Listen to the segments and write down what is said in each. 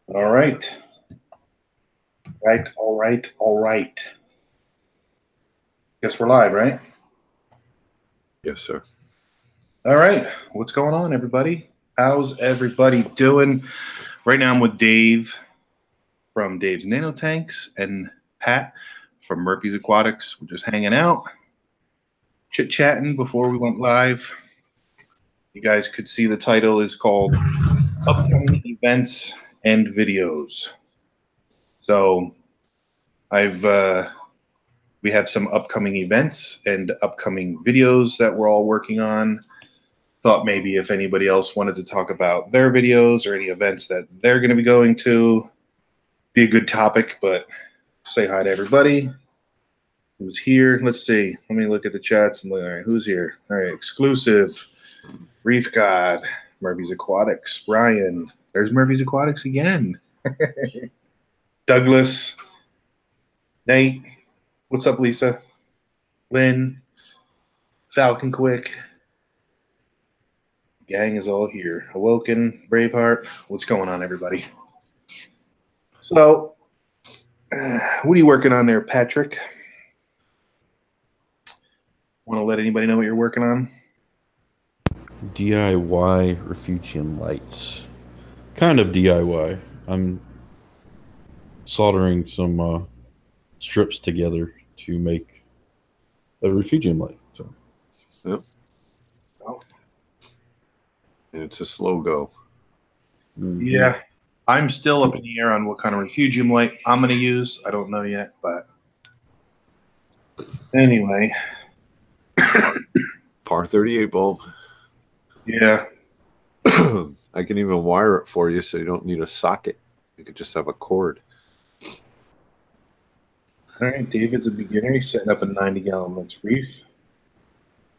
All right. All right. Guess we're live, right? Yes, sir. All right. What's going on, everybody? How's everybody doing? Right now I'm with Dave from Dave's Nanotanks and Pat from Murphy's Aquatics. We're just hanging out, chit-chatting before we went live. You guys could see the title is called Upcoming Events and Videos. So we have some upcoming events and upcoming videos that we're all working on. Thought maybe if anybody else wanted to talk about their videos or any events that they're going to be going to, be a good topic. But say hi to everybody who's here. Let's see. Let me look at the chats. All right, who's here? All right, exclusive. Reef God, Murphy's Aquatics. Brian, there's Murphy's Aquatics again. Douglas, Nate. What's up, Lisa? Lynn, Falcon Quick. Gang is all here. Awoken, Braveheart. What's going on, everybody? So, what are you working on there, Patrick? Want to let anybody know what you're working on? DIY refugium lights. Kind of DIY. I'm soldering some strips together to make a refugium light. So, yep. Oh. And it's a slow go. Mm-hmm. Yeah. I'm still up in the air on what kind of refugium light I'm going to use. I don't know yet, but anyway. Par 38 bulb. Yeah. I can even wire it for you so you don't need a socket. You could just have a cord. All right, David's a beginner. He's setting up a 90-gallon mixed reef.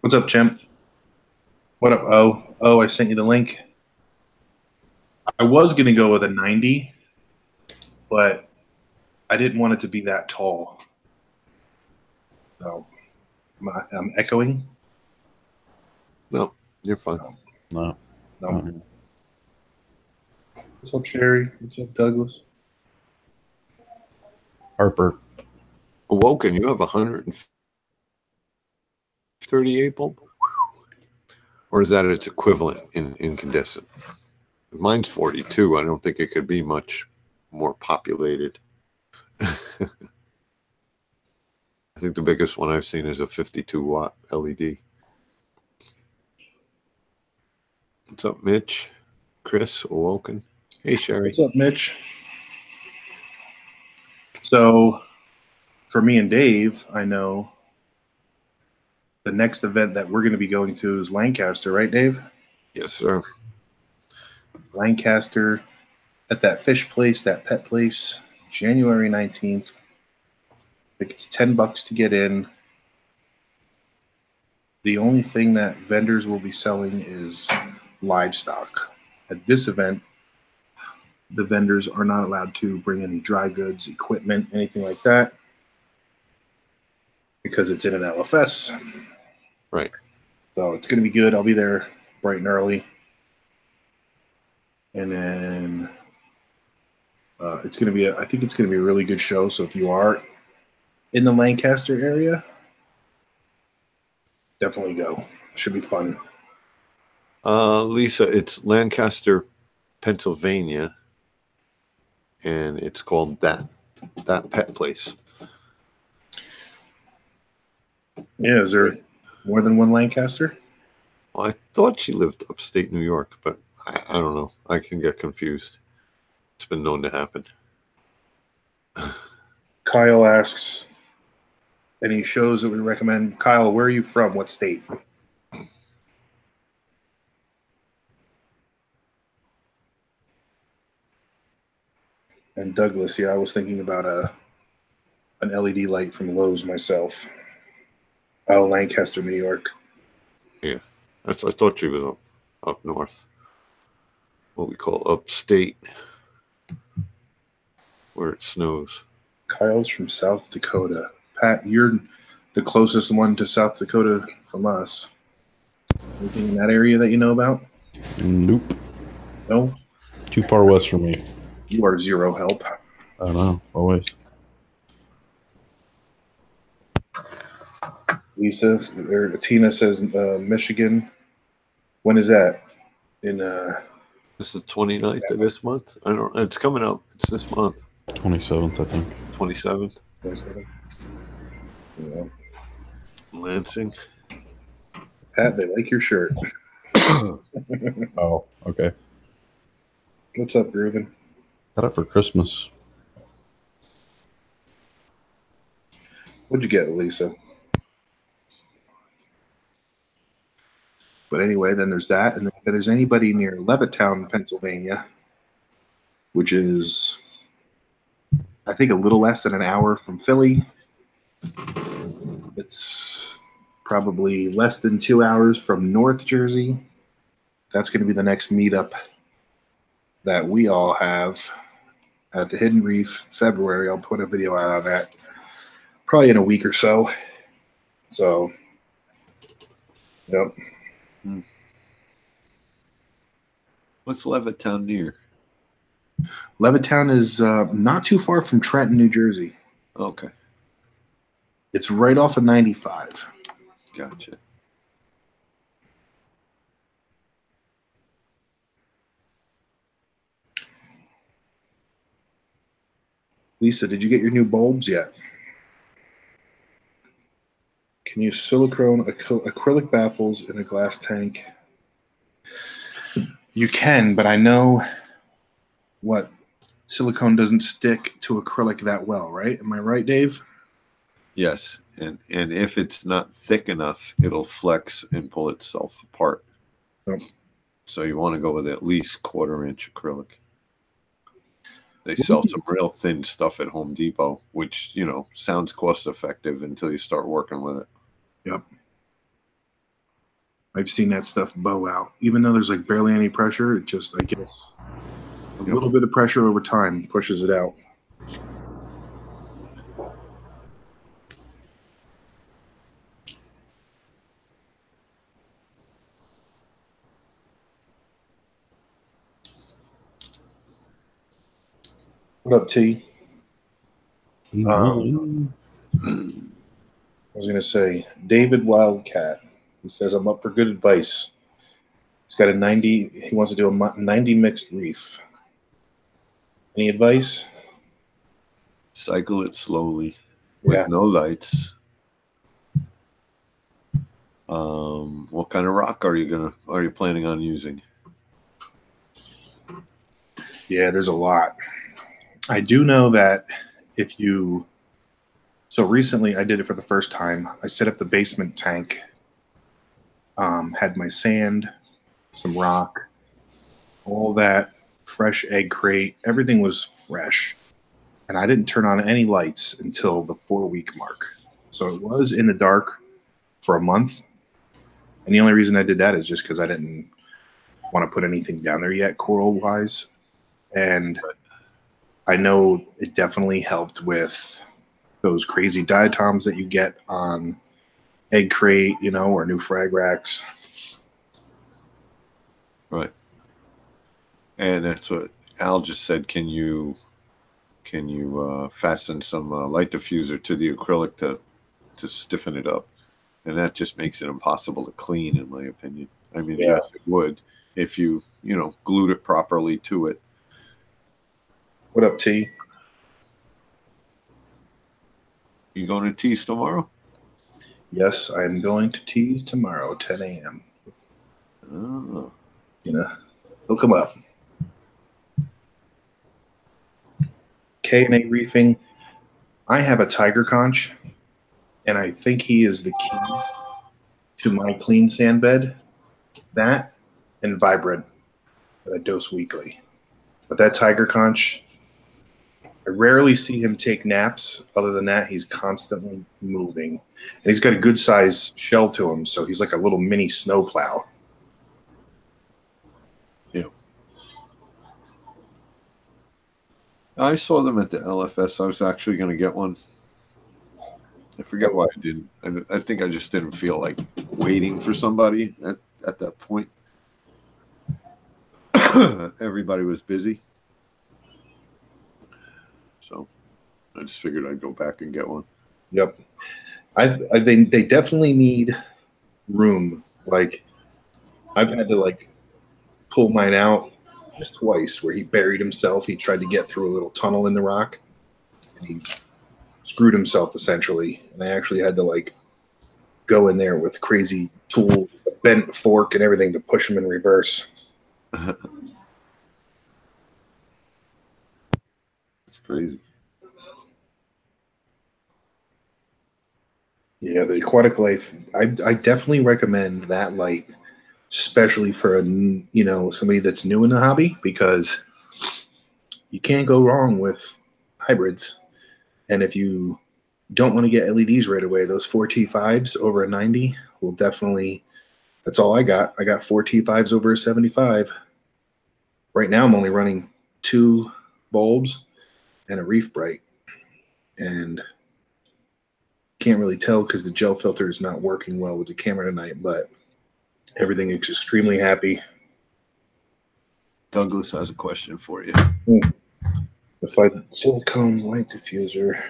What's up, Chimp? What up, Oh, I sent you the link. I was going to go with a 90, but I didn't want it to be that tall. So, I'm echoing? No, you're fine. No. What's up, Sherry? What's up, Douglas? Harper. Awoken, you have 138 bulb? Or is that its equivalent in incandescent? Mine's 42. I don't think it could be much more populated. I think the biggest one I've seen is a 52-watt LED. What's up, Mitch? Chris, Awoken. Hey, Sherry. What's up, Mitch? So, for me and Dave, I know the next event that we're going to be going to is Lancaster, right, Dave? Yes, sir. Lancaster at that fish place, that pet place, January 19th. I think it's $10 to get in. The only thing that vendors will be selling is livestock. At this event, the vendors are not allowed to bring any dry goods, equipment, anything like that, because it's in an LFS. Right. So it's going to be good. I'll be there bright and early. And then it's going to be, I think it's going to be a really good show. So if you are in the Lancaster area, definitely go. Should be fun. Lisa, it's Lancaster, Pennsylvania, and it's called that pet place. Yeah, is there more than one Lancaster? Well, I thought she lived upstate New York, but I don't know. I can get confused. It's been known to happen. Kyle asks, any shows that we recommend? Kyle, where are you from? What state? And Douglas, yeah, I was thinking about an LED light from Lowe's myself. Oh, Lancaster, New York. Yeah, I thought she was up north. What we call upstate, where it snows. Kyle's from South Dakota. Pat, you're the closest one to South Dakota from us. Anything in that area that you know about? Nope. No, Too far west for me. you are zero help. I know. Always. Lisa or Tina says Michigan. When is that? In This is the 29th of this month. I don't. It's coming up. It's this month. 27th, I think. 27th. 27? Yeah. Lansing. Pat, they like your shirt. Oh, okay. What's up, Groovin? Got it for Christmas. What'd you get, Lisa? But anyway, then there's that. And then if there's anybody near Levittown, Pennsylvania, which is, I think, a little less than an hour from Philly, it's probably less than 2 hours from North Jersey. That's going to be the next meetup that we all have at the Hidden Reef, February. I'll put a video out on that probably in a week or so. So, yep. What's Levittown near? Levittown is not too far from Trenton, New Jersey. Okay, It's right off of 95. gotcha. Lisa, did you get your new bulbs yet? Can you silicone acrylic baffles in a glass tank? You can, but I know what silicone doesn't stick to acrylic that well, right? Am I right, Dave? Yes, and if it's not thick enough, it'll flex and pull itself apart. Yep. So you want to go with at least 1/4-inch acrylic. They sell some real thin stuff at Home Depot, which, you know, sounds cost effective until you start working with it. Yep. I've seen that stuff bow out. Even though there's like barely any pressure, it just, I guess, a little bit of pressure over time pushes it out. What up, T? I was going to say, David Wildcat. He says, I'm up for good advice. He's got a 90, he wants to do a 90 mixed reef. Any advice? Cycle it slowly with no lights. What kind of rock are you planning on using? Yeah, there's a lot. I do know that if you, so recently I did it for the first time. I set up the basement tank, had my sand, some rock, all that, fresh egg crate. Everything was fresh. And I didn't turn on any lights until the 4-week mark. So it was in the dark for a month. And the only reason I did that is just because I didn't want to put anything down there yet, coral wise. And I know it definitely helped with those crazy diatoms that you get on Egg Crate, you know, or new frag racks. Right. And that's what Al just said. Can you fasten some light diffuser to the acrylic to stiffen it up? And that just makes it impossible to clean, in my opinion. I mean, yes, it would if you glued it properly to it. What up, T? You going to tease tomorrow? Yes, I'm going to tease tomorrow, 10 a.m. Oh. You know, hook 'em up. K&A Reefing. I have a tiger conch, and I think he is the key to my clean sand bed. That and Vibrid that I dose weekly. But that tiger conch, I rarely see him take naps. Other than that, he's constantly moving. And he's got a good size shell to him, so he's like a little mini snowplow. Yeah. I saw them at the LFS. I was actually going to get one. I forget why I didn't. I think I just didn't feel like waiting for somebody at that point. everybody was busy. So I just figured I'd go back and get one. Yep. I think they definitely need room. Like, I've had to like pull mine out just twice where he buried himself. He tried to get through a little tunnel in the rock and he screwed himself essentially. And I actually had to like go in there with crazy tools, a bent fork and everything to push him in reverse. That's crazy. Yeah, the aquatic life, I definitely recommend that light, especially for somebody that's new in the hobby, because you can't go wrong with hybrids. And if you don't want to get LEDs right away, those 4 T5s over a 90 will definitely, that's all I got. I got 4 T5s over a 75. Right now I'm only running 2 bulbs and a reef bright. And can't really tell because the gel filter is not working well with the camera tonight, but everything is extremely happy. Douglas has a question for you. If I silicone light diffuser.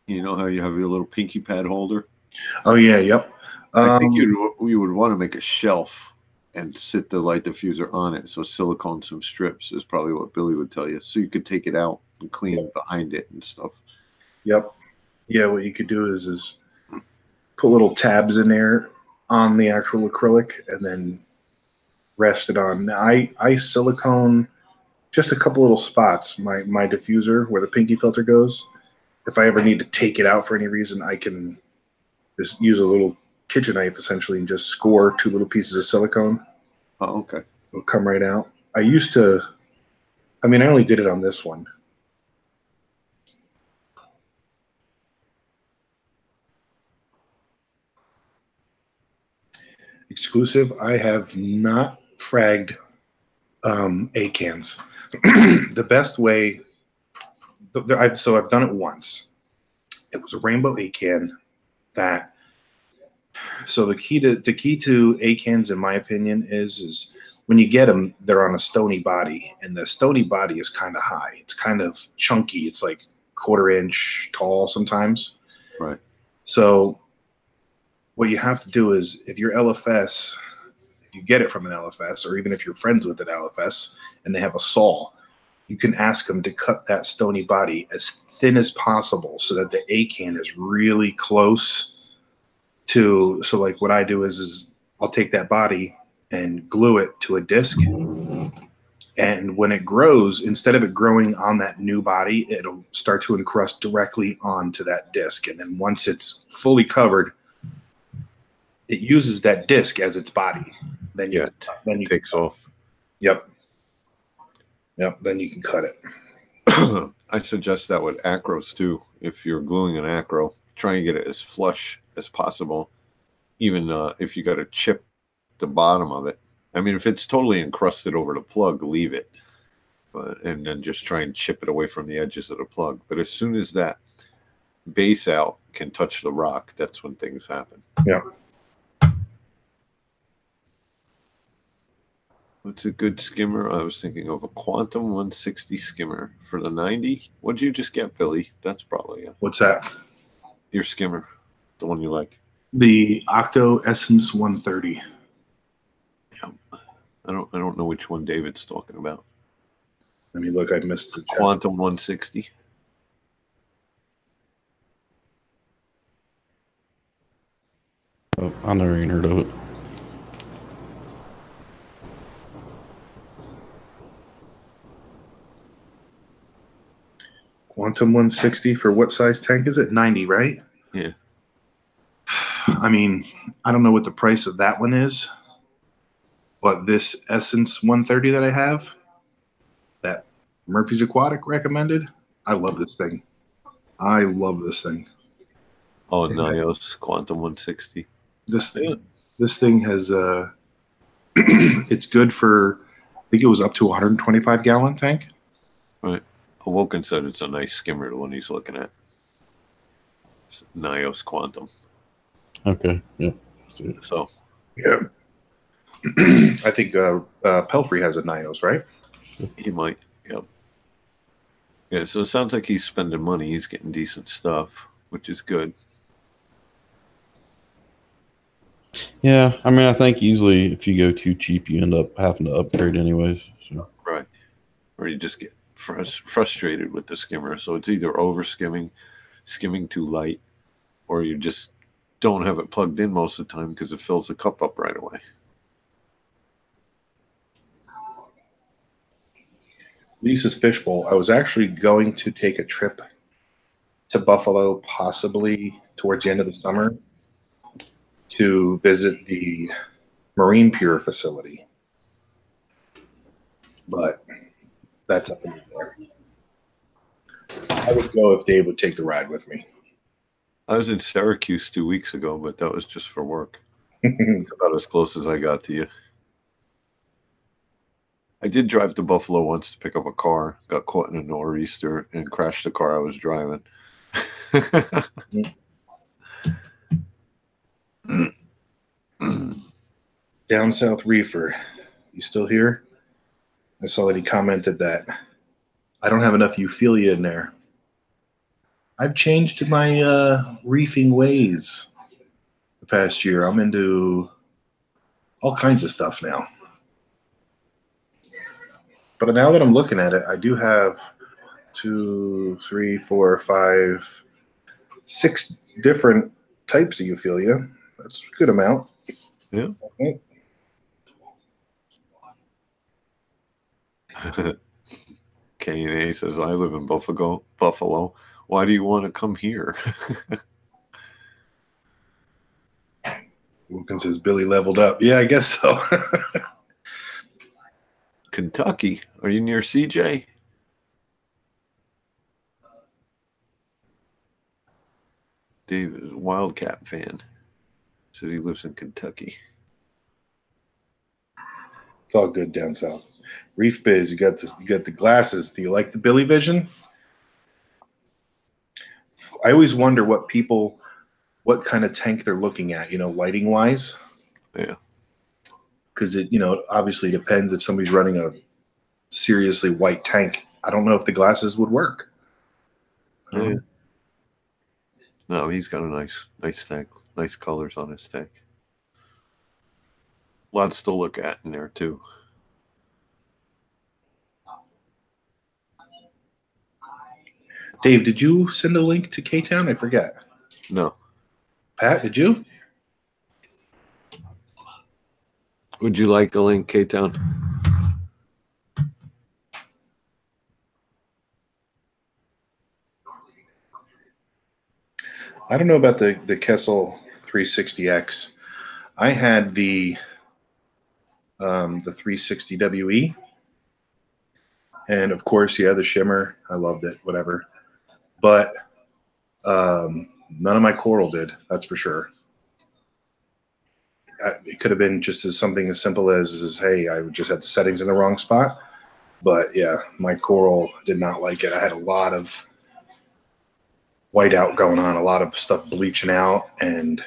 You know how you have your little pinky pad holder? Oh yeah, yep. I think you would want to make a shelf and sit the light diffuser on it. So silicone some strips is probably what Billy would tell you. So you could take it out and clean behind it and stuff. Yep. Yeah, what you could do is put little tabs in there on the actual acrylic and then rest it on. Now, I silicone just a couple little spots, my diffuser where the pinky filter goes. If I ever need to take it out for any reason, I can just use a little kitchen knife essentially and just score 2 little pieces of silicone. Oh, okay. It'll come right out. I only did it on this one. Exclusive, I have not fragged A-cans. The best way, I've done it once. It was a rainbow A-can that, so the key to A-cans in my opinion is when you get them, they're on a stony body, and the stony body is kind of high. It's kind of chunky. It's like 1/4 inch tall sometimes. Right. So what you have to do is, if your LFS, if you get it from an LFS, or even if you're friends with an LFS and they have a saw, you can ask them to cut that stony body as thin as possible so that the A-can is really close to, so like what I do is I'll take that body and glue it to a disc. And when it grows, instead of it growing on that new body, it'll start to encrust directly onto that disc. And then once it's fully covered, it uses that disc as its body. Then you takes off. Yep. Then you can cut it. I suggest that with acros too. If you're gluing an acro, try and get it as flush as possible. Even if you got to chip the bottom of it. I mean, if it's totally encrusted over the plug, leave it. And then just try and chip it away from the edges of the plug. But as soon as that base out can touch the rock, that's when things happen. Yeah. What's a good skimmer? I was thinking of a Quantum 160 skimmer for the 90. What'd you just get, Billy? That's probably it. What's that? Your skimmer, the one you like. The Octo Essence 130. Yeah. I don't know which one David's talking about. Let me look. I missed the Quantum 160. Oh, I never even heard of it. Quantum 160 for what size tank is it? 90, right? Yeah. I mean, I don't know what the price of that one is, but this Essence 130 that I have, that Murphy's Aquatic recommended, I love this thing. I love this thing. Oh, Nios Quantum 160. This thing has it's good for, I think it was up to 125 gallon tank. Right. Awoken said it's a nice skimmer, the one he's looking at. It's Nios Quantum. Okay. Yeah. See it. So Yeah. I think Pelfrey has a Nios, right? he might. Yep. Yeah. So it sounds like he's spending money. He's getting decent stuff, which is good. Yeah. I mean, I think usually if you go too cheap, you end up having to upgrade anyways. So. Right. Or you just get frustrated with the skimmer. So it's either over skimming too light, or you just don't have it plugged in most of the time because it fills the cup up right away. Lisa's Fishbowl. I was actually going to take a trip to Buffalo, possibly towards the end of the summer, to visit the Marine Pure facility. But that's up in the air. I would go if Dave would take the ride with me. I was in Syracuse 2 weeks ago, but that was just for work. It's about as close as I got to you. I did drive to Buffalo once to pick up a car, got caught in a nor'easter, and crashed the car I was driving. Down South Reefer, you still here? I saw that he commented that I don't have enough euphilia in there. I've changed my reefing ways the past year. I'm into all kinds of stuff now. But now that I'm looking at it, I do have 2, 3, 4, 5, 6 different types of euphilia. That's a good amount. Yeah. Okay. K&A says, I live in Buffalo. Why do you want to come here? Wilkins says Billy leveled up. Yeah, I guess so. Kentucky. Are you near CJ? Dave is a Wildcat fan. Said he lives in Kentucky. It's all good down south. Reef Biz, you got the glasses. Do you like the Billy Vision? I always wonder what kind of tank they're looking at, lighting wise. Yeah. Because it, obviously depends if somebody's running a seriously white tank. I don't know if the glasses would work. Yeah. No, he's got a nice tank, nice colors on his tank. Lots to look at in there too. Dave, did you send a link to K-Town? I forget. No. Pat, did you? Would you like a link, K-Town? I don't know about the Kessel 360X. I had the 360 WE, and of course, yeah, the shimmer. I loved it. Whatever, but none of my coral did. That's for sure. It could have been just something as simple as hey, I just had the settings in the wrong spot. But yeah, my coral did not like it. I had a lot of whiteout going on, a lot of stuff bleaching out, and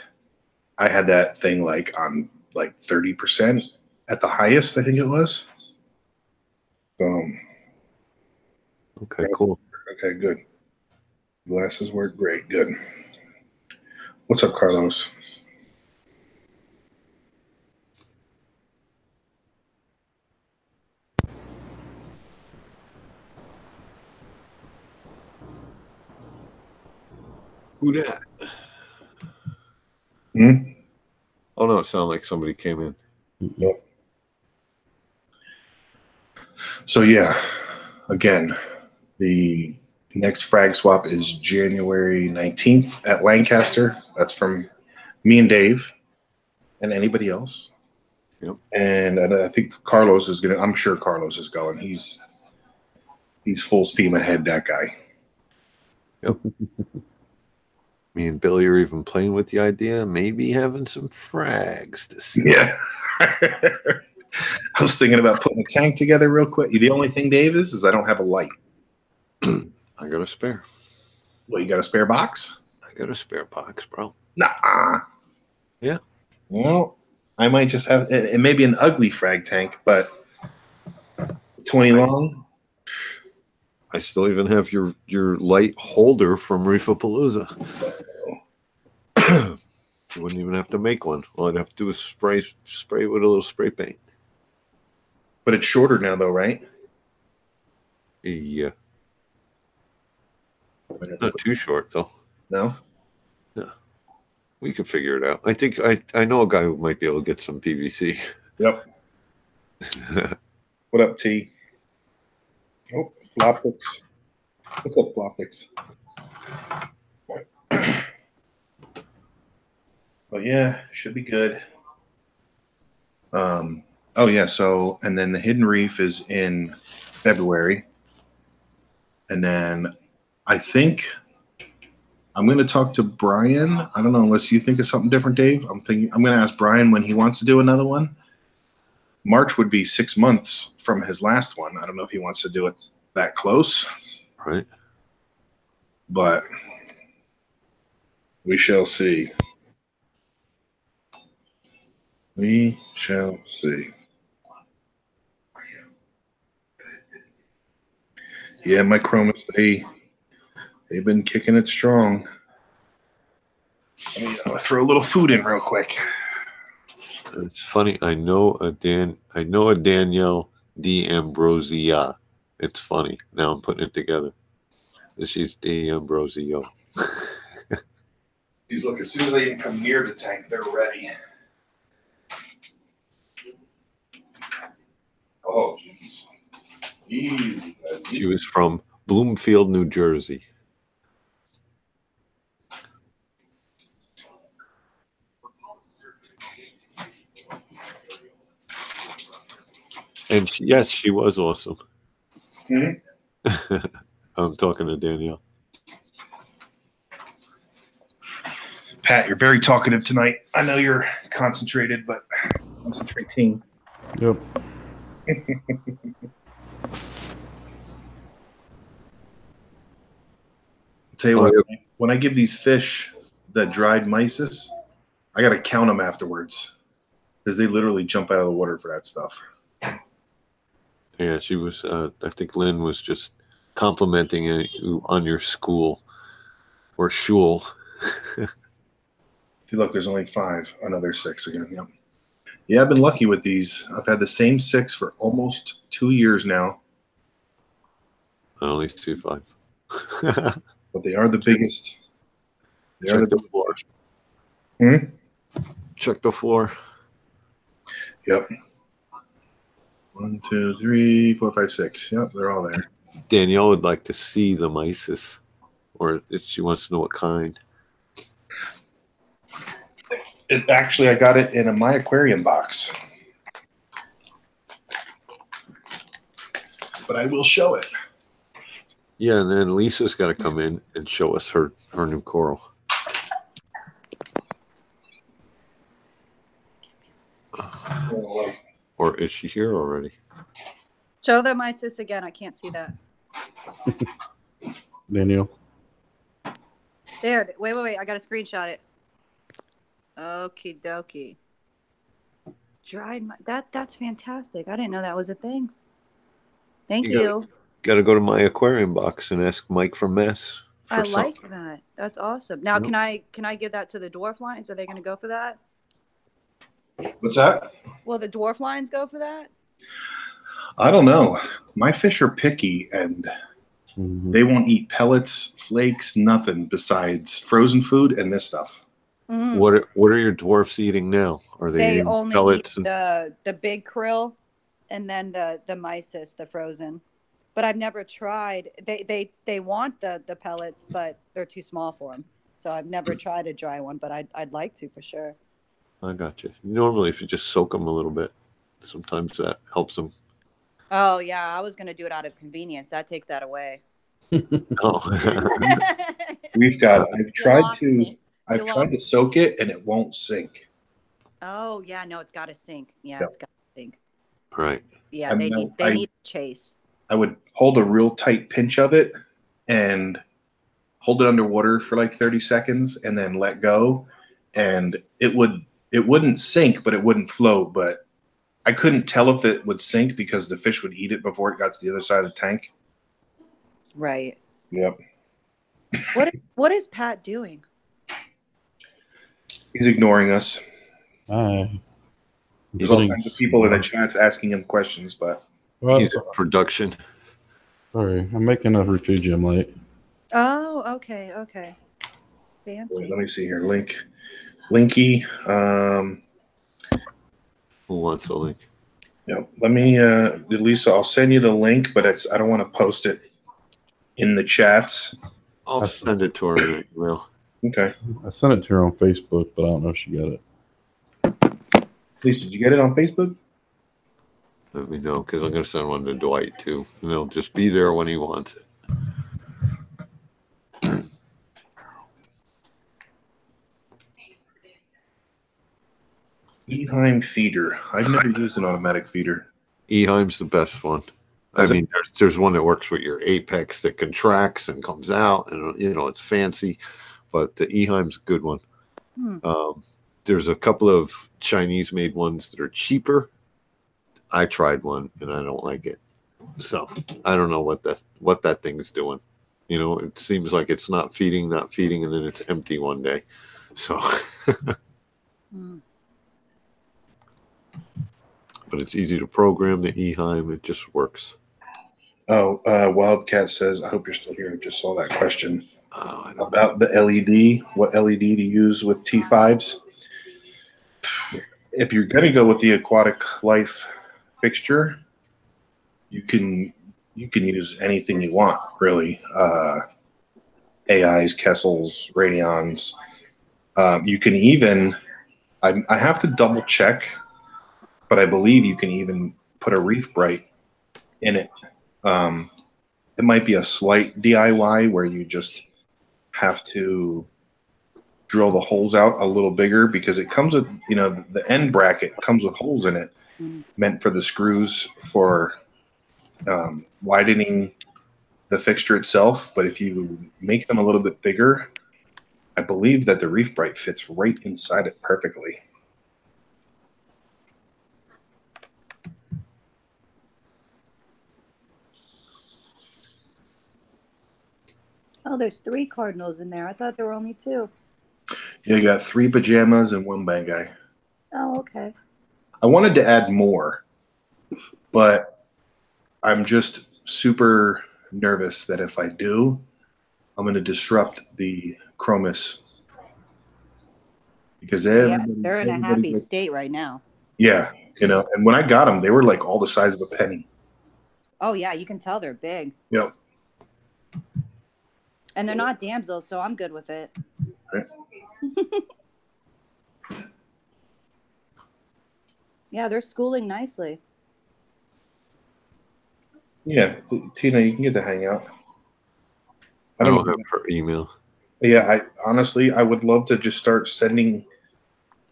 I had that thing on 30% at the highest, I think it was. Okay, cool. Okay, good. Glasses work great. Good. What's up, Carlos? Who that? Hmm? Oh no, it sounded like somebody came in. Yep. So yeah, again, the next frag swap is January 19th at Lancaster. That's from me and Dave and anybody else. Yep. And I think Carlos is I'm sure Carlos is going. He's full steam ahead, that guy. Yep. Me and Billy are even playing with the idea, maybe having some frags to see. Yeah. I was thinking about putting a tank together real quick. The only thing, Dave, is I don't have a light. I got a spare. Well, you got a spare box? I got a spare box, bro. Nah. Yeah. Well, I might just have it may be an ugly frag tank, but 20 long. I still even have your light holder from Reefapalooza. You wouldn't even have to make one. All I'd have to do is spray with a little spray paint. But it's shorter now, though, right? Yeah. Not too short, though. No? No. We could figure it out. I think I know a guy who might be able to get some PVC. Yep. What up, T? Oh, Flopix. What's up, Flopix? But yeah, should be good. Oh yeah, so and then the Hidden Reef is in February. And then I think I'm going to talk to Brian. I don't know unless you think of something different, Dave. I'm going to ask Brian when he wants to do another one. March would be 6 months from his last one. I don't know if he wants to do it that close. Right. But we shall see. We shall see. Yeah, my Chromas, they've been kicking it strong. Let me throw a little food in real quick. It's funny. I know a Danielle D'Ambrosia. It's funny. Now I'm putting it together. She's D'Ambrosio. These look, as soon as they even come near the tank, they're ready. Oh, jeez. She was from Bloomfield, New Jersey. And yes, she was awesome. Mm-hmm. I'm talking to Danielle. Pat, you're very talkative tonight. I know you're concentrated, but concentrating. Yep. Tell you what, when I give these fish the dried mysis, I got to count them afterwards because they literally jump out of the water for that stuff. Yeah, she was. I think Lynn was just complimenting you on your school or shul. See, look, there's only 5. Another 6 again. Yep. Yeah, I've been lucky with these. I've had the same 6 for almost 2 years now. I only see 5. But they are the biggest. They Check are the floor. Check the floor. Yep. 1, 2, 3, 4, 5, 6. Yep, they're all there. Danielle would like to see the mysis, or if she wants to know what kind. Actually, I got it in my aquarium box. But I will show it. Yeah, and then Lisa's got to come in and show us her new coral. Or is she here already? Show them mysis again. I can't see that. Daniel. There. Wait. I got to screenshot it. Okie dokie. Dried that's fantastic. I didn't know that was a thing. Thank you. Got to go to my aquarium box and ask Mike from Mess. I like that. That's awesome. Now, can I give that to the dwarf lines? Are they going to go for that? What's that? Will the dwarf lines go for that? I don't know. My fish are picky, and they won't eat pellets, flakes, nothing besides frozen food and this stuff. Mm. What are your dwarfs eating now? Are they eating only pellets eat the big krill, and then the mysis, the frozen. But I've never tried. They want the pellets, but they're too small for them. So I've never tried a dry one, but I'd like to for sure. I got you. Normally, if you just soak them a little bit, sometimes that helps them. Oh yeah, I was gonna do it out of convenience. That take that away. Oh. I've tried to soak it, and it won't sink. Oh yeah, no, it's got to sink. Yeah, Yep. It's got to sink. Right. Yeah, they need chase. I would hold a real tight pinch of it and hold it underwater for like 30 seconds and then let go. and it wouldn't sink, but it wouldn't float. But I couldn't tell if it would sink because the fish would eat it before it got to the other side of the tank. Right. Yep. What is Pat doing? He's ignoring us. Hi. There's all kinds of people in the chat asking him questions, but He's in production. Sorry, I'm making a refugium light. Oh, okay. Fancy. wait, let me see here. Linky. Who wants a link? Yep. Let me, Lisa, I'll send you the link, but I don't want to post it in the chats. I'll send it to her in an email. Okay. I sent it to her on Facebook, but I don't know if she got it. Lisa, did you get it on Facebook? Let me know, because I'm going to send one to Dwight, too. And he'll just be there when he wants it. Eheim feeder. I've never used an automatic feeder. Eheim's the best one. I mean, there's one that works with your apex that contracts and comes out, and it's fancy, but the Eheim's a good one. There's a couple of Chinese-made ones that are cheaper. I tried one and I don't like it, so I don't know what that thing's doing. It seems like it's not feeding, and then it's empty one day. So, but it's easy to program the Eheim. It just works. Oh, Wildcat says, I hope you're still here. I just saw that question about the LED. What LED to use with T5s? If you're going to go with the aquatic life fixture, you can use anything you want, really. AIs, Kessels, Radions. You can even, I have to double check, but I believe you can even put a reef bright in it. It might be a slight DIY where you just have to drill the holes out a little bigger, because it comes with, the end bracket comes with holes in it meant for the screws for widening the fixture itself. But if you make them a little bit bigger, I believe that the reef bright fits right inside it perfectly. Oh, there's 3 cardinals in there. I thought there were only 2. Yeah, you got 3 pajamas and 1 bad guy. Oh, okay. I wanted to add more, but I'm just super nervous that if I do, I'm going to disrupt the Chromis. Because they're in a happy state right now. Yeah, and when I got them, they were like all the size of a penny. Oh, yeah, you can tell they're big. Yep. And they're not damsels, so I'm good with it. Right. Yeah, they're schooling nicely. Yeah, Tina, you can get the hangout. I don't have her email. Yeah, I would love to just start sending.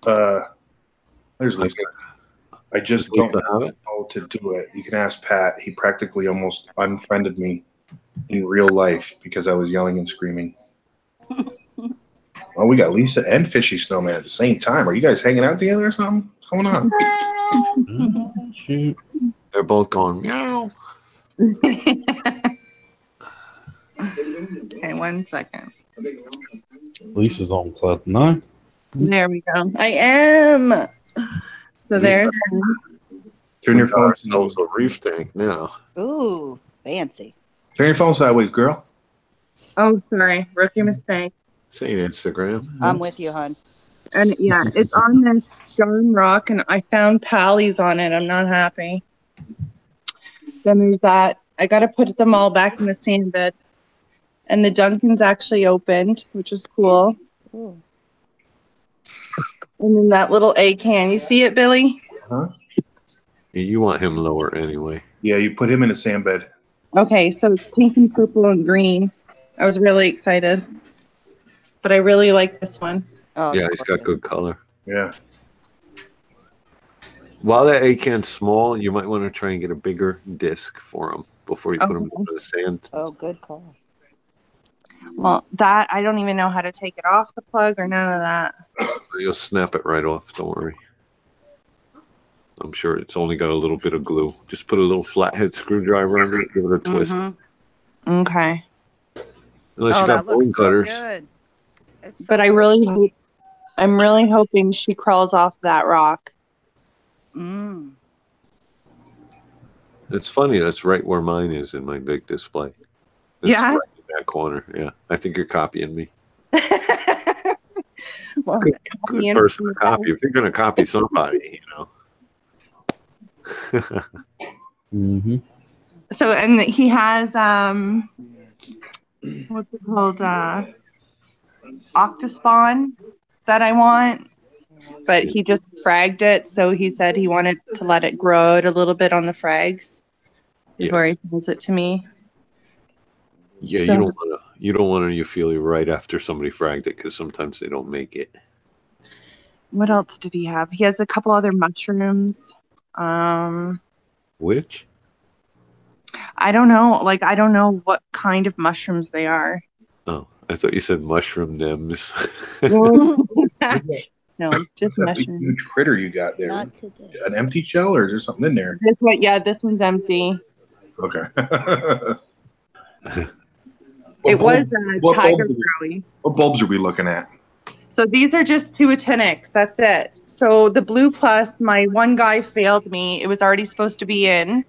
There's Lisa. I just don't know how to do it. You can ask Pat. He practically almost unfriended me in real life because I was yelling and screaming. Oh, we got Lisa and Fishy Snowman at the same time. Are you guys hanging out together or something? What's going on? Shoot. They're both going meow. Okay, 1 second. Lisa's on cloud 9. There we go. I am. So there's. Turn your phone. Ourselves a reef tank now. Ooh, fancy. Turn your phone sideways, girl. Oh, sorry. Rookie mistake. Say Instagram. I'm with you, hon. And yeah, it's on this stone rock, and I found pallies on it. I'm not happy. Then there's that. I got to put them all back in the sand bed. And the Duncan's actually opened, which is cool. Ooh. And then that little A can. You see it, Billy? Huh? You want him lower anyway. Yeah, you put him in a sand bed. Okay, so it's pink and purple and green. I was really excited. But I really like this one. Oh, Yeah, he's got good color. Yeah. While that A-can's small, you might want to try and get a bigger disc for him before you put him in the sand. Oh, good call. Well, that I don't even know how to take it off the plug or none of that. You'll snap it right off. Don't worry. I'm sure it's only got a little bit of glue. Just put a little flathead screwdriver under it. Give it a twist. Okay. Unless you got bone cutters. So good. It's But so I'm really hoping she crawls off that rock. It's funny. That's right where mine is in my big display. It's Yeah? right in that corner. Yeah. I think you're copying me. Well, Good person to copy. If you're going to copy somebody, So, and he has, what's it called? Octospawn that I want, but he just fragged it. So he said he wanted to let it grow out a little bit on the frags before he tells it to me. Yeah, So, you don't want to Euphyllia right after somebody fragged it because sometimes they don't make it. what else did he have? He has a couple other mushrooms. Which? I don't know. Like, I don't know what kind of mushrooms they are. Oh, I thought you said mushroom nems. No, just What's that big, mushrooms. huge critter you got there? Not today. An empty shell, or is there something in there? This one, yeah, this one's empty. Okay. It was what tiger bulbs growy. What bulbs are we looking at? So these are just 2 actinics. That's it. So the blue plus, my one guy failed me. It was already supposed to be in.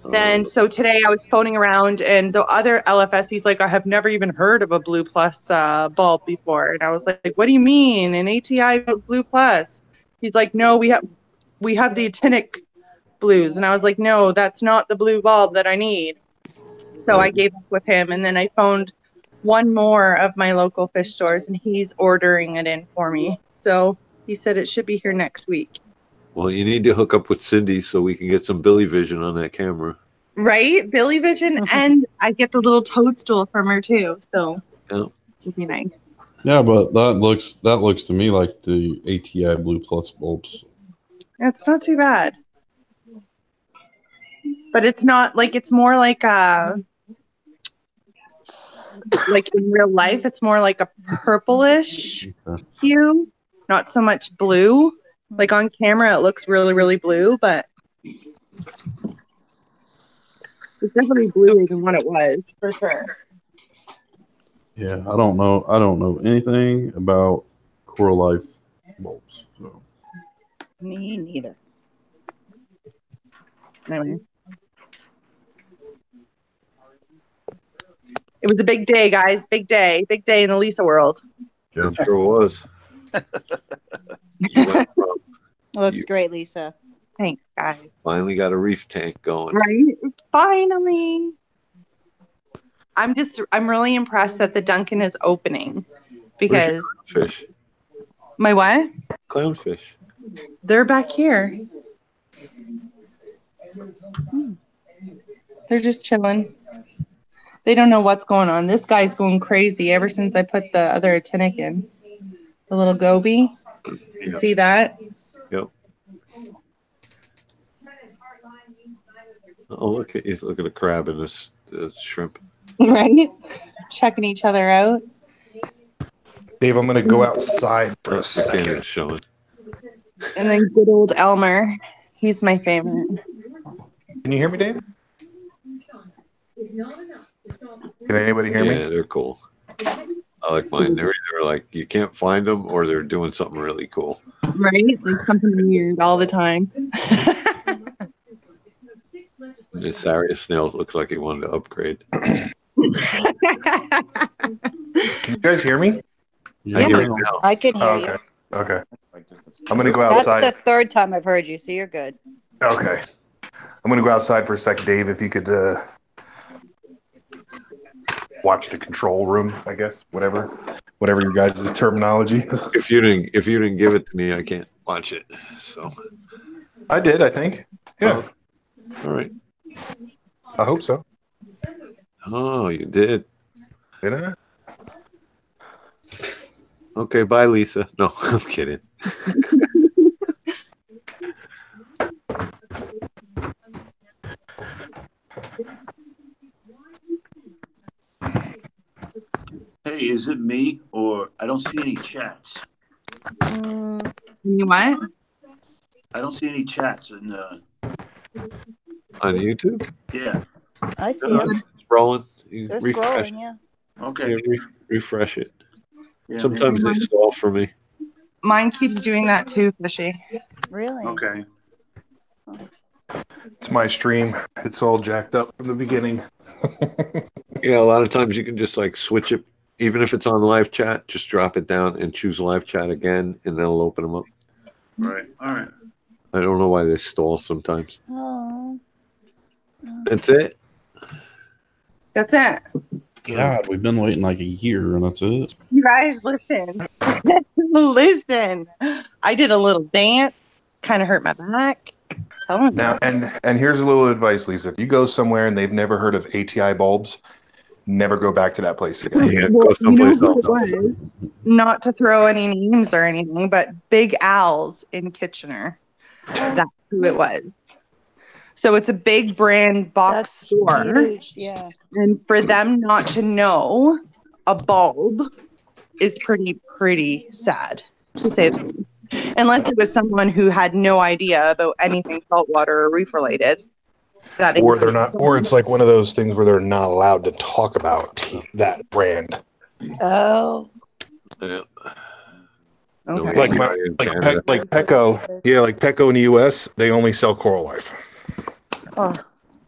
Then, so today I was phoning around, and the other LFS, he's like, I have never even heard of a blue plus bulb before. And I was like, what do you mean, an ATI blue plus? He's like, no, we have the actinic blues. And I was like, no, that's not the blue bulb that I need. So I gave up with him, and then I phoned one more of my local fish stores, and he's ordering it in for me. So he said it should be here next week. Well, you need to hook up with Cindy so we can get some Billy Vision on that camera. Right? Billy Vision, and I get the little toadstool from her too. So it'd be nice. Yeah, but that looks to me like the ATI Blue Plus bulbs. It's not too bad. But it's not like, it's more like in real life, it's more like a purplish hue, not so much blue. Like on camera, it looks really, really blue, but it's definitely bluer than what it was, for sure. Yeah, I don't know anything about Coral Life bulbs. So. Me neither. Anyway. It was a big day, guys. Big day. Big day in the Lisa world. I'm sure it was. Looks great, Lisa. Thanks, guys. Finally got a reef tank going. Right? Finally. I'm really impressed that the Duncan is opening, because Fish. my what? Clownfish. They're back here. They're just chilling. They don't know what's going on. This guy's going crazy ever since I put the other actinic in. The little goby. You see that? Yep. Oh, look at a crab and this shrimp. Right? Checking each other out. Dave, I'm going to go outside for a second. It's showing. And then good old Elmer. He's my favorite. Can you hear me, Dave? Can anybody hear me? Yeah, they're cool. I like mine. They're either like you can't find them or they're doing something really cool. Right? Like something weird all the time. This Arius snail looks like he wanted to upgrade. Can you guys hear me? Yeah, I hear you now. I can hear Okay. you. Okay. I'm going to go That's outside. the third time I've heard you, so you're good. Okay. I'm going to go outside for a second, Dave, if you could watch the control room, I guess, whatever your guys' terminology is. If you didn't give it to me, I can't watch it. So I did, I think. Yeah. All right. I hope so. Oh, you did. Did I? Okay, bye, Lisa. No, I'm kidding. is it me or I don't see any chats? You what? I don't see any chats in On YouTube? yeah. I see No, them. it's rolling. You They're refresh. scrolling, yeah. Okay. Yeah, refresh it. Yeah, Sometimes they stall for me. Mine keeps doing that too, Fishy. Really? okay. It's my stream. It's all jacked up from the beginning. Yeah, a lot of times you can just like switch it, even if it's on live chat, just drop it down and choose live chat again, and that'll open them up. Right. All right. I don't know why they stall sometimes. Oh. That's it. That's it. God, we've been waiting like a year, and that's it. You guys, listen. Listen. I did a little dance. Kind of hurt my back. Telling you. Now, and here's a little advice, Lisa. If you go somewhere and they've never heard of ATI bulbs, never go back to that place again. Yeah, Well, go someplace who else. it was? Not to throw any names or anything, but Big Al's in Kitchener. That's who it was. So it's a big brand box That's store. huge, yeah. And for them not to know a bulb is pretty sad, to say the least. Unless it was someone who had no idea about anything saltwater or reef related. Or they're not, or it's like one of those things where they're not allowed to talk about that brand. Oh. Yeah. Okay. Like in Canada. like Petco. Yeah, like Petco in the US, they only sell Coral Life. Oh.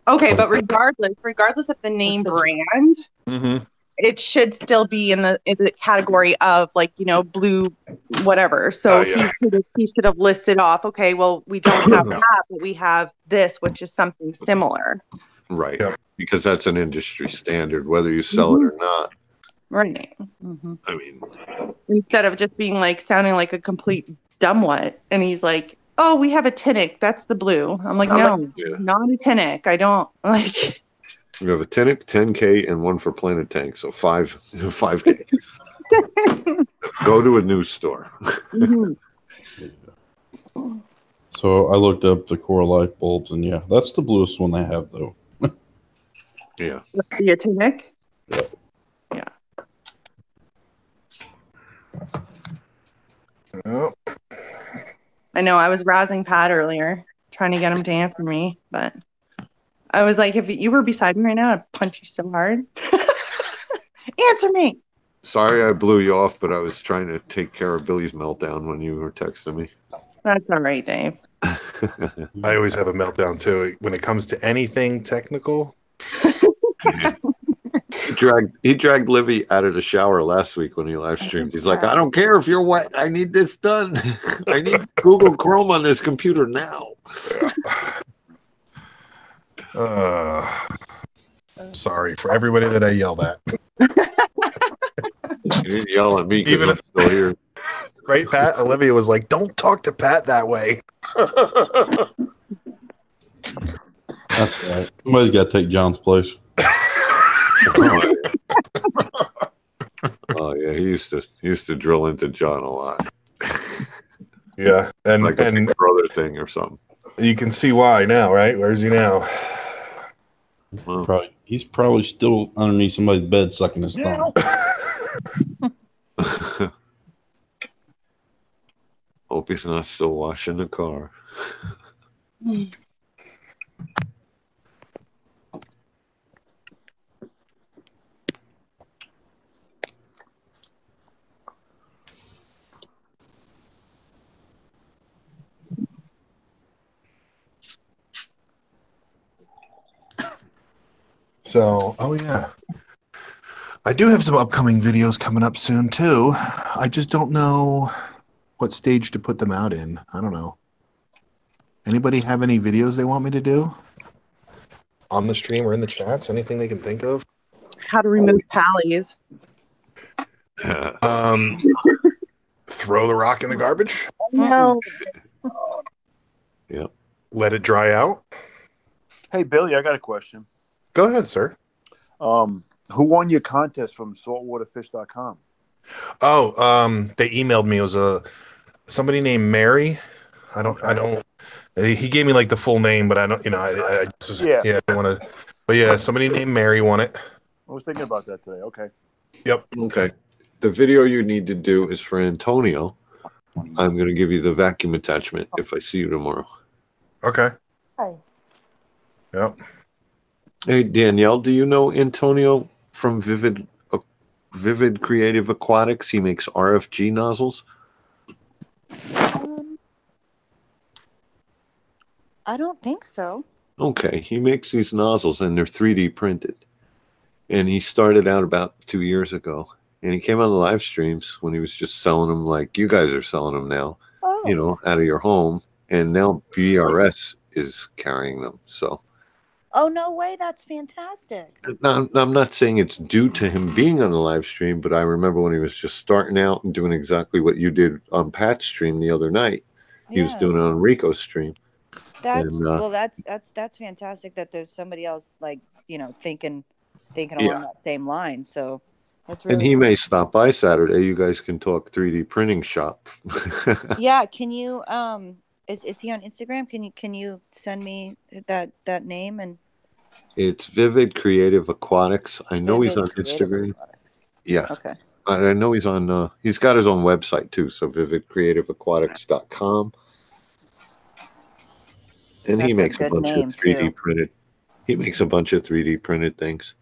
Okay, but regardless of the name brand, Mm-hmm. it should still be in the category of, like, you know, blue whatever. So Yeah. he should have listed off, okay, well, we don't have that, but we have this, which is something similar. Right. Yeah. Because that's an industry standard, whether you sell it or not. Right. Mm-hmm. I mean, Instead of just being like sounding like a complete dumbwit. And he's like, oh, we have a Tinic. That's the blue. I'm like, no, Yeah. not a Tinic. I don't like. we have a Tinic, 10K, and one for Planet Tank. So 5K. Go to a news store. Mhm. So I looked up the Coral Life bulbs, and yeah, that's the bluest one they have, though. Yeah. The Tinic. Oh, I know I was rousing Pat earlier, trying to get him to answer me, but I was like, if you were beside me right now, I'd punch you so hard. Answer me. Sorry I blew you off, but I was trying to take care of Billy's meltdown when you were texting me. That's all right, Dave. I always have a meltdown too when it comes to anything technical. He dragged Livy out of the shower last week when he live streamed. He's like, I don't care if you're wet. I need this done. I need Google Chrome on this computer now. Sorry for everybody that I yelled at. You didn't yell at me because Even I'm still here. Right, Pat? Olivia was like, don't talk to Pat that way. That's right. Somebody's got to take John's place. Oh yeah, he used to drill into John a lot. Yeah, and Like a big brother thing or something. you can see why now, right? Where's he now? Well, He's probably still underneath somebody's bed sucking his thumb. hope he's not still washing the car. So, oh yeah. I do have some upcoming videos coming up soon too. I just don't know what stage to put them out in. I don't know. Anybody have any videos they want me to do? On the stream or in the chats? Anything they can think of? How to remove pallies. Throw the rock in the garbage. No. Yep. Let it dry out. Hey, Billy, I got a question. Go ahead, sir. Who won your contest from saltwaterfish.com? Oh, they emailed me. It was somebody named Mary. I don't. He gave me like the full name, but I don't. I just, Yeah. I don't want to. But yeah, somebody named Mary won it. I was thinking about that today. Okay. Yep. Okay. the video you need to do is for Antonio. I'm going to give you the vacuum attachment if I see you tomorrow. Okay. Hi. Yep. Hey, Danielle, do you know Antonio from Vivid Creative Aquatics? He makes RFG nozzles. I don't think so. Okay, he makes these nozzles and they're 3D printed. And he started out about 2 years ago. And he came on the live streams when he was just selling them like you guys are selling them now, you know, out of your home. And now BRS is carrying them. So. Oh, no way. That's fantastic. Now, I'm not saying it's due to him being on the live stream, but I remember when he was just starting out and doing exactly what you did on Pat's stream the other night. He was doing it on Rico's stream. That's that's fantastic that there's somebody else like, you know, thinking along that same line. So that's really. And he may stop by Saturday. You guys can talk 3D printing shop. Yeah, can you is he on Instagram? Can you send me that name? And it's Vivid Creative Aquatics. I know he's on Instagram. Aquatics. Yeah. Okay. I know he's on he's got his own website too, so vividcreativeaquatics.com. And he makes a bunch of 3D printed. He makes a bunch of 3D printed things.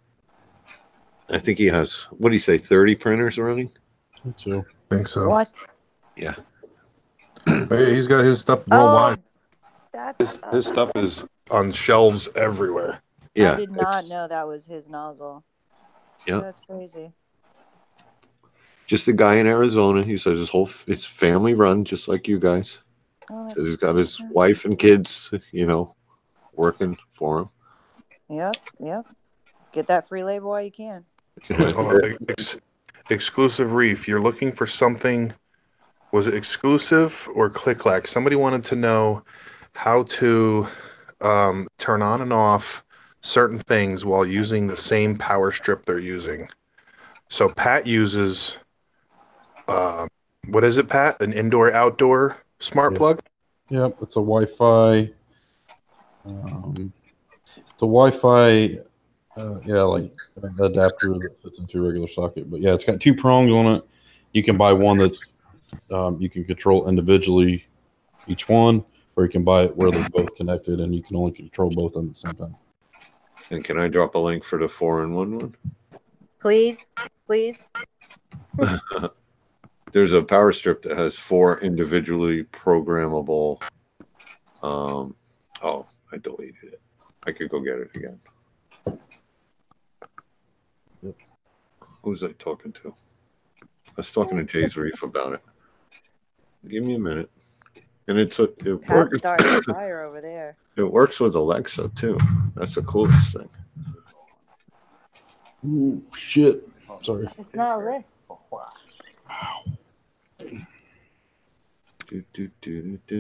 I think he has, what do you say, 30 printers running? I think so. What? Yeah. Hey, he's got his stuff worldwide. His stuff is on shelves everywhere. Yeah. I did not know that was his nozzle. Yeah. That's crazy. Just a guy in Arizona. He says it's family run, just like you guys. Oh, so he's got his wife and kids, you know, working for him. Yep. Get that free labor while you can. Exclusive Reef. You're looking for something. Was it exclusive or click-clack? Somebody wanted to know how to turn on and off certain things while using the same power strip they're using. So Pat uses, what is it, Pat? An indoor-outdoor smart plug? Yep, it's a Wi-Fi. It's a Wi-Fi, like an adapter that fits into a regular socket. But yeah, it's got 2 prongs on it. You can buy one that's you can control individually each one, or you can buy it where they're both connected and you can only control both of them at the same time. And can I drop a link for the 4-in-1 one? Please. There's a power strip that has 4 individually programmable. Oh, I deleted it. I could go get it again. Yep. Who was I talking to? I was talking to Jay's Reef about it. Give me a minute. And it works. Starting fire over there. It works with Alexa too. That's the coolest thing. Ooh, shit. Sorry. It's not lit. Wow.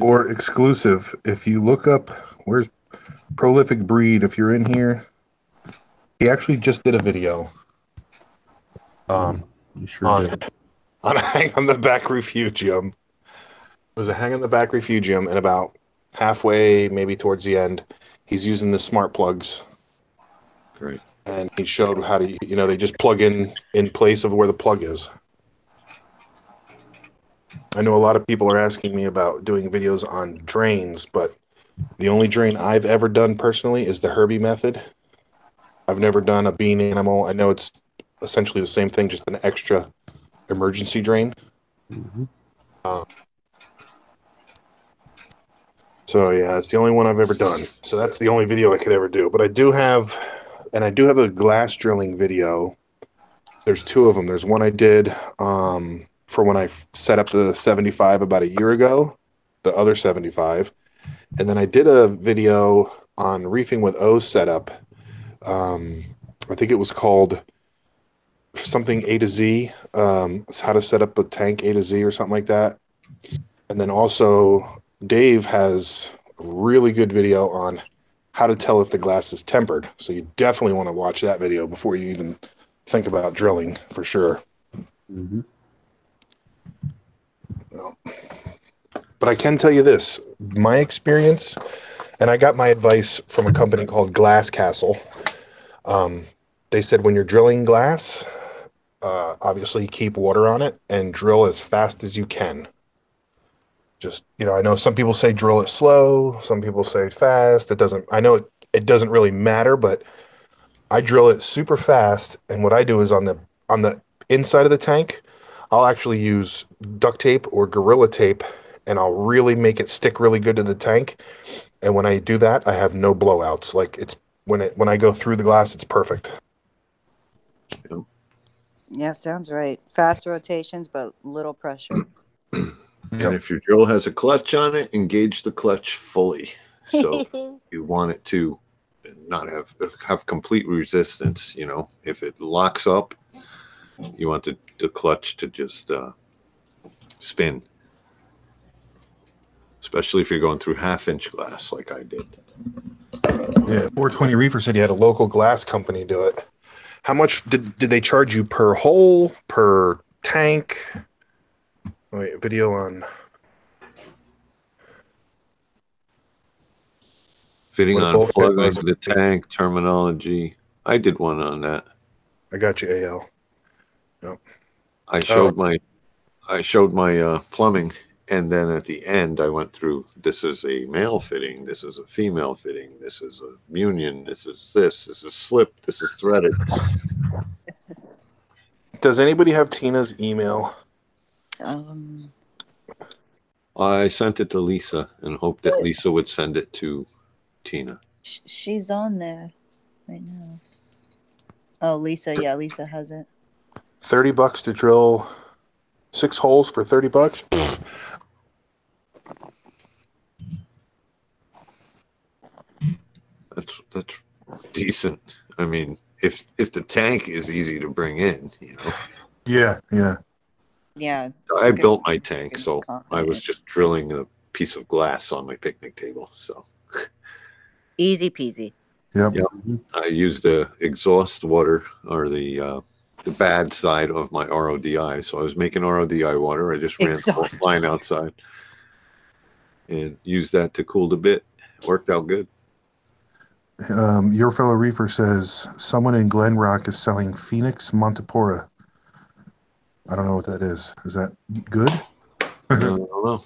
Or exclusive. If you look up, where's Prolific Breed? If you're in here, he actually just did a video. You sure did. On a hang on the back refugium. It was a hang on the back refugium, and about halfway, maybe towards the end, he's using the smart plugs. Great. And he showed how to, they just plug in place of where the plug is. I know a lot of people are asking me about doing videos on drains, but the only drain I've ever done personally is the Herbie method. I've never done a bean animal. I know it's essentially the same thing, just an extra emergency drain. Mm-hmm. So yeah, it's the only one I've ever done. So that's the only video I could ever do. But I do have a glass drilling video. There's 2 of them. There's one I did for when I set up the 75 about a year ago, the other 75. And then I did a video on reefing with O setup. I think it was called something A to Z. It's how to set up a tank A to Z or something like that. And then also Dave has a really good video on how to tell if the glass is tempered. So you definitely want to watch that video before you even think about drilling, for sure. Mm-hmm. Well, but I can tell you this, my experience, and I got my advice from a company called Glass Castle. They said when you're drilling glass, obviously keep water on it and drill as fast as you can. Just, I know some people say drill it slow, some people say fast. I know it doesn't really matter, but I drill it super fast. And what I do is on the inside of the tank, I'll actually use duct tape or Gorilla Tape, and I'll really make it stick really good to the tank. And when I do that, I have no blowouts. Like when I go through the glass, it's perfect. Yeah, sounds right. Fast rotations, but little pressure. And if your drill has a clutch on it, engage the clutch fully. So you want it to not have complete resistance. If it locks up, you want the clutch to just spin. Especially if you're going through 1/2-inch glass like I did. Yeah, 420 Reefer said he had a local glass company do it. How much did they charge you per hole, per tank? Wait, video on fitting on plug into the tank terminology. I did one on that. I got you, AL. Yep. I showed my plumbing, and then at the end I went through. This is a male fitting. This is a female fitting. This is a union. This is this. This is slip. This is threaded. Does anybody have Tina's email? I sent it to Lisa and hoped that Lisa would send it to Tina. She's on there right now. Oh, Lisa. Yeah, Lisa has it. $30 to drill 6 holes for $30. That's decent. I mean, if the tank is easy to bring in, Yeah. Yeah. I built my tank, so I was just drilling a piece of glass on my picnic table. So easy peasy. Yep. I used the exhaust water or the bad side of my RODI. So I was making RODI water. I just ran the line outside and used that to cool the bit. It worked out good. Your fellow reefer says someone in Glen Rock is selling Phoenix Montipora. I don't know what that is. Is that good? I don't know.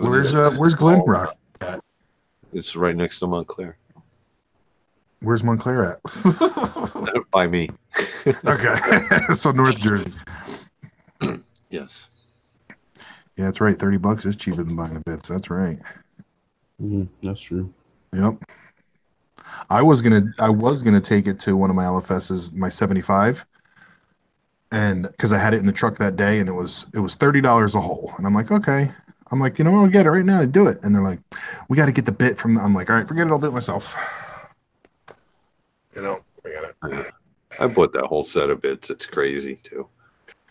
Where's Glen Rock at? It's right next to Montclair. Where's Montclair at? By me. Okay. So North Jersey. Yes. Yeah, that's right. $30 is cheaper than buying the bits. That's right. That's true. Yep. I was gonna take it to one of my LFS's, my 75, and because I had it in the truck that day, and it was $30 a hole, and I'm like, okay. I'm like, I'll get it right now and do it. And they're like, we got to get the bit from. I'm like, all right, forget it. I'll do it myself. I got it. I bought that whole set of bits. It's crazy too.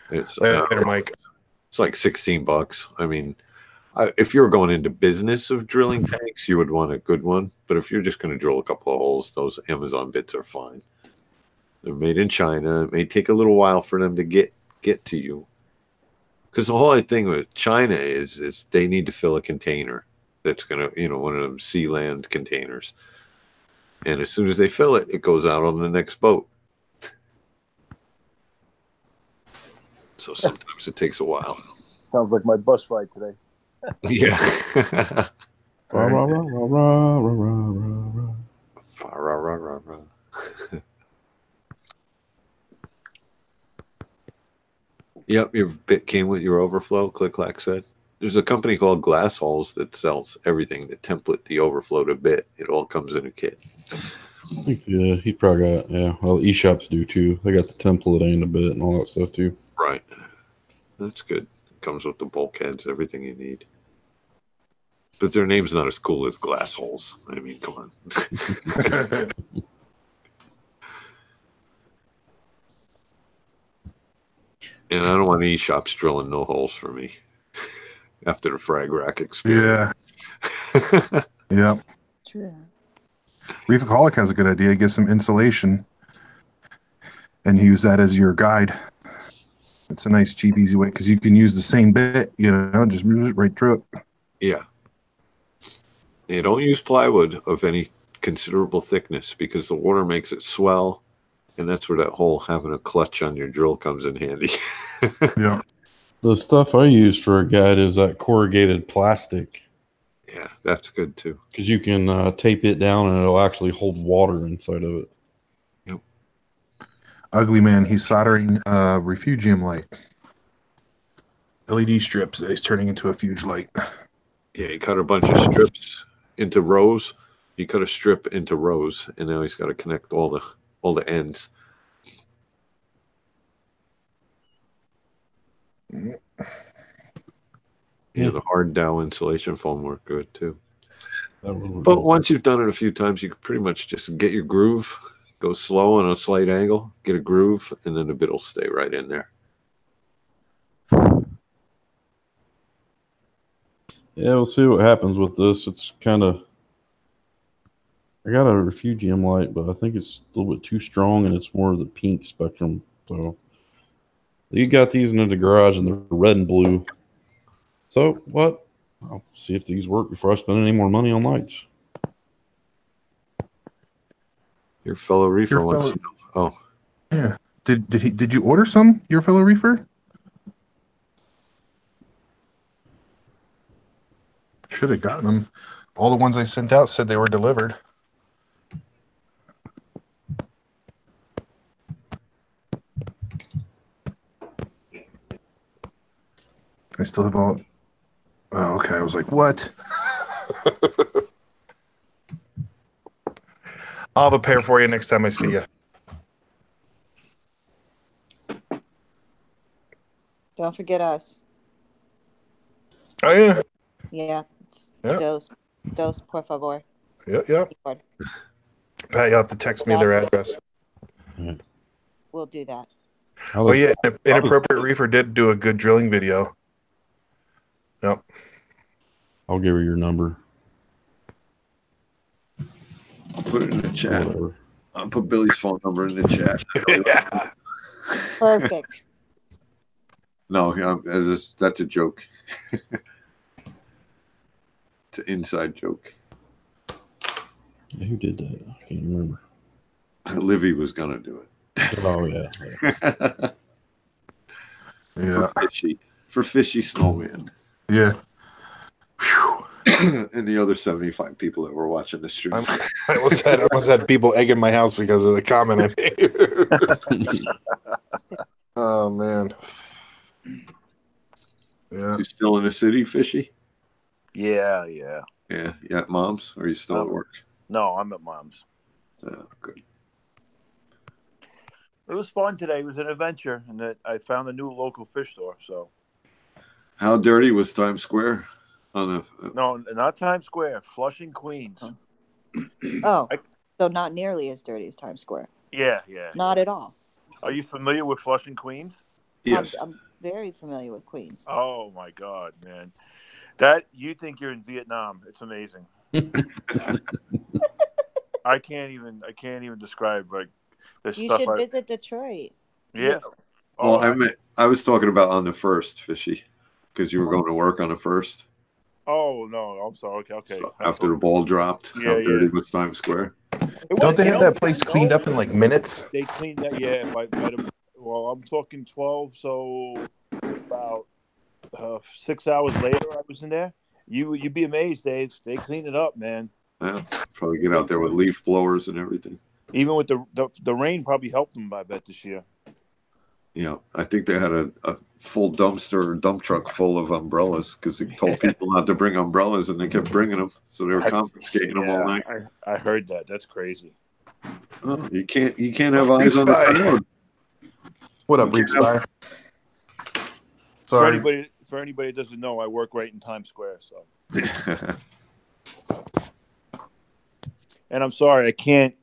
It's Mike. It's like $16. I mean, if you're going into business of drilling tanks, you would want a good one. But if you're just going to drill a couple of holes, those Amazon bits are fine. They're made in China. It may take a little while for them to get to you. Because the whole thing with China is they need to fill a container that's going to, one of them sea land containers. And as soon as they fill it, it goes out on the next boat. So sometimes it takes a while. Sounds like my bus ride today. Yeah. Rah, rah, rah, rah, rah, rah, rah, rah. Yep, your bit came with your overflow, Click-Clack said. There's a company called Glass Holes that sells everything, the template, the overflow to bit. It all comes in a kit. I think, he probably got, well, eShops do too. They got the template and a bit and all that stuff too. Right. That's good. It comes with the bulkheads, everything you need. But their name's not as cool as Glass Holes. I mean, come on. And I don't want eShops drilling no holes for me after the frag rack experience. Yeah. Yeah. True. Reefaholic has a good idea. Get some insulation and use that as your guide. It's a nice, cheap, easy way because you can use the same bit, just move it right through it. Yeah. You don't use plywood of any considerable thickness because the water makes it swell And that's where that whole having a clutch on your drill comes in handy. Yeah. The stuff I use for a guide is that corrugated plastic, Yeah, that's good too. because you can tape it down and it'll actually hold water inside of it. Yep. Ugly man, he's soldering a refugium light. LED strips that he's turning into a fuge light. Yeah, he cut a bunch of strips into rows. He cut a strip into rows, and now he's got to connect all the ends. Yeah, the hard dowel insulation foam worked good too. But once you've done it a few times, you can pretty much just get your groove, go slow on a slight angle, get a groove, and then the bit will stay right in there. Yeah, we'll see what happens with this. It's kind of... I got a refugium light, but I think it's a little bit too strong, and it's more of the pink spectrum. So you got these in the garage, and they're red and blue. So what? I'll see if these work before I spend any more money on lights. Your fellow reefer wants to know. Oh, yeah. Did you order some? Your fellow reefer? Should have gotten them. All the ones I sent out said they were delivered. I still have all. Oh, okay. I was like, what? I'll have a pair for you next time I see you. Don't forget us. Oh, yeah. Yeah. Yeah. Dos, por favor. Yep, yep. Pat, you'll have to text me their address. We'll do that. Oh, yeah. Inappropriate Reefer did do a good drilling video. Yep. I'll give her your number. I'll put it in the chat. I'll put Billy's phone number in the chat. Yeah. Perfect. No, that's a joke. It's an inside joke. Yeah, who did that? I can't remember. Livy was going to do it. Oh, yeah. Yeah. For fishy snowman. Yeah. And the other 75 people that were watching the stream. I almost had people egging my house because of the comment I made. Oh, man. Yeah. You still in the city, Fishy? Yeah. Yeah, at Mom's? Or are you still at work? No, I'm at Mom's. Good. It was fun today. It was an adventure, and I found a new local fish store. So, how dirty was Times Square? No, not Times Square. Flushing, Queens. Oh, so not nearly as dirty as Times Square. Yeah. Not at all. Are you familiar with Flushing, Queens? Yes. I'm very familiar with Queens. Oh my God, man! That you think you're in Vietnam? It's amazing. I can't even describe like this You stuff. should visit Detroit. Yeah. Well, I was talking about on the 1st, Fishy, because you were going to work on the 1st. Oh no, I'm sorry. Okay. So after the ball dropped, how dirty was Times Square? Don't they have that place cleaned up in like minutes? They cleaned that, yeah. Well, I'm talking 12, so about 6 hours later, I was in there. You'd be amazed, Dave. They cleaned it up, man. Yeah, probably get out there with leaf blowers and everything. Even with the rain, probably helped them, I bet, this year. Yeah, I think they had a full dump truck full of umbrellas because they told people not to bring umbrellas, and they kept bringing them, so they were confiscating them all night. I heard that. That's crazy. Oh, you can't have eyes on the road. What up, Reef Spire? Sorry. For anybody that doesn't know, I work right in Times Square, so. And I'm sorry, I can't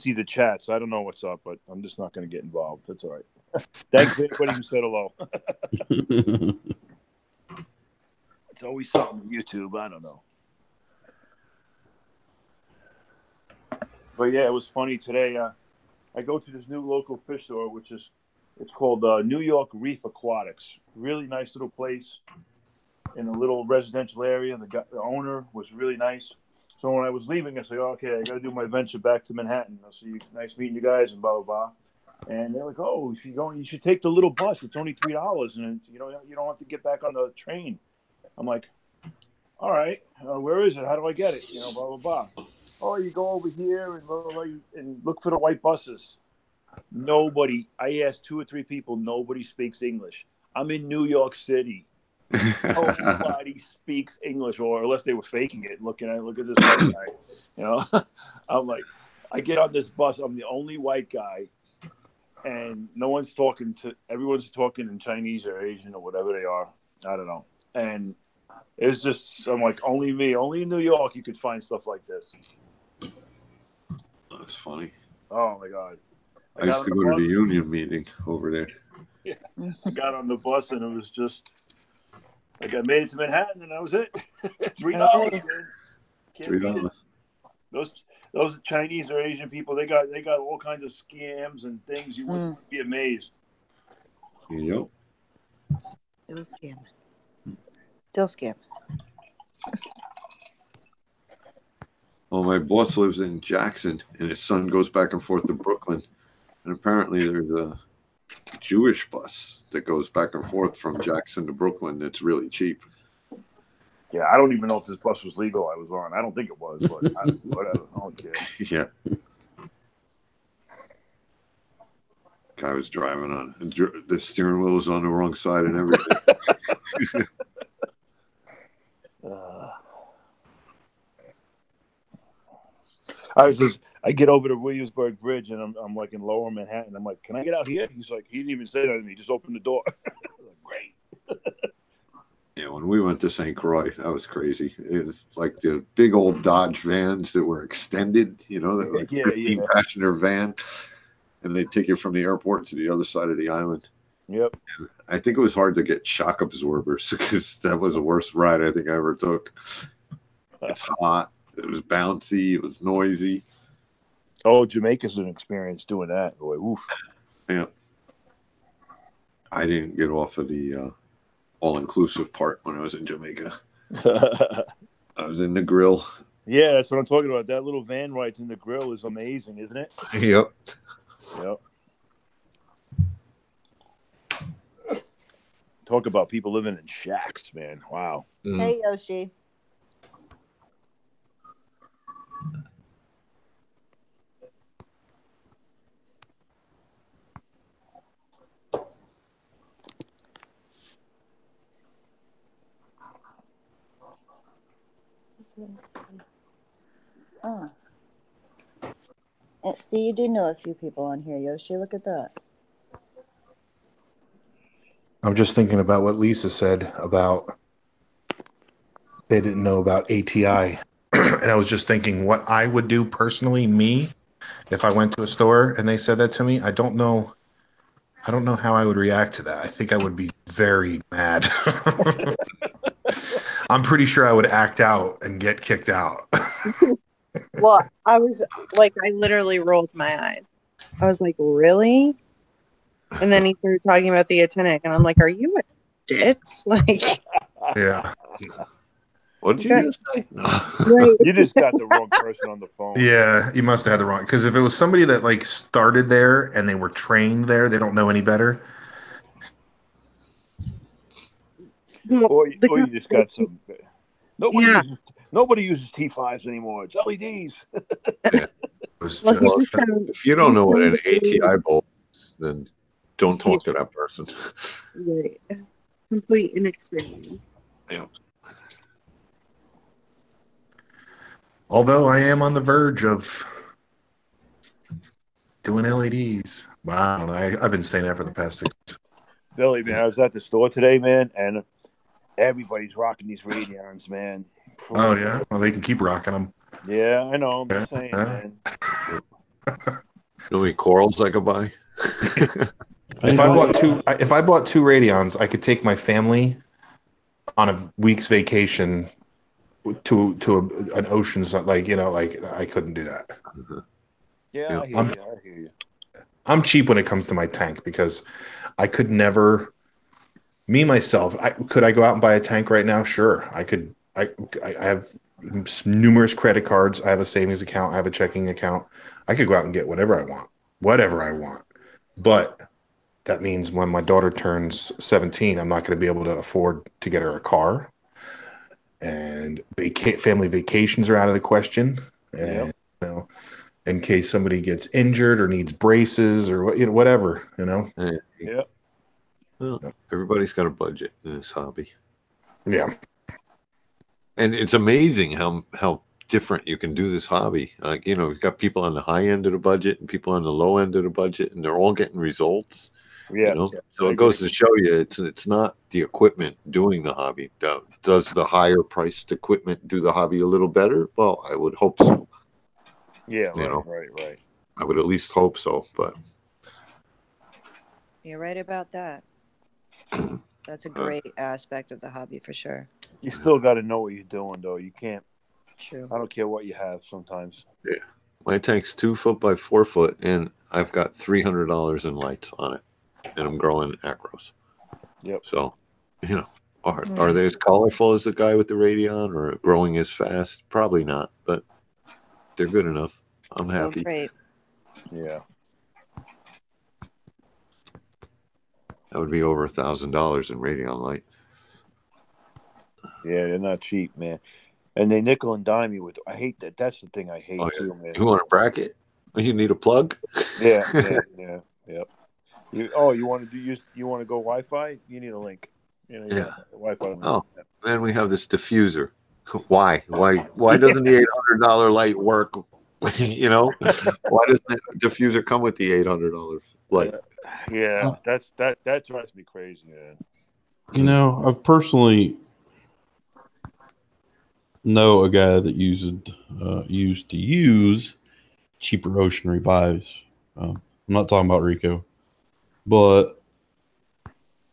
see the chats. I don't know what's up, but I'm just not going to get involved. That's all right. Thanks to anybody who said hello. It's always something on YouTube. I don't know. But yeah, it was funny today. I go to this new local fish store, it's called New York Reef Aquatics. Really nice little place in a little residential area. The owner was really nice. So when I was leaving, I said, oh, okay, I got to do my venture back to Manhattan. I'll see you. Nice meeting you guys, and blah, blah, blah. And they're like, oh, if you're going, you should take the little bus. It's only $3, and you don't have to get back on the train. I'm like, all right, where is it? How do I get it? Blah, blah, blah. Oh, you go over here and blah, blah, blah, and look for the white buses. Nobody. I asked 2 or 3 people. Nobody speaks English. I'm in New York City. Nobody speaks English, or unless they were faking it. Look at this white guy. I'm like, I get on this bus. I'm the only white guy, and no one's talking to. Everyone's talking in Chinese or Asian or whatever they are. I don't know. And it's just, I'm like, only me. Only in New York you could find stuff like this. That's funny. Oh my God. I used to go to the union meeting over there. Yeah. I got on the bus and it was just like I made it to Manhattan and that was it. $3, man. Can't beat it. Those Chinese or Asian people, they got all kinds of scams and things. You wouldn't be amazed. Yep. Still scamming. Still scamming. Well, my boss lives in Jackson, and his son goes back and forth to Brooklyn. And apparently there's a Jewish bus that goes back and forth from Jackson to Brooklyn that's really cheap. Yeah, I don't even know if this bus was legal I was on. I don't think it was, but whatever. I don't care. Yeah. Guy was driving on the steering wheel was on the wrong side and everything. I get over to Williamsburg Bridge and I'm like in Lower Manhattan. I'm like, can I get out here? He's like, he didn't even say that to me. He just opened the door. Like, great. Yeah, when we went to St. Croix, that was crazy. It was like the big old Dodge vans that were extended, that were like 15-passenger van, and they'd take you from the airport to the other side of the island. Yep. And I think it was hard to get shock absorbers because that was the worst ride I think I ever took. It's hot. It was bouncy. It was noisy. Oh, Jamaica's an experience doing that. Boy, oof. Yeah. I didn't get off of the all-inclusive part when I was in Jamaica. I was in the grill. Yeah, that's what I'm talking about. That little van ride in the grill is amazing, isn't it? Yep. Yep. Talk about people living in shacks, man. Wow. Hey, Yoshi. Oh. See, you do know a few people on here, Yoshi. Look at that. I'm just thinking about what Lisa said about they didn't know about ATI. And I was just thinking what I would do personally, me, if I went to a store and they said that to me. I don't know how I would react to that. I think I would be very mad. I'm pretty sure I would act out and get kicked out. Well, I was like, I literally rolled my eyes. I was like, really? And then he started talking about the Atlantic, and I'm like, are you a ditz? Like, yeah. What did you just say? right. You just got the wrong person on the phone. Yeah, you must have had the wrong. Because if it was somebody that like started there and they were trained there, they don't know any better. Or you just got some. Nobody uses T5s anymore. It's LEDs. Yeah. If you don't know what an ATI bulb is, then don't talk to that person. Right. Complete inexperience. Yeah. Although I am on the verge of doing LEDs. Wow, I've been saying that for the past 6 months. Billy, man, I was at the store today, man, and everybody's rocking these Radions, man. Oh, yeah? Well, they can keep rocking them. Yeah, I know. I'm just saying, man. You know how many corals I could buy? If I bought two Radions, I could take my family on a week's vacation to an ocean, like I couldn't do that. Yeah, I hear you. I'm cheap when it comes to my tank because I could never. Me myself, could I go out and buy a tank right now? Sure, I could. I have numerous credit cards. I have a savings account. I have a checking account. I could go out and get whatever I want, But that means when my daughter turns 17, I'm not going to be able to afford to get her a car. And family vacations are out of the question. And, you know, in case somebody gets injured or needs braces or whatever, you know. Yeah. Well, everybody's got a budget in this hobby. Yeah. And it's amazing how different you can do this hobby. Like, you know, we've got people on the high end of the budget and people on the low end of the budget, and they're all getting results. Yeah. You know? So it goes to show you it's not the equipment doing the hobby. Does the higher priced equipment do the hobby a little better? Well, I would hope so. Yeah, right. I would at least hope so, but You're right about that. That's a great aspect of the hobby for sure. You still got to know what you're doing, though. You can't. True. I don't care what you have sometimes. Yeah. My tank's 2 foot by 4 foot, and I've got $300 in lights on it, and I'm growing acros. Yep. So, you know, are they as colorful as the guy with the Radion, or growing as fast? Probably not, but they're good enough. I'm Still happy. Great. Yeah. That would be over $1,000 in Radion light. Yeah, they're not cheap, man. And they nickel and dime you with. I hate that. That's the thing I hate too, man. You want a bracket? You need a plug? Yeah. Yep. You want to go Wi-Fi? You need a link. You know, yeah. Wi-Fi. Oh, then we have this diffuser. Why doesn't the $800 light work? You know, why doesn't the diffuser come with the $800 light? Yeah, that drives me crazy, man. You know, I personally know a guy that used to use cheaper ocean revives. I'm not talking about Rico, but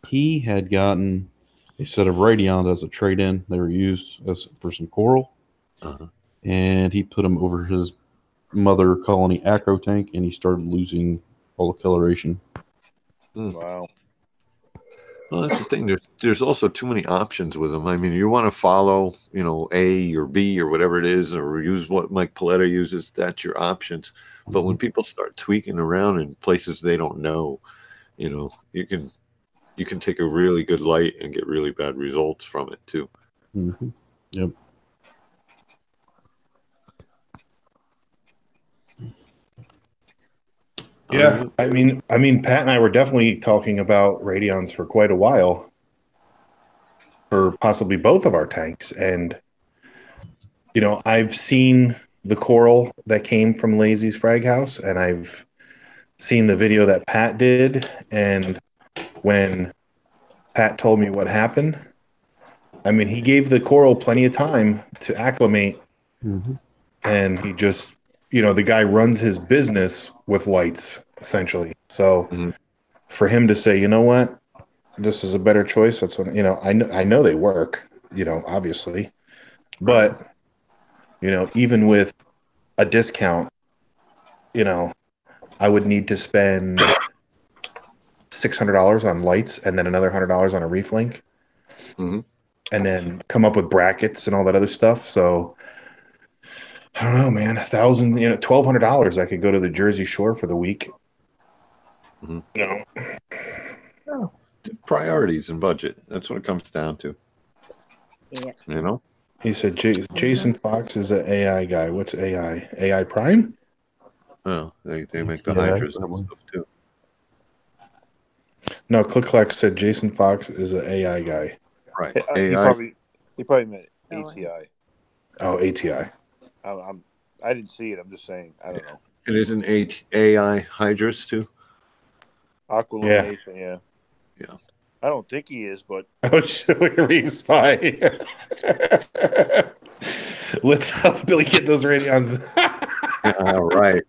he had gotten a set of Radions as a trade-in. They were used for some coral, and he put them over his mother colony acro tank, and he started losing all the coloration. Wow. Well, that's the thing. There's also too many options with them. I mean, you want to follow, you know, A or B or whatever it is, or use what Mike Paletta uses. That's your options. But when people start tweaking around in places they don't know, you know, you can take a really good light and get really bad results from it too. Mm-hmm. Yep. Yeah, I mean, Pat and I were definitely talking about Radions for quite a while, for possibly both of our tanks, and you know, I've seen the coral that came from Lazy's Frag House, and I've seen the video that Pat did, and when Pat told me what happened, I mean, he gave the coral plenty of time to acclimate, and he just, you know, the guy runs his business with lights, essentially. So for him to say, you know what, this is a better choice, that's what, you know, I know they work, you know, obviously, but you know, even with a discount, you know, I would need to spend $600 on lights and then another $100 on a reef link, and then come up with brackets and all that other stuff. So I don't know, man. $1,000, you know, $1,200. I could go to the Jersey Shore for the week. You know, priorities and budget. That's what it comes down to. Yeah. You know. He said Jason Fox is an AI guy. What's AI? AI Prime? Oh, they make the hydras and stuff too. No, ClickClack said Jason Fox is an AI guy. Right. He probably meant ATI. Oh, ATI. I didn't see it. I'm just saying. I don't know. It is an AI hydras too. Acclimating, yeah. I don't think he is, but oh, should we re-spy? Let's help Billy get those Radions. All right.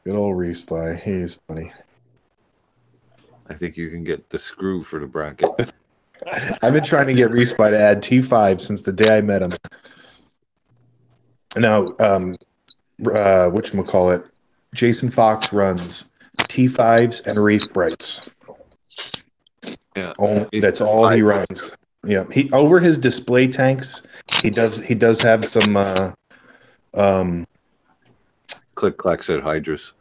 Good old re-spy. He's funny. I think you can get the screw for the bracket. I've been trying to get re-spy to add T5 since the day I met him. Now, whatchamacallit, Jason Fox runs T5s and Reef Brights. Yeah, That's all he runs. Yeah, he over his display tanks. He does have some Click Clack said hydras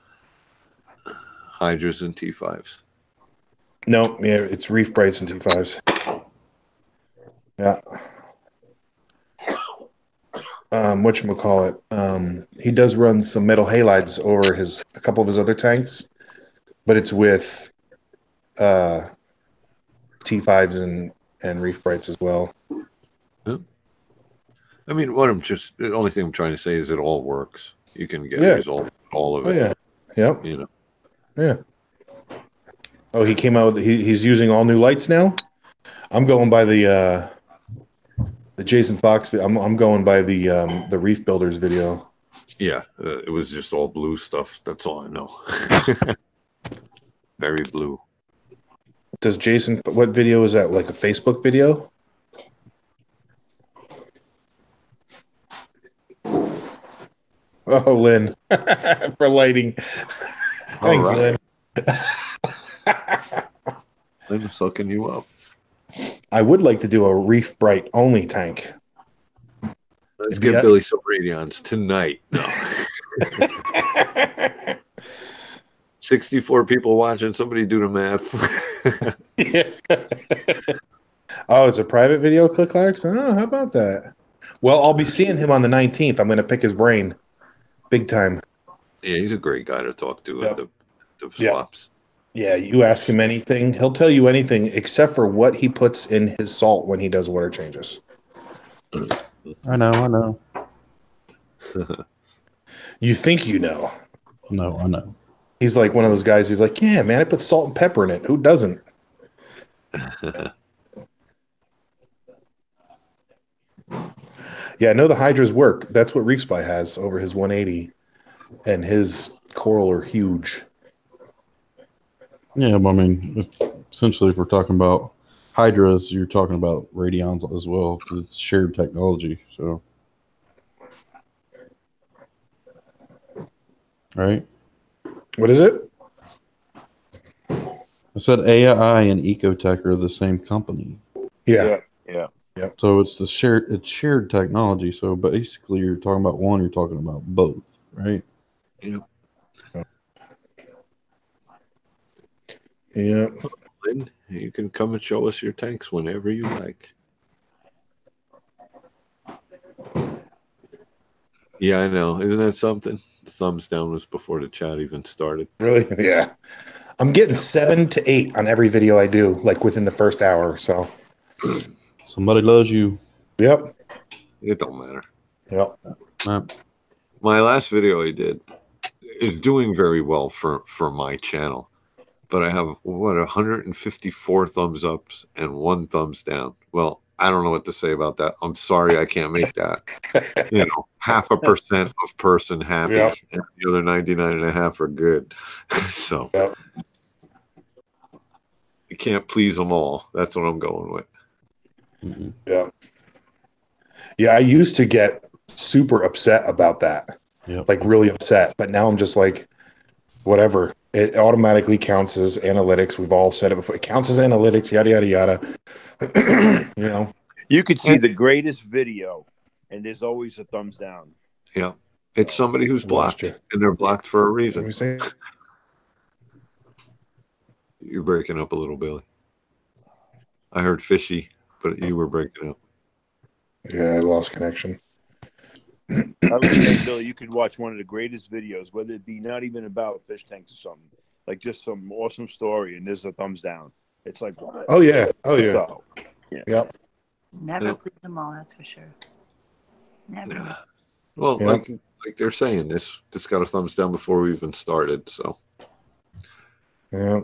and T5s. no, yeah, it's reef brights and T5s. Yeah. Whatchamacallit? He does run some metal halides over a couple of his other tanks, but it's with T5s and reef brights as well. Yeah. I mean, the only thing I'm trying to say is it all works. You can get results, all of it. Oh yeah. Yep. You know. Yeah. Oh, he came out. He's using all new lights now. I'm going by the Jason Fox. I'm going by the Reef Builders video. Yeah, it was just all blue stuff. That's all I know. Very blue. Does Jason? What video is that? Like a Facebook video? Oh, Lynn, for lighting. Thanks, right. Lynn. I'm sucking you up. I would like to do a Reef Bright only tank. Let's get Billy some radions tonight. No. 64 people watching. Somebody do the math. Oh, it's a private video, Click Clarks? Oh, how about that? Well, I'll be seeing him on the 19th. I'm going to pick his brain. Big time. Yeah, he's a great guy to talk to at the swaps. Yeah, you ask him anything, he'll tell you anything except for what he puts in his salt when he does water changes. I know. You think you know. No, I know. He's like one of those guys, he's like, yeah, man, I put salt and pepper in it. Who doesn't? Yeah, I know the hydras work. That's what Reef Spy has over his 180. And his coral are huge. Yeah, but I mean, essentially, if we're talking about hydras, you're talking about radions as well, because it's shared technology. So, right? What is it? I said AI and Ecotech are the same company. Yeah. So it's shared technology. So basically, you're talking about one, you're talking about both, right? Yep. Yeah. Lynn, you can come and show us your tanks whenever you like. Yeah, I know. Isn't that something? The thumbs down was before the chat even started. Really? Yeah. I'm getting 7 to 8 on every video I do, like within the first hour or so. Somebody loves you. Yep. It don't matter. Yep. My last video I did is doing very well for my channel. But I have, 154 thumbs ups and 1 thumbs down. Well, I don't know what to say about that. I'm sorry I can't make that. 0.5% of person happy, and the other 99.5 are good. So you can't please them all. That's what I'm going with. Mm-hmm. Yeah. Yeah, I used to get super upset about that. Yep. Like really upset. But now I'm just like, whatever. It automatically counts as analytics. We've all said it before. It counts as analytics, yada, yada, yada. You could see the greatest video, and there's always a thumbs down. Yeah. It's somebody who's blocked, and they're blocked for a reason. You're breaking up a little, Billy. I heard fishy, but you were breaking up. Yeah, I lost connection. I was saying, Billy, you could watch one of the greatest videos, whether it be not even about fish tanks or something, like just some awesome story, and there's a thumbs down. It's like, what? Oh yeah, So, Yep. Never please them all, that's for sure. Never. Well, like they're saying, this got a thumbs down before we even started. So, yeah,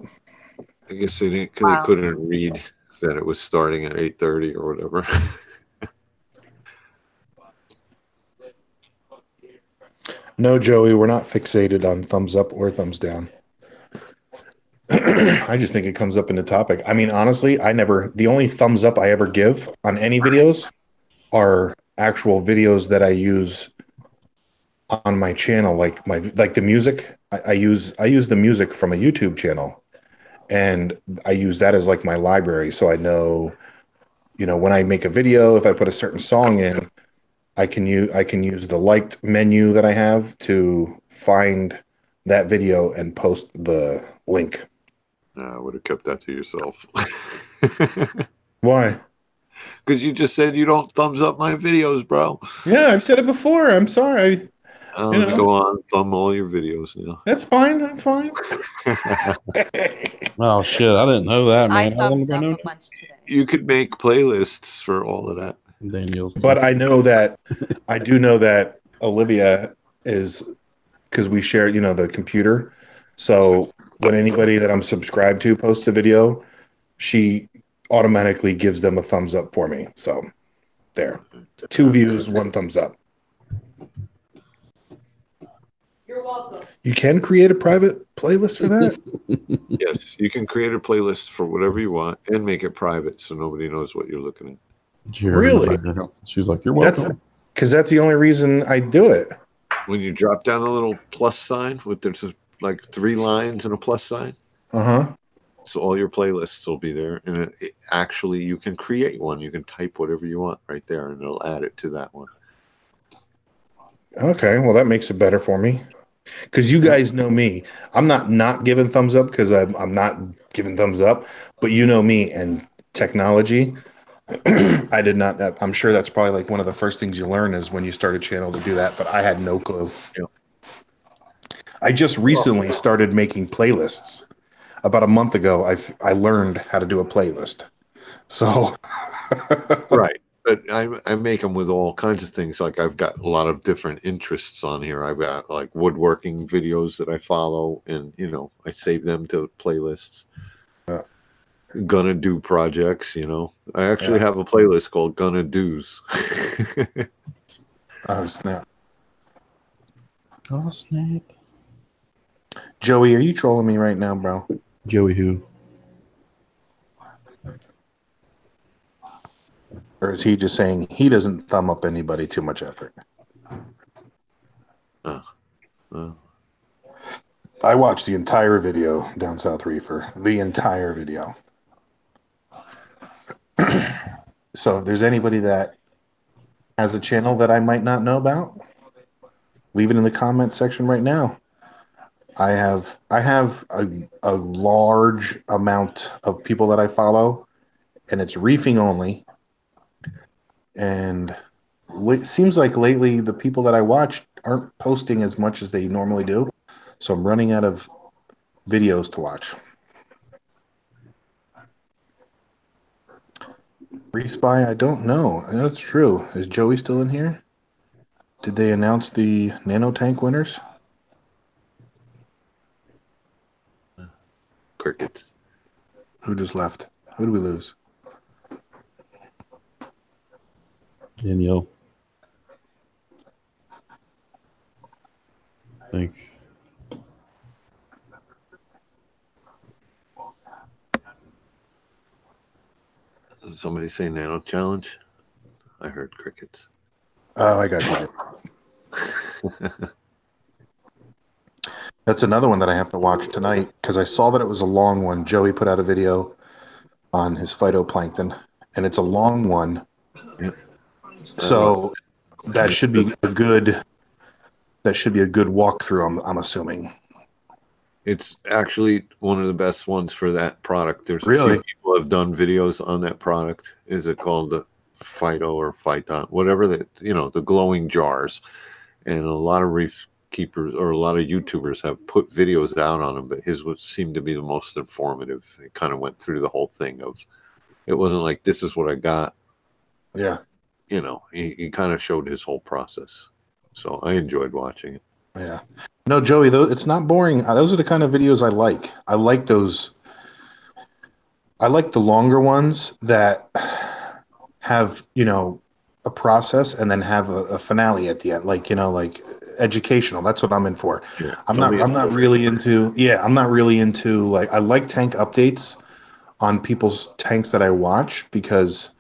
I guess they couldn't read that it was starting at 8:30 or whatever. No, Joey, we're not fixated on thumbs up or thumbs down. I just think it comes up in the topic. I mean, honestly, the only thumbs up I ever give on any videos are actual videos that I use on my channel, like the music. I use the music from a YouTube channel, and I use that as like my library. So I know, you know, when I make a video, if I put a certain song in, I can use the liked menu that I have to find that video and post the link. I would have kept that to yourself. Why? Because you just said you don't thumbs up my videos, bro. Yeah, I've said it before. I'm sorry. I'll go on thumb all your videos now. That's fine. I'm fine. Oh shit! I didn't know that, I man. How long thumbs have I up known a bunch today. You could make playlists for all of that. Daniel's? But I know that I do know that Olivia is, because we share, you know, the computer. So when anybody that I'm subscribed to posts a video, she automatically gives them a thumbs up for me. So there, 2 views, 1 thumbs up. You're welcome. You can create a private playlist for that? Yes, you can create a playlist for whatever you want and make it private so nobody knows what you're looking at. Really? She's like, "You're welcome." That's because that's the only reason I do it. When you drop down a little plus sign with there's like 3 lines and a plus sign, so all your playlists will be there, and it actually you can create one. You can type whatever you want right there, and it'll add it to that one. Okay, well that makes it better for me. Because you guys know me, I'm not giving thumbs up because I'm not giving thumbs up, but you know me and technology. I did not. I'm sure that's probably like one of the first things you learn is when you start a channel to do that, but I had no clue. Yeah. I just recently started making playlists. About a month ago, I learned how to do a playlist. So, Right. But I make them with all kinds of things. Like I've got a lot of different interests on here. I've got like woodworking videos that I follow, and you know I save them to playlists. Gonna do projects, you know. I actually have a playlist called Gonna Do's. Oh snap! Oh snap! Joey, are you trolling me right now, bro? Joey who? Or is he just saying he doesn't thumb up anybody too much effort? I watched the entire video, Down South Reefer. The entire video. So if there's anybody that has a channel that I might not know about, leave it in the comment section right now. I have a large amount of people that I follow, and it's reefing only. And it seems like lately the people that I watch aren't posting as much as they normally do. So I'm running out of videos to watch. Respy, I don't know. That's true. Is Joey still in here? Did they announce the nano tank winners? Crickets. Who just left? Who did we lose? Danielle. I think. Did somebody say nano challenge? I heard crickets. Oh, I got that. That's another one that I have to watch tonight because I saw that it was a long one. Joey put out a video on his phytoplankton, and it's a long one. Yep. So that should be a good walkthrough, I'm assuming. It's actually one of the best ones for that product. There's Really? a few people have done videos on that product. Is it called the Phyto or Phyton? Whatever that, you know, the glowing jars. And a lot of reef keepers or a lot of YouTubers have put videos out on them, but his would seem to be the most informative. It kind of went through the whole thing of, it wasn't like, this is what I got. Yeah. You know, he kind of showed his whole process. So I enjoyed watching it. Yeah. No, Joey, though, it's not boring. Those are the kind of videos I like. I like those. I like the longer ones that have, you know, a process and then have a finale at the end. Like, you know, like educational. That's what I'm in for. Yeah. I'm not really into like, I like tank updates on people's tanks that I watch because,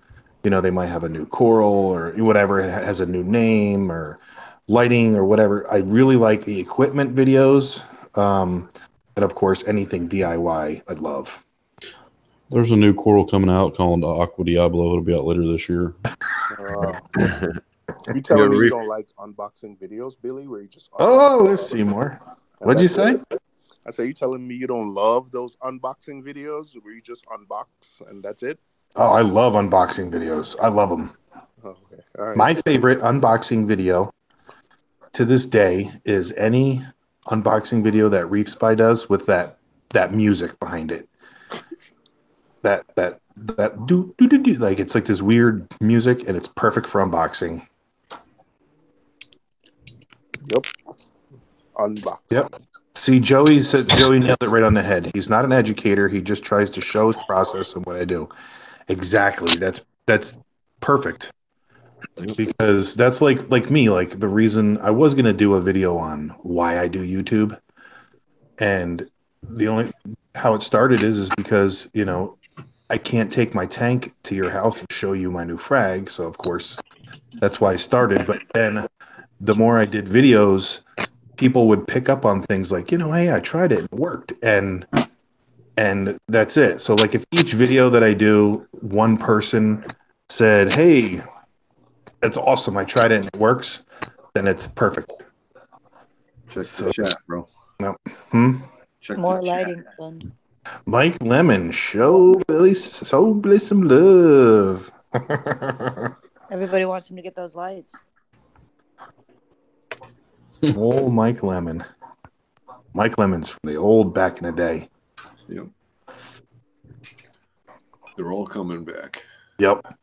you know, they might have a new coral or whatever. It has a new name or lighting or whatever. I really like the equipment videos. And of course, anything DIY, I love. There's a new coral coming out called Aqua Diablo. It'll be out later this year. You telling me you reef. don't like unboxing videos, Billy, where you just Oh, there's Seymour. and What'd you that's say? it? I say you telling me you don't love those unboxing videos where you just unbox and that's it? Oh, I love unboxing videos. I love them. Oh, okay. All right. My favorite unboxing video to this day is any unboxing video that Reef Spy does with that music behind it. That do do do do, like it's like this weird music and it's perfect for unboxing. Yep. Unbox. Yep. See, Joey nailed it right on the head. He's not an educator. He just tries to show his process and what I do. Exactly. That's perfect. Because that's like me, like the reason I was gonna do a video on why I do YouTube. And the only how it started is because, you know, I can't take my tank to your house and show you my new frag. So of course that's why I started. But then the more I did videos, people would pick up on things like, you know, hey, I tried it and it worked. And that's it. So like if each video that I do, one person said, hey, that's awesome, I tried it and it works, then it's perfect. Check So, the chat, bro. no. Check More the chat. lighting fun. Mike Lemon, show Billy some love. Everybody wants him to get those lights. Oh, Mike Lemon. Mike Lemon's from the old back in the day. Yep. They're all coming back. Yep.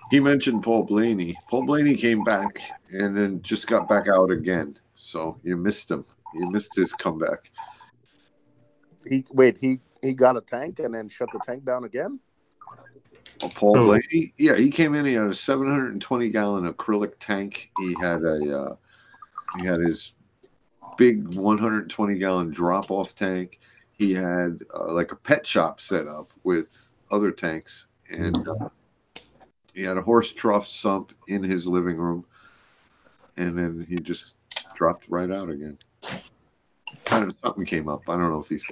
He mentioned Paul Blaney. Paul Blaney came back and then just got back out again. So you missed him. You missed his comeback. He got a tank and then shut the tank down again? Oh, Paul Oh. Blaney? Yeah, he came in. He had a 720-gallon acrylic tank. He had his big 120-gallon drop-off tank. He had like a pet shop set up with other tanks, and he had a horse trough sump in his living room, and then he just dropped right out again. Kind of something came up. I don't know if he's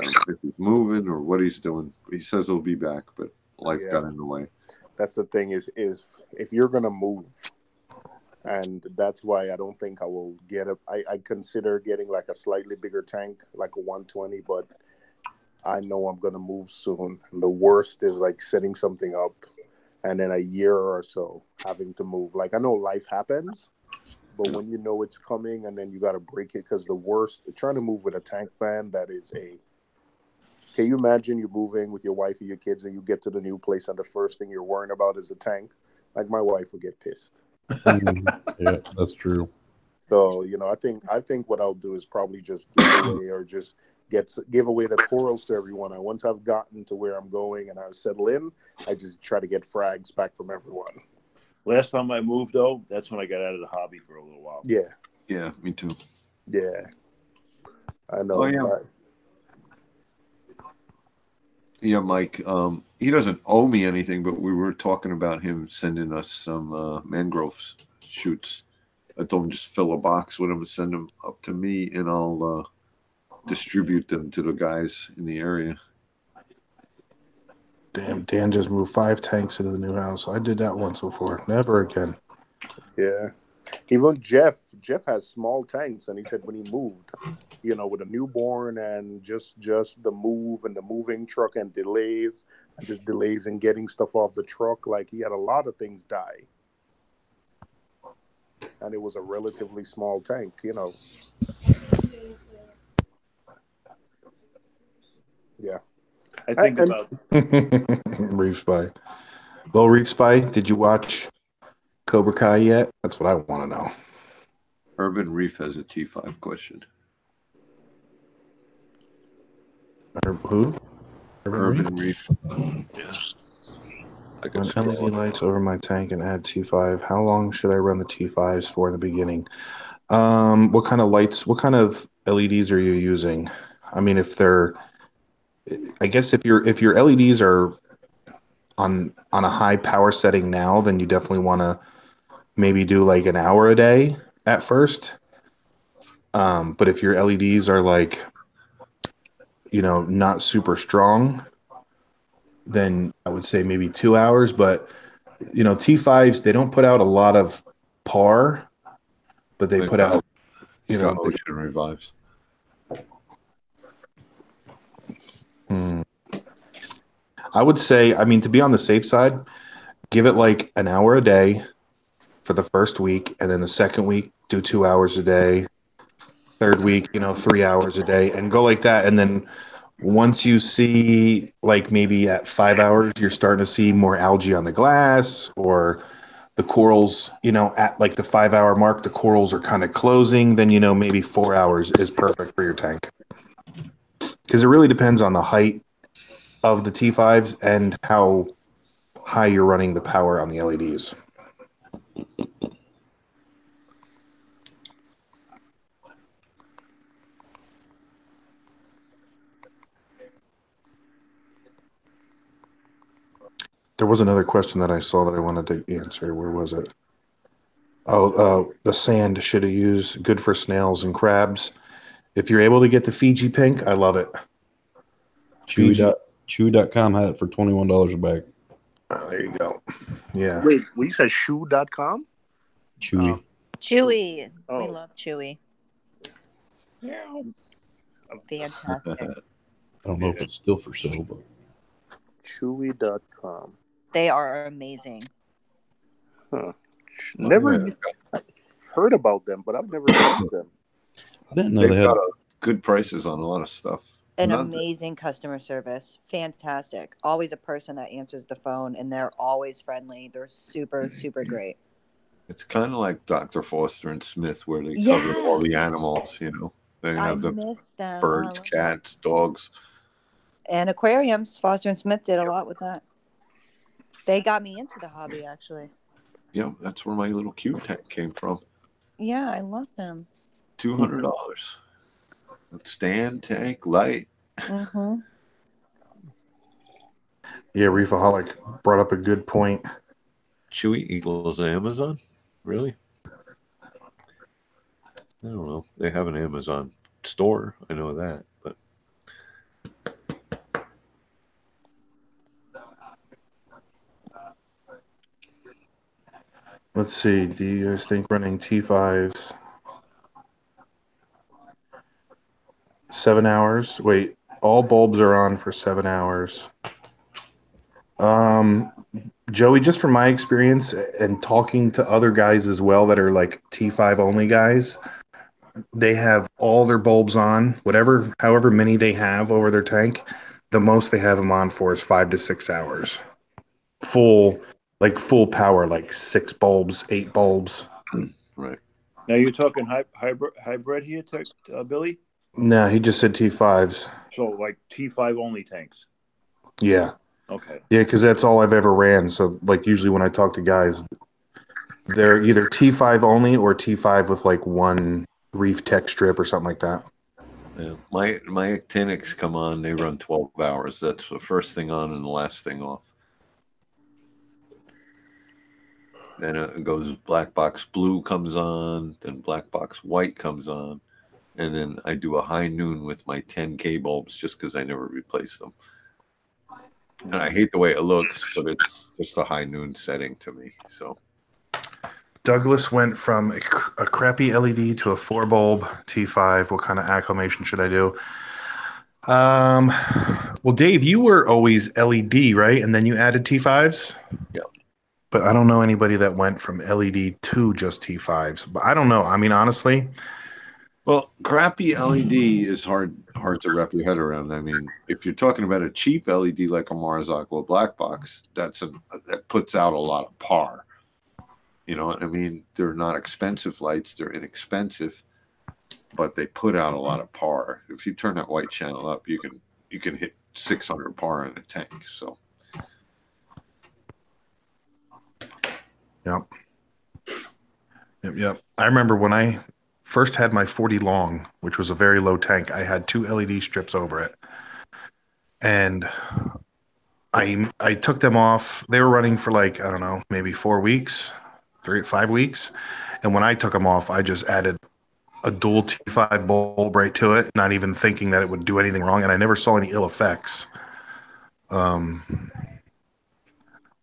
moving or what he's doing. He says he'll be back, but life got in the way. That's the thing is if you're gonna move, and that's why I don't think I will get I'd consider getting like a slightly bigger tank, like a 120, but I know I'm gonna move soon. And the worst is like setting something up and then a year or so having to move. Like I know life happens, but when you know it's coming and then you got to break it, because the worst, trying to move with a tank van, can you imagine you moving with your wife and your kids and you get to the new place and the first thing you're worrying about is a tank? Like my wife would get pissed. Yeah, that's true. So, you know, I think what I'll do is probably just give away or just give away the corals to everyone. And once I've gotten to where I'm going and I settle in, I just try to get frags back from everyone. Last time I moved, though, that's when I got out of the hobby for a little while. Yeah. Yeah, me too. Yeah. I know. Oh, yeah. Yeah, Mike. He doesn't owe me anything, but we were talking about him sending us some mangroves shoots. I told him just fill a box with them and send them up to me, and I'll distribute them to the guys in the area. Damn, Dan just moved 5 tanks into the new house. I did that once before. Never again. Yeah. Even Jeff has small tanks, and he said when he moved, you know, with a newborn and just the move and the moving truck and delays in getting stuff off the truck, like he had a lot of things die. And it was a relatively small tank, you know. Yeah. I think about Reef Spy. Well, Reef Spy, did you watch Cobra Kai yet? That's what I want to know. Urban Reef has a T5 question. Who? Urban Reef. Yeah. I Run LED lights over my tank and add T5. How long should I run the T5s for in the beginning? What kind of lights? What kind of LEDs are you using? I mean, I guess if your LEDs are on a high power setting now, then you definitely want to maybe do like an hour a day at first. But if your LEDs are like not super strong, then I would say maybe 2 hours. But T5s, they don't put out a lot of par, but they put out It's got ocean revives. I would say, to be on the safe side, give it like an hour a day for the first week, and then the second week do 2 hours a day. Third week, 3 hours a day, and go like that. And then once you see, like, maybe at 5 hours, you're starting to see more algae on the glass, or the corals, at like the 5 hour mark, the corals are kind of closing, then, maybe 4 hours is perfect for your tank. Because it really depends on the height of the T5s and how high you're running the power on the LEDs. There was another question that I saw that I wanted to answer. Where was it? Oh, the sand should have used good for snails and crabs. If you're able to get the Fiji pink, I love it. Chewy.com had it for $21 a bag. There you go. Yeah. Wait, you said shoe.com? Chewy. Chewy. Oh. We love Chewy. Yeah. Fantastic. I don't know if it's still for sale, but Chewy.com. They are amazing. Huh. Never heard about them, but I've never used them. I didn't know They've they had got good prices on a lot of stuff. An amazing customer service. Fantastic. Always a person that answers the phone, and they're always friendly. They're super, super great. It's kind of like Dr. Foster and Smith, where they cover all the animals, They have the birds, cats, dogs. And aquariums. Foster and Smith did a lot with that. They got me into the hobby, actually. Yeah, that's where my little cube tank came from. Yeah, I love them. $200. Stand, tank, light. Mm-hmm. Yeah, Reefaholic brought up a good point. Chewy equals Amazon? Really? I don't know. They have an Amazon store. I know that, but let's see. Do you guys think running T5s 7 hours? Wait, all bulbs are on for 7 hours. Joey, just from my experience and talking to other guys as well that are like T5 only guys, they have all their bulbs on, however many they have over their tank. The most they have them on for is 5 to 6 hours. Full power, like 6 bulbs, 8 bulbs. right. Now you're talking hybrid here, Billy? No, he just said T5s. So like T5 only tanks. Yeah. Okay. Yeah, because that's all I've ever ran. So like usually when I talk to guys, they're either T5 only or T5 with like one reef tech strip or something like that. Yeah. My actinics come on, they run 12 hours. That's the first thing on and the last thing off. Then it goes black box blue comes on, then black box white comes on, and then I do a high noon with my 10K bulbs just because I never replace them. And I hate the way it looks, but it's just a high noon setting to me. So Douglas went from a crappy LED to a 4 bulb T5. What kind of acclimation should I do? Well, Dave, you were always LED, right? And then you added T5s? Yeah. But I don't know anybody that went from LED to just T5s. But I don't know. I mean, honestly. Well, crappy LED is hard to wrap your head around. I mean, if you're talking about a cheap LED like a Mars Aqua black box, that puts out a lot of par. You know what I mean? They're not expensive lights; they're inexpensive, but they put out a lot of par. If you turn that white channel up, you can hit 600 par in a tank. So, Yep. I remember when I first had my 40 long, which was a very low tank, I had 2 LED strips over it. And I took them off. They were running for like, I don't know, maybe 4 weeks, 5 weeks. And when I took them off, I just added a dual T5 bulb right to it, not even thinking that it would do anything wrong, and I never saw any ill effects. But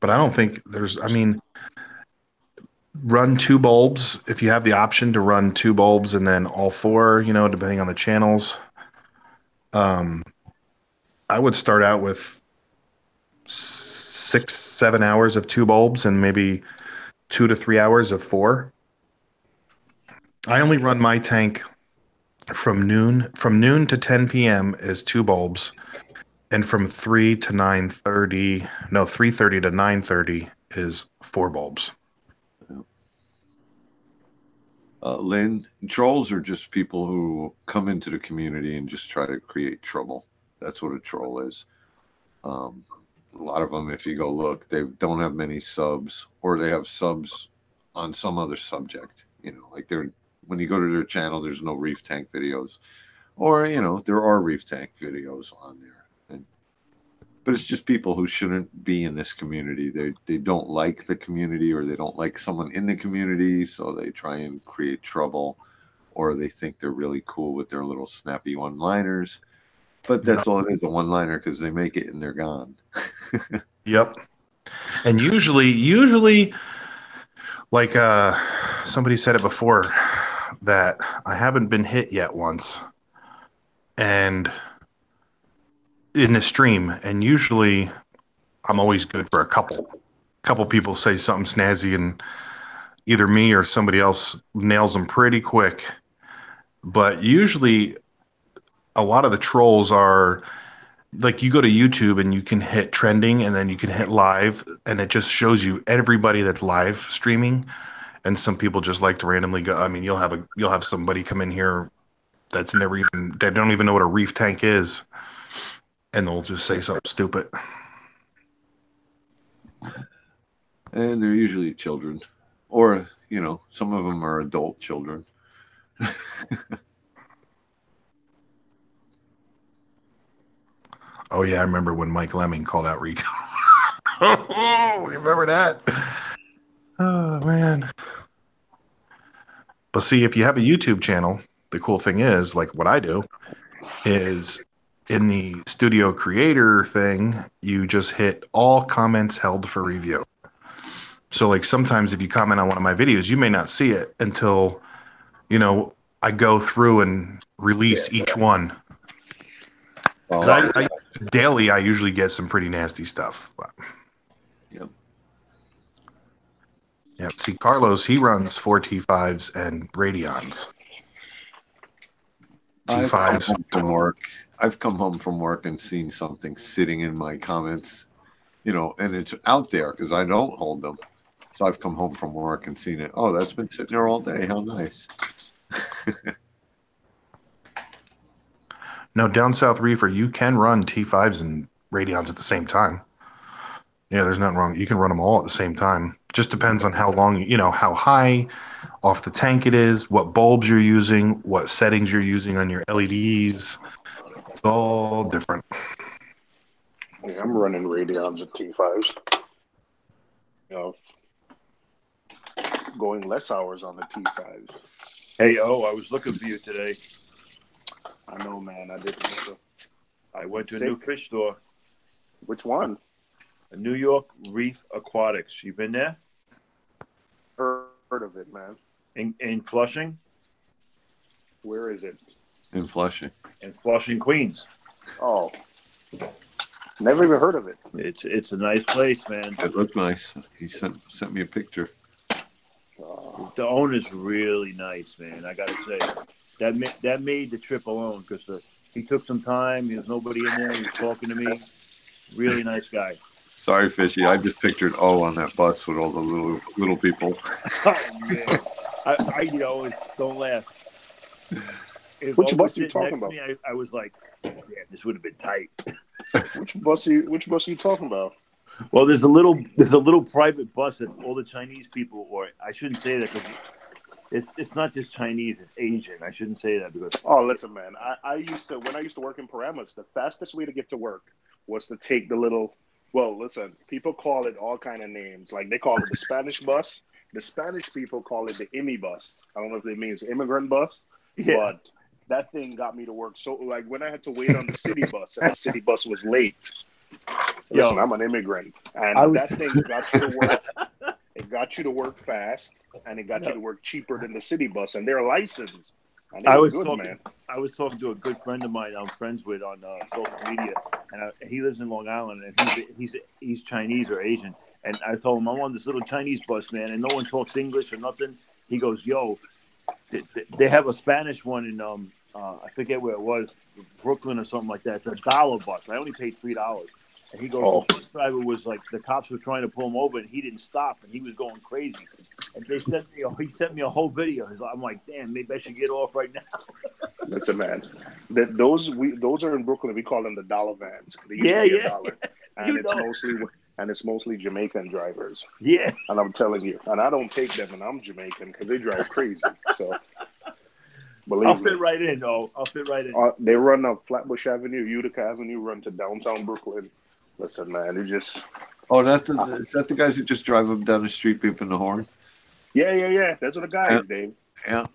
I don't think there's. I mean, run 2 bulbs if you have the option to run 2 bulbs and then all 4. Depending on the channels. I would start out with 6-7 hours of 2 bulbs and maybe 2 to 3 hours of 4. I only run my tank from noon to 10 p.m. is 2 bulbs, and from 3:30 to 9:30 is 4 bulbs. Lynn, trolls are just people who come into the community and just try to create trouble. That's what a troll is. A lot of them, if you go look, they don't have many subs, or they have subs on some other subject. Like when you go to their channel, there's no reef tank videos, or there are reef tank videos on there. But it's just people who shouldn't be in this community. They don't like the community, or they don't like someone in the community, so they try and create trouble, or they think they're really cool with their little snappy one-liners. But that's all it is, a one-liner, because they make it and they're gone. Yep. And usually, like somebody said it before, that I haven't been hit yet once, and in the stream, and usually I'm always good for a couple people say something snazzy, and either me or somebody else nails them pretty quick. But usually a lot of the trolls are like, you go to YouTube and you can hit trending, and then you can hit live, and it just shows you everybody that's live streaming. And some people just like to randomly go. I mean, you'll have somebody come in here they don't even know what a reef tank is, and they'll just say something stupid. And they're usually children, or some of them are adult children. Oh yeah, I remember when Mike Lemming called out Rico. Oh, remember that? Oh man. But see, if you have a YouTube channel, the cool thing is, like what I do, is in the studio creator thing, you just hit all comments held for review. So like sometimes if you comment on one of my videos, you may not see it until, I go through and release each one. Daily, I usually get some pretty nasty stuff. But. Yep. Yep. See, Carlos, he runs 4 T5s and Radeons. T5s. I've come home from work and seen something sitting in my comments, and it's out there because I don't hold them. So I've come home from work and seen it. Oh, that's been sitting there all day. How nice. No, down south reefer, you can run T5s and Radeons at the same time. Yeah, there's nothing wrong. You can run them all at the same time. Just depends on how long, how high off the tank it is, what bulbs you're using, what settings you're using on your LEDs. It's all different. Yeah, I'm running Radeons at T5s. Going less hours on the T5s. Hey, I was looking for you today. I know, man. I went to a new fish store. Which one? A New York Reef Aquatics. You been there? Heard of it, man. In Flushing? Where is it? In Flushing. In Flushing, Queens. Oh. Never even heard of it. It's a nice place, man. It looked nice. He sent me a picture. The owner's really nice, man. I gotta say, that made the trip alone, because he took some time. There's nobody in there. He was talking to me. Really nice guy. Sorry, Fishy. I just pictured on that bus with all the little people. Oh man, I don't laugh. Which bus are you talking about? I was like, damn, this would have been tight. Which bus are you talking about? Well, there's a little private bus that all the Chinese people, or I shouldn't say that because it's not just Chinese, it's Asian. I shouldn't say that because. Oh, listen, man. When I used to work in Paramus, the fastest way to get to work was to take the little. Well, listen, people call it all kind of names. Like they call it the Spanish bus. The Spanish people call it the IMI bus. I don't know if it means immigrant bus, Yeah. But that thing got me to work. So, like, when I had to wait on the city bus and the city bus was late, listen, I'm an immigrant, and that thing got you to work. It got you to work fast, and it got you to work cheaper than the city bus, and they're licensed. And I they were was good, talking. man. I was talking to a good friend of mine I'm friends with on social media, and he lives in Long Island, and he's Chinese or Asian. And I told him I'm on this little Chinese bus, man, and no one talks English or nothing. He goes, "Yo, they have a Spanish one in I forget where it was, Brooklyn or something like that. It's $1 bus. I only paid $3." And he goes, the bus driver was like, the cops were trying to pull him over, and he didn't stop, and he was going crazy. And he sent me a whole video. I'm like, damn, maybe I should get off right now. Listen, man, those are in Brooklyn. We call them the dollar vans. They used to be $1, and it's mostly Jamaican drivers. Yeah, and I'm telling you, and I don't take them, and I'm Jamaican because they drive crazy. So. I'll fit right in, though. I'll fit right in. They run up Flatbush Avenue, Utica Avenue, run to downtown Brooklyn. Listen, man, it just... Oh, is that the guys who just drive up down the street beeping the horn? Yeah. Those are the guys, Dave. Yeah.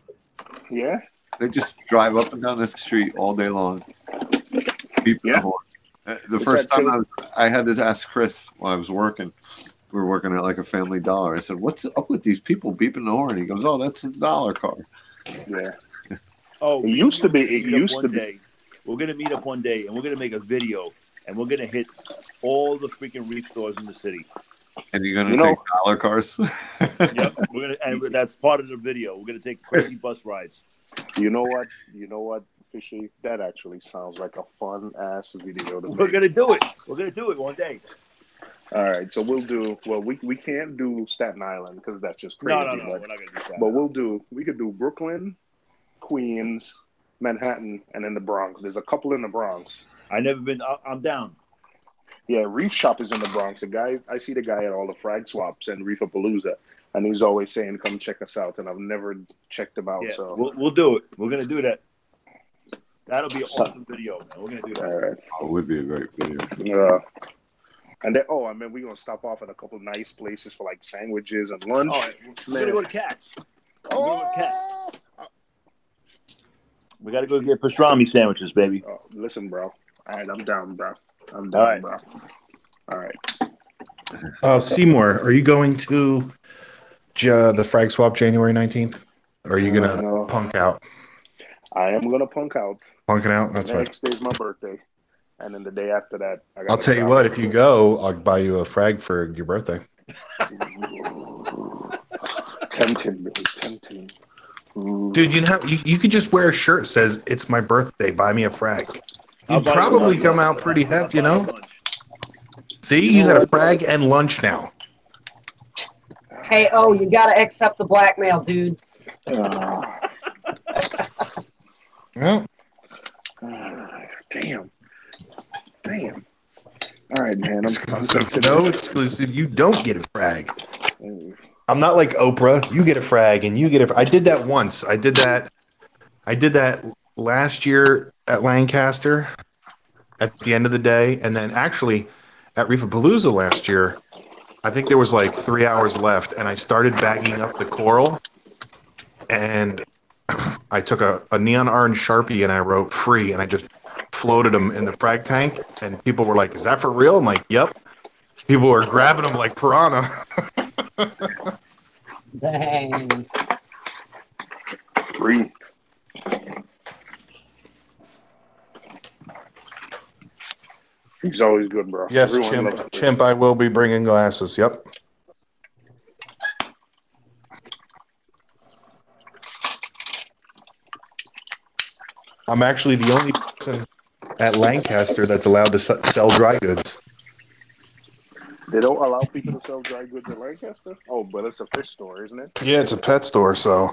Yeah? They just drive up and down the street all day long. Beeping the horn. The first time I had to ask Chris while I was working. We were working at like a Family Dollar. I said, "What's up with these people beeping the horn?" He goes, "Oh, that's a dollar car." Yeah. Oh, it used to be. We're gonna meet up one day, and we're gonna make a video, and we're gonna hit all the freaking reef stores in the city. And you're gonna take dollar cars. Yep, and that's part of the video. We're gonna take crazy bus rides. You know what, Fishy? That actually sounds like a fun ass video. We're gonna do it. We're gonna do it one day. All right, so we'll do. Well, we can't do Staten Island because that's just crazy. No, we're not gonna do that. But we could do Brooklyn, Queens, Manhattan, and then the Bronx. There's a couple in the Bronx. I've never been. I'm down. Yeah, Reef Shop is in the Bronx. I see the guy at all the frag swaps and Reefapalooza, and he's always saying, "Come check us out." And I've never checked him out. Yeah, so we'll do it. We're gonna do that. That'll be an awesome video, man. We're gonna do that. All right. It would be a great video. Yeah. And then, we're gonna stop off at a couple nice places for like sandwiches and lunch. All right, we're gonna go to Cat's. We gotta go get pastrami sandwiches, baby. Oh, listen, bro. All right, I'm down, bro. I'm All right. bro. All right. Seymour, are you going to the Frag Swap January 19th? Or are you gonna punk out? I am gonna punk out. Punking out? That's right. Next day's my birthday. And then the day after that, I'll tell you what, if you go, I'll buy you a frag for your birthday. Tempting, baby, tempting. Dude, you could just wear a shirt that says, "It's my birthday, buy me a frag." You'd probably come out pretty heavy, you know? See, you got a frag and lunch now. Hey, you got to accept the blackmail, dude. Well, damn. All right, man. No exclusive. You don't get a frag. I'm not like Oprah. You get a frag, and you get a. I did that once. I did that last year at Lancaster. At the end of the day, and then actually at Reefapalooza last year, I think there was like 3 hours left, and I started bagging up the coral, and I took a neon orange Sharpie and I wrote "free," and I just floated them in the frag tank, and people were like, "Is that for real?" I'm like, "Yep." People were grabbing them like piranha. Dang. Free. He's always good, bro. Yes, Chimp, I will be bringing glasses. Yep. I'm actually the only person at Lancaster that's allowed to sell dry goods. They don't allow people to sell dry goods at Lancaster? Oh, but it's a fish store, isn't it? Yeah, it's a pet store, so.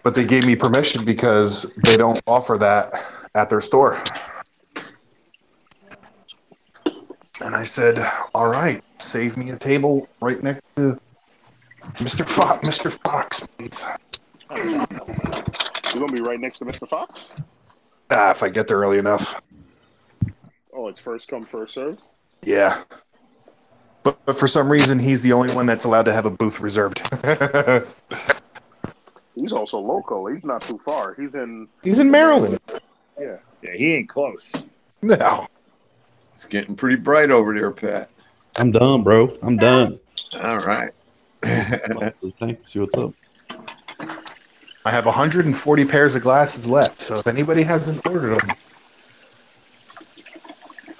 But they gave me permission because they don't offer that at their store. And I said, all right, save me a table right next to Mr. Fox, please. You're going to be right next to Mr. Fox? If I get there early enough. Oh, it's first come, first served? Yeah. But for some reason, he's the only one that's allowed to have a booth reserved. He's also local. He's not too far. He's in Maryland. Yeah. Yeah, he ain't close. No. It's getting pretty bright over there, Pat. I'm done, bro. I'm done. All right. Thanks. See what's up. I have 140 pairs of glasses left, so if anybody hasn't ordered them,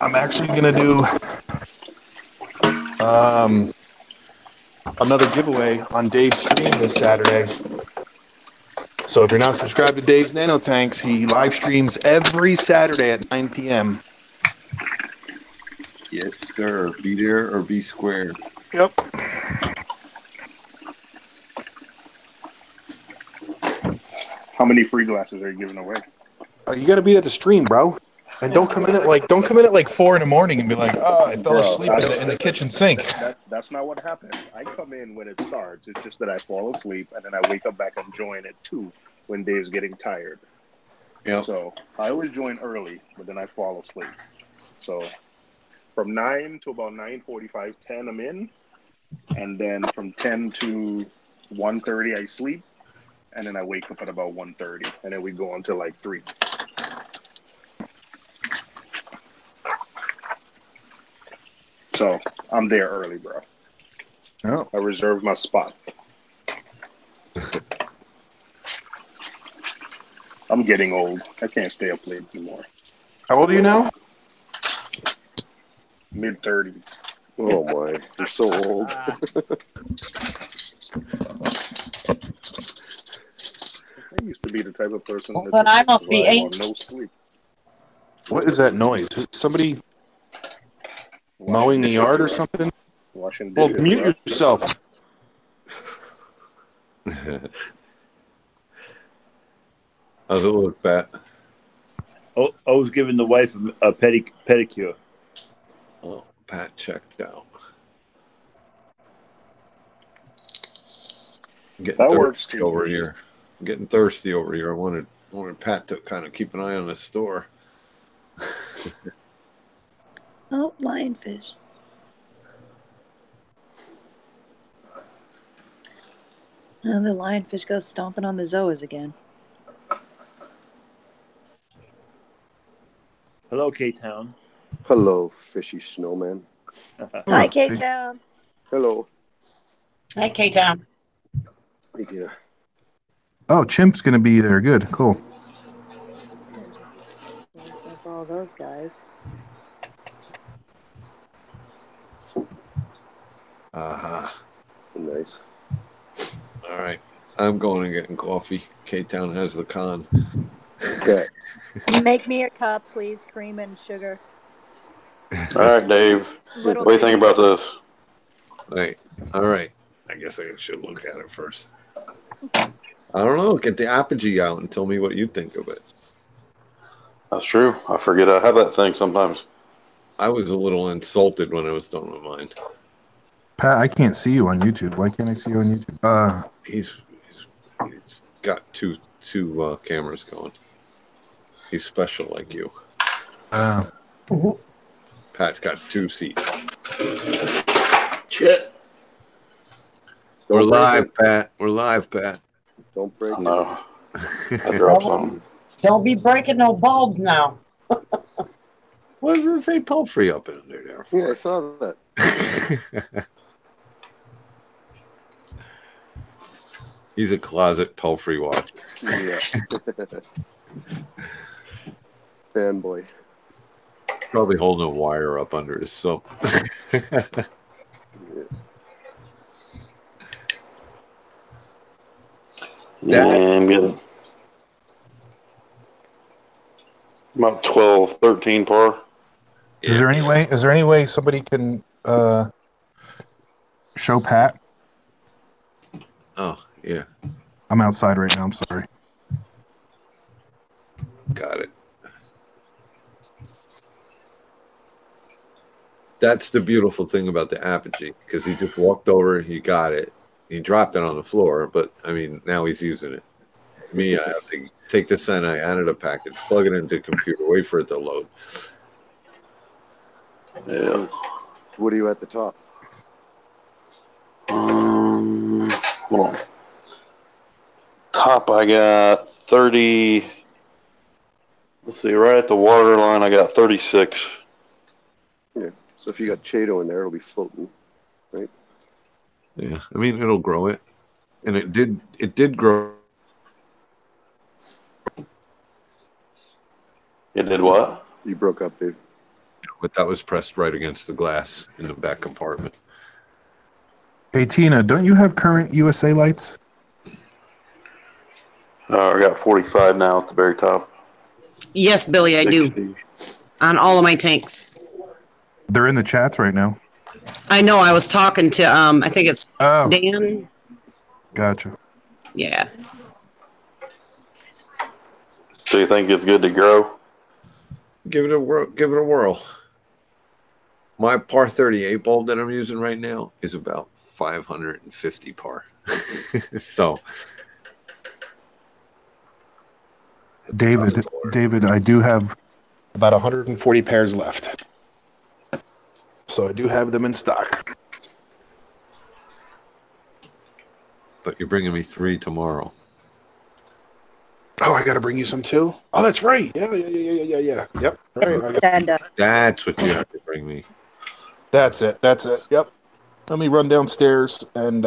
I'm actually going to do another giveaway on Dave's stream this Saturday. So if you're not subscribed to Dave's Nano Tanks, he live streams every Saturday at 9 p.m. Yes, sir. Be there or be square. Yep. How many free glasses are you giving away? You got to be at the stream, bro. And don't come in at like 4 in the morning and be like, oh, I fell asleep in the kitchen sink. That's not what happened. I come in when it starts. It's just that I fall asleep and then I wake up back and join at 2 when Dave's getting tired. Yep. So I always join early, but then I fall asleep. So from 9 to about 9:45, 10, I'm in. And then from 10 to 1:30, I sleep. And then I wake up at about 1:30. And then we go until like 3. So I'm there early, bro. Oh. I reserved my spot. I'm getting old. I can't stay up late anymore. How old are you now? Mid-30s. Oh, my. You're so old. I used to be the type of person Well, then I must be survive on 8. no sleep. What is that noise? Is somebody mowing the yard or something? Washing Well, dishes, mute bro. yourself. How's it look, Pat? Oh, I was giving the wife a pedicure. Oh, Pat checked out. I'm getting That thirsty works too. over here. I'm getting thirsty over here. I wanted Pat to kind of keep an eye on the store. Oh, lionfish. Oh, the lionfish goes stomping on the zoas again. Hello, K-Town. Hello, fishy snowman. Hi, K-Town. Hello. Hey, K-Town. Thank you. Oh, Chimp's going to be there. Good. Cool. Like all those guys. Uh-huh. Nice. All right. I'm going and getting coffee. K-Town has the con. Okay. Make me a cup, please. Cream and sugar. All right, Dave. Little What do you think cream. about this? Right. All right. I guess I should look at it first. I don't know. Get the apogee out and tell me what you think of it. That's true. I forget I have that thing sometimes. I was a little insulted when I was done with mine. Pat, I can't see you on YouTube. Why can't I see you on YouTube? He's got two cameras going. He's special like you. Pat's got 2 seats. Shit. We're live, Pat. We're live, Pat. Don't break it. No. I dropped something. Don't be breaking no bulbs now. What does it say Pelfrey up in there for? Yeah, I saw that. He's a closet Pelfrey watcher. Yeah. Fanboy. Probably holding a wire up under his soap. Yeah, I'm getting about 12, 13 par. Is there any way somebody can show Pat? Oh, yeah. I'm outside right now. I'm sorry. Got it. That's the beautiful thing about the apogee, because he just walked over, he got it, he dropped it on the floor, but I mean, now he's using it. Me, I have to take this in, I added a package, plug it into the computer, wait for it to load. Yeah. What are you at the top? Hold on. top, I got 30. Let's see, right at the water line, I got 36. Yeah. So if you got Chato in there, it'll be floating, right? Yeah, I mean it'll grow it, and it did grow. It did what? You broke up, Dave. But that was pressed right against the glass in the back compartment. Hey, Tina, don't you have current USA lights? I got 45 now at the very top. Yes, Billy, I do. 60. On all of my tanks. They're in the chats right now. I know. I was talking to I think it's Dan. Gotcha. Yeah. So you think it's good to grow? Give it a whirl. Give it a whirl. My par 38 bulb that I'm using right now is about 550 par. So, David, I do have about 140 pairs left. So I do have them in stock. but you're bringing me 3 tomorrow. Oh, I got to bring you some too? Oh, that's right. Yeah. Yep. Right. That's what you have to bring me. That's it. Yep. Let me run downstairs and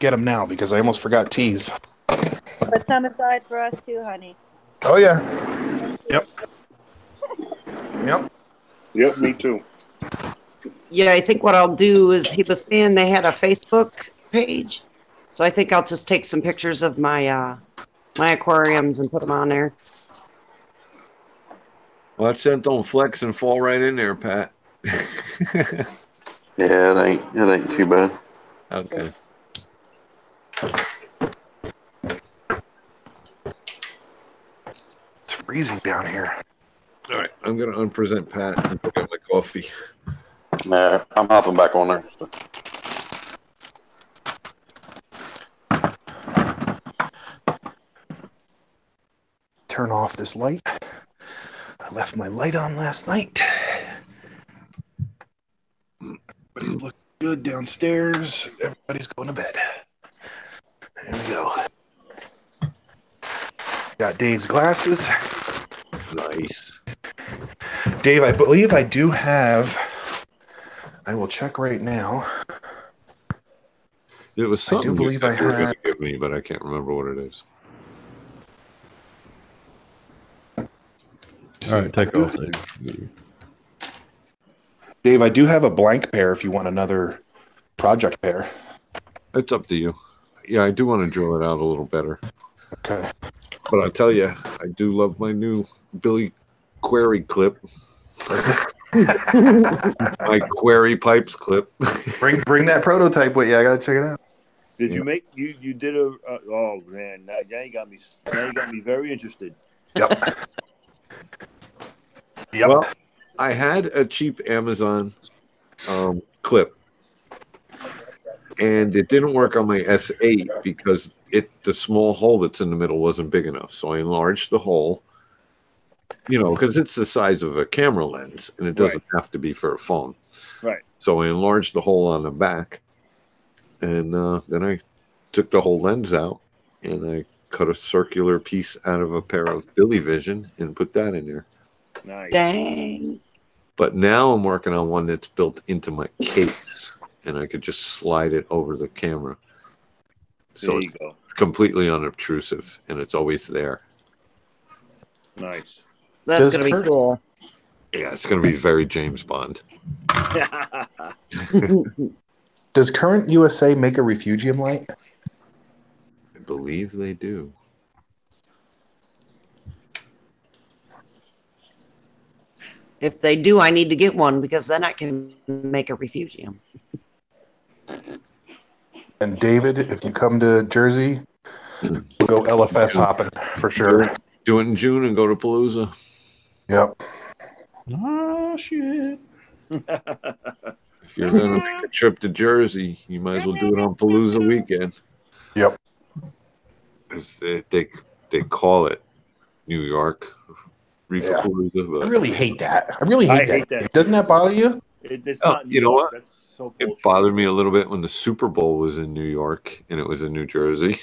get them now because I almost forgot teas. Put some aside for us too, honey. Oh, yeah. Yep. Yep, me too. Yeah, I think what I'll do is he was saying they had a Facebook page. So I think I'll just take some pictures of my my aquariums and put them on there. Watch that don't flex and fall right in there, Pat. Yeah, it ain't too bad. Okay. It's freezing down here. All right, I'm going to unpresent Pat and get my coffee. Nah, I'm hopping back on there. Turn off this light. I left my light on last night. Everybody's looking good downstairs. Everybody's going to bed. There we go. Got Dave's glasses. Nice. Dave, I believe I do have. I will check right now. It was something I do believe I you were going had. to give me, but I can't remember what it is. All right, take off, Dave. Dave, I do have a blank pair if you want another project pair. It's up to you. Yeah, I do want to drill it out a little better. Okay. But I'll tell you, I do love my new Billy Query clip. My Query Pipes clip. Bring that prototype with you. I gotta check it out. Did you make you did a oh man, now you got me very interested. Yep. Well, I had a cheap Amazon clip, and it didn't work on my S8 because the small hole that's in the middle wasn't big enough. So I enlarged the hole, because it's the size of a camera lens, and it doesn't have to be for a phone. Right. So I enlarged the hole on the back, and then I took the whole lens out, and I cut a circular piece out of a pair of Billy Vision and put that in there. Nice. Dang. But now I'm working on one that's built into my case, and I could just slide it over the camera. So There you it's go. completely unobtrusive, and it's always there. Nice. That's going to be cool. Yeah, it's going to be very James Bond. Does Current USA make a refugium light? I believe they do. If they do, I need to get one because then I can make a refugium. And David, if you come to Jersey, we'll go LFS hopping for sure. Do it in June and go to Palooza. Yep. Oh, shit. If you're going to make a trip to Jersey, you might as well do it on Palooza weekend. Yep. Because they call it New York Reef Palooza. But I really hate that. I really hate that. Doesn't that bother you? It's not you know what? That's so it bothered me a little bit when the Super Bowl was in New York and it was in New Jersey.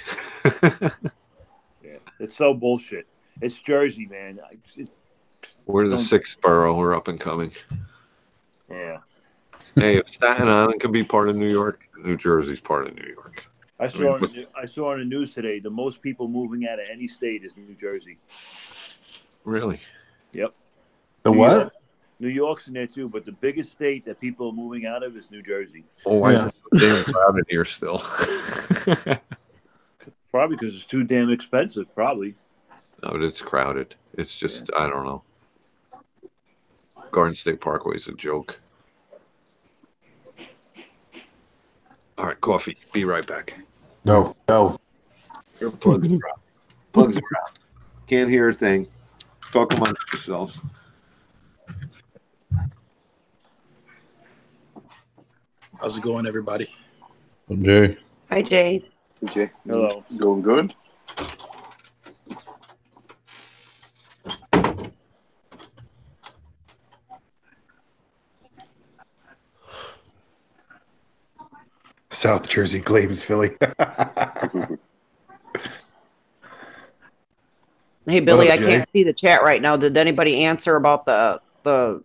It's so bullshit. It's Jersey, man. We're the Don't- 6th borough. We're up and coming. Yeah. Hey, if Staten Island can be part of New York, New Jersey's part of New York. I saw on the news today, the most people moving out of any state is New Jersey. Really? Yep. The New what? York- New York's in there too, but the biggest state that people are moving out of is New Jersey. Oh, why is it so damn crowded here still? Probably because it's too damn expensive, probably. No, it's crowded. It's just, I don't know. Garden State Parkway is a joke. All right, coffee. Be right back. Go. Your plugs are out. Plugs are out. Can't hear a thing. Talk amongst yourselves. How's it going, everybody? I'm Jay. Hi, Jay. Jay, Hello. going good? South Jersey claims Philly. Hey, Billy, What I up, Jay? can't see the chat right now. Did anybody answer about the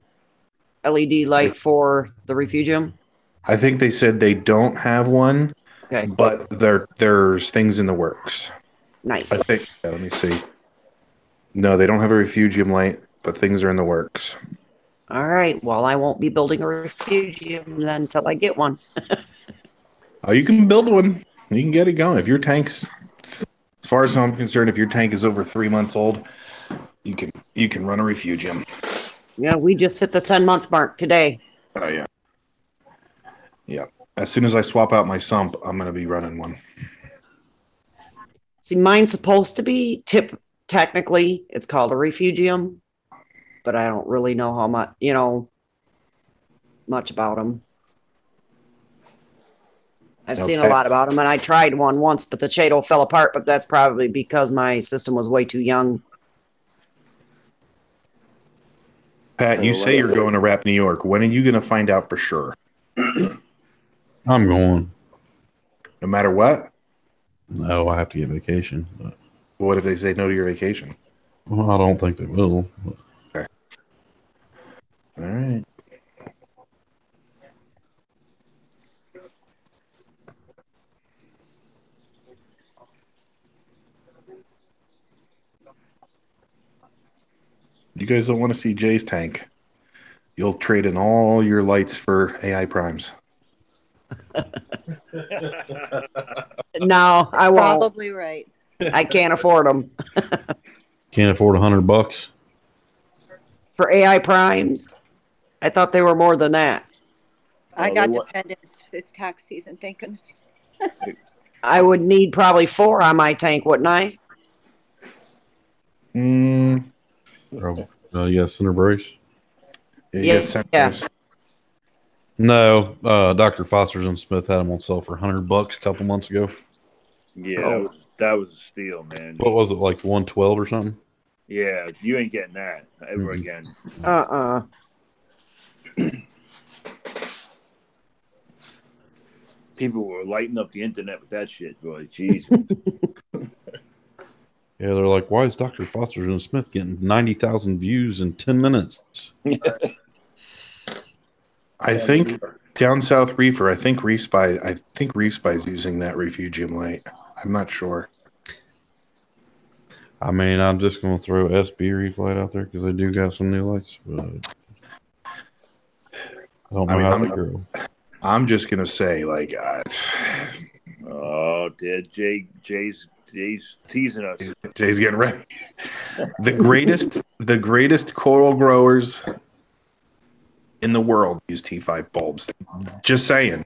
LED light for the refugium? I think they said they don't have one, Okay, but there's things in the works. nice. I think. Yeah, let me see. No, they don't have a refugium light, but things are in the works. All right. Well, I won't be building a refugium then until I get one. Oh, you can build one. You can get it going. If your tank's, as far as I'm concerned, if your tank is over 3 months old, you can run a refugium. Yeah, we just hit the 10-month mark today. Oh yeah. Yeah. As soon as I swap out my sump, I'm gonna be running one. See, mine's supposed to be technically, it's called a refugium, but I don't really know how much, much about them. I've seen a Okay. lot about them, and I tried one once, but the Chato fell apart, but that's probably because my system was way too young. Pat, you say you're going to Rap New York. When are you gonna find out for sure? I'm going. No matter what? No, I have to get vacation. But, What if they say no to your vacation? well, I don't think they will. But Okay. All right. You guys don't want to see Jay's tank. You'll trade in all your lights for AI primes. No, I won't. Probably right. I can't afford them. can't afford $100. For AI primes, I thought they were more than that. I Well, got they wa- dependents. It's tax season, thank goodness. I would need probably 4 on my tank, wouldn't I? Yeah, center brace. You Yeah, get sensors. No, Dr. Foster's and Smith had them on sale for $100 a couple months ago. Yeah, that was a steal, man. What was it, like 112 or something? Yeah, you ain't getting that ever again. People were lighting up the internet with that shit, boy. Jeez. Yeah, they're like, why is Dr. Foster's and Smith getting 90,000 views in 10 minutes? I think down south Reefer. I think Reef is using that refugium light. I'm not sure. I mean, I'm just going to throw SB Reef light out there because they do got some new lights. But I don't know how they grow. I'm just gonna say, like, oh, Jay's teasing us. Jay's getting ready. The greatest coral growers in the world use T5 bulbs. Just saying.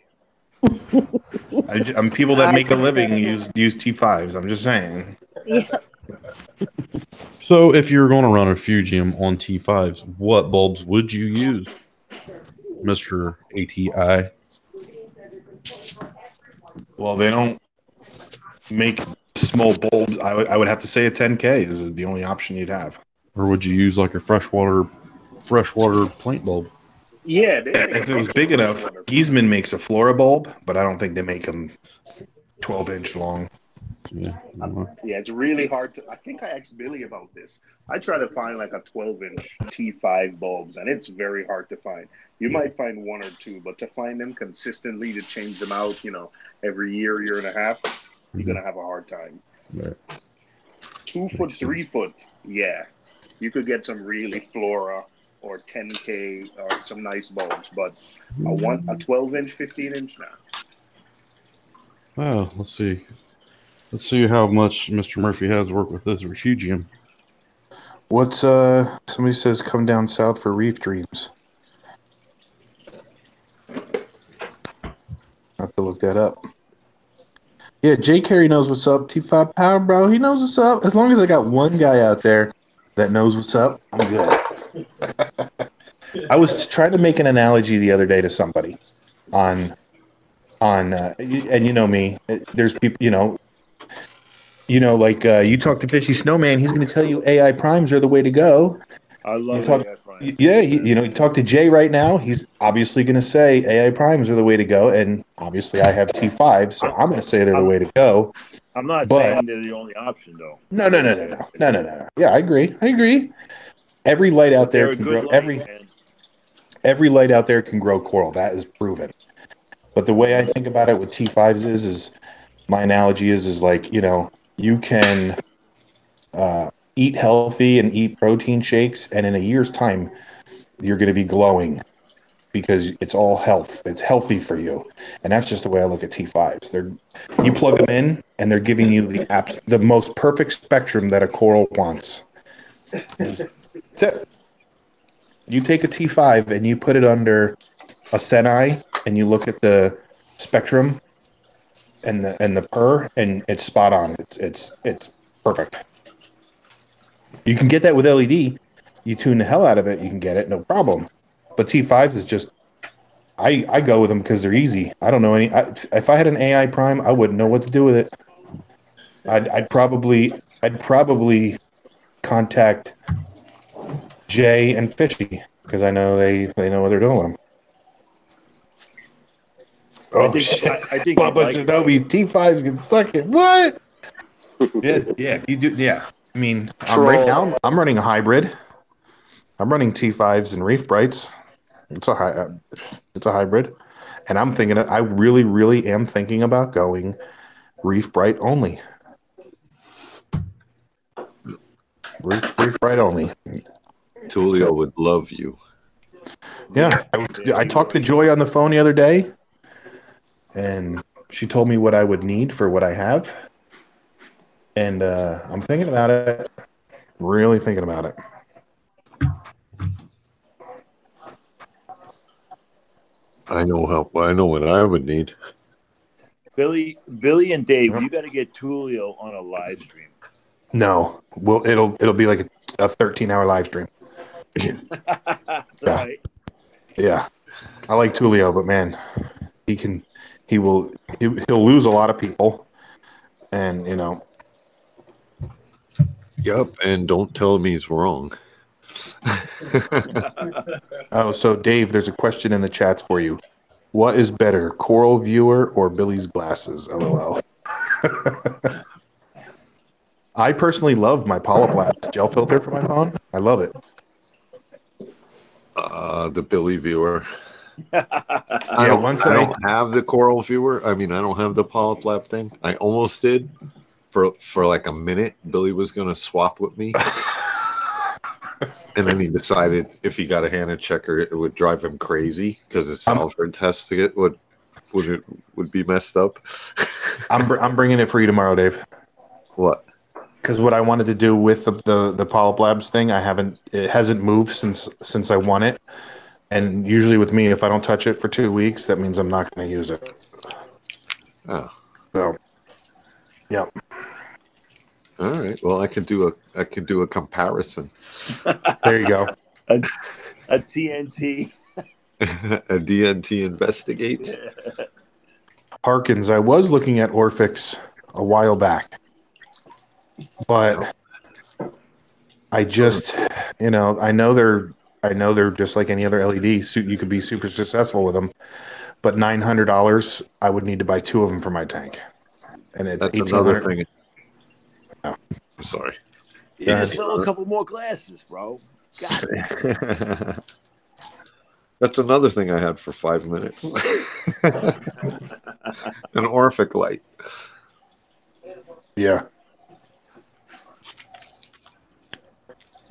I'm people that make a living use T5s. I'm just saying. Yeah. So, if you're going to run a refugium on T5s, what bulbs would you use, Mr. ATI? Well, they don't make small bulbs. I would have to say a 10K is the only option you'd have. Or would you use like a freshwater plant bulb? Yeah, if it was big enough, Giesman makes a flora bulb, but I don't think they make them 12-inch long. Yeah. Yeah, it's really hard to. I think I asked Billy about this. I try to find like a 12-inch T5 bulbs, and it's very hard to find. You might find one or two, but to find them consistently to change them out, every year and a half, you're gonna have a hard time. Right. 2 foot, 3 foot, yeah, you could get some really Flora or 10K or some nice bulbs, but I want a 12-inch, 15-inch now. Well, let's see. Let's see how much Mr. Murphy has to work with this refugium. What's somebody says come down south for reef dreams. I have to look that up. Yeah, Jay Carey knows what's up. T5 Power, bro. He knows what's up. As long as I got one guy out there that knows what's up, I'm good. I was trying to make an analogy the other day to somebody on and you know me, there's people, like you talk to Fishy Snowman, he's going to tell you AI primes are the way to go. I love AI primes. Yeah, you talk to Jay right now, he's obviously going to say AI primes are the way to go, and obviously I have T5, so I'm going to say they're the way to go. I'm not saying they're the only option, though. No. Yeah, I agree. Every light out there can grow. Every light out there can grow coral. That is proven. But the way I think about it with T5s is my analogy is like, you can eat healthy and eat protein shakes, and in a year's time, you're going to be glowing because it's all health. It's healthy for you. And that's just the way I look at T5s. You plug them in, and they're giving you the most perfect spectrum that a coral wants. That's it. You take a T5 and you put it under a Senai, and you look at the spectrum and the purr, and it's spot on. It's perfect. You can get that with LED. You tune the hell out of it, you can get it, no problem. But T5s is just, I go with them because they're easy. I don't know if I had an AI prime, I wouldn't know what to do with it. I'd probably contact Jay and Fishy because I know they know what they're doing with them. Oh, shit. I think Bubba Shinobi, T5s can suck it. What? yeah, you do. Yeah. I mean, right now, I'm running a hybrid. I'm running T5s and Reef Brights. It's a hybrid. And I'm thinking, I really, really am thinking about going Reef Bright only. Reef Bright only. Tulio would love you. Yeah. I talked to Joy on the phone the other day, and she told me what I would need for what I have. And I'm thinking about it. Really thinking about it. I know what I would need. Billy and Dave, you got to get Tulio on a live stream. No. Well, it'll be like a 13-hour live stream. That's all right. Yeah. I like Tulio, but man, he'll lose a lot of people, and Yep, and don't tell him he's wrong. Oh, so Dave, there's a question in the chats for you. What is better, Coral Viewer or Billy's glasses? LOL. I personally love my Polyp Labs gel filter for my phone. I love it. The Billy Viewer. I don't have the Coral Viewer. I mean, I don't have the Polyp Lab thing. I almost did for like a minute. Billy was going to swap with me. And then he decided if he got a Hannah checker, it would drive him crazy because his Salford test to get would be messed up. I'm bringing it for you tomorrow, Dave. What? Because what I wanted to do with the Polyp Labs thing, it hasn't moved since I won it. And usually with me, if I don't touch it for 2 weeks, that means I'm not going to use it. Oh. So, yeah. All right. Well, I can do a comparison. There you go. A TNT. A DNT investigate. Harkins, I was looking at Orphix a while back, but I just, I know they're just like any other LED. So you could be super successful with them, but $900, I would need to buy 2 of them for my tank, and it's That's another thing. I'm sorry. Yeah, sell a couple more glasses, bro. That's another thing I had for 5 minutes. An Orphic light. Yeah.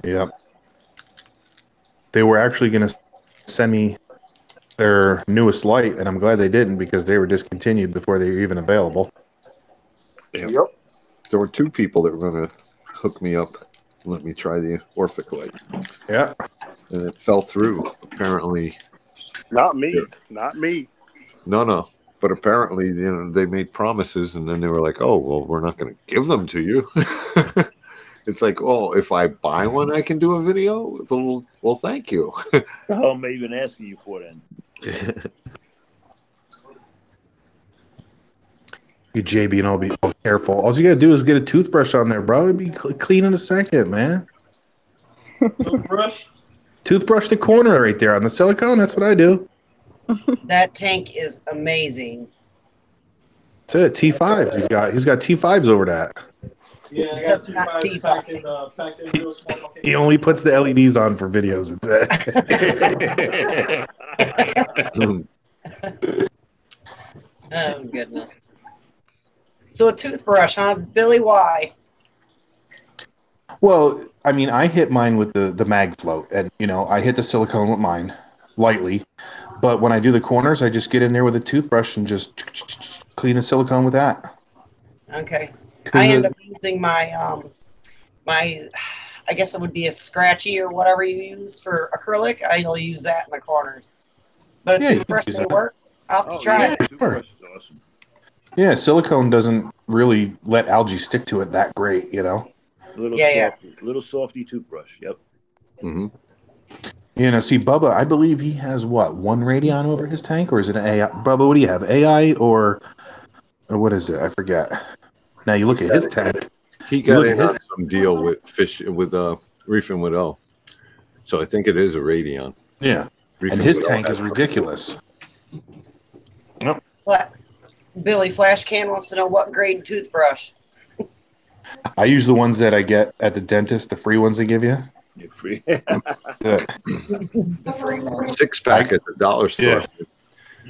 Yep. They were actually going to send me their newest light, and I'm glad they didn't because they were discontinued before they were even available. Yep. There were 2 people that were going to hook me up and let me try the Orphic light. Yeah. And it fell through, apparently. Not me. Not me. No. But apparently, you know, they made promises, and then they were like, "Oh, well, we're not going to give them to you." It's like, "Oh, if I buy one, I can do a video." Well, thank you. The hell am I even asking you for then? You JB and I'll be careful. All you gotta do is get a toothbrush on there, bro. It'd be clean in a second, man. Toothbrush the corner right there on the silicone. That's what I do. That tank is amazing. That's it. T5s. He's got T5s over that. Yeah, I got T5s packed in real small. He only puts the LEDs on for videos. Oh, goodness. So a toothbrush, huh? Billy, why? Well, I mean, I hit mine with the mag float, and you know, I hit the silicone with mine lightly. But when I do the corners, I just get in there with a toothbrush and just clean the silicone with that. Okay. I end up using my I guess it would be a scratchy or whatever you use for acrylic. I'll use that in the corners. But a toothbrush may work. I'll have to try it. Sure. Awesome. Yeah, silicone doesn't really let algae stick to it that great, you know. Little softy toothbrush. Yep. Mm-hmm. You know, see, Bubba, I believe he has what, 1 Radion over his tank, or is it an AI? Bubba, what do you have? AI or what is it? I forget. Now you look at his tank. He got in on some deal with Reef and Widow, so I think it is a Radion. Yeah, and his tank is ridiculous. Yep. What? Billy Flashcan wants to know what grade toothbrush. I use the ones that I get at the dentist, the free ones they give you. You're free. 6-pack at the dollar store. Yeah.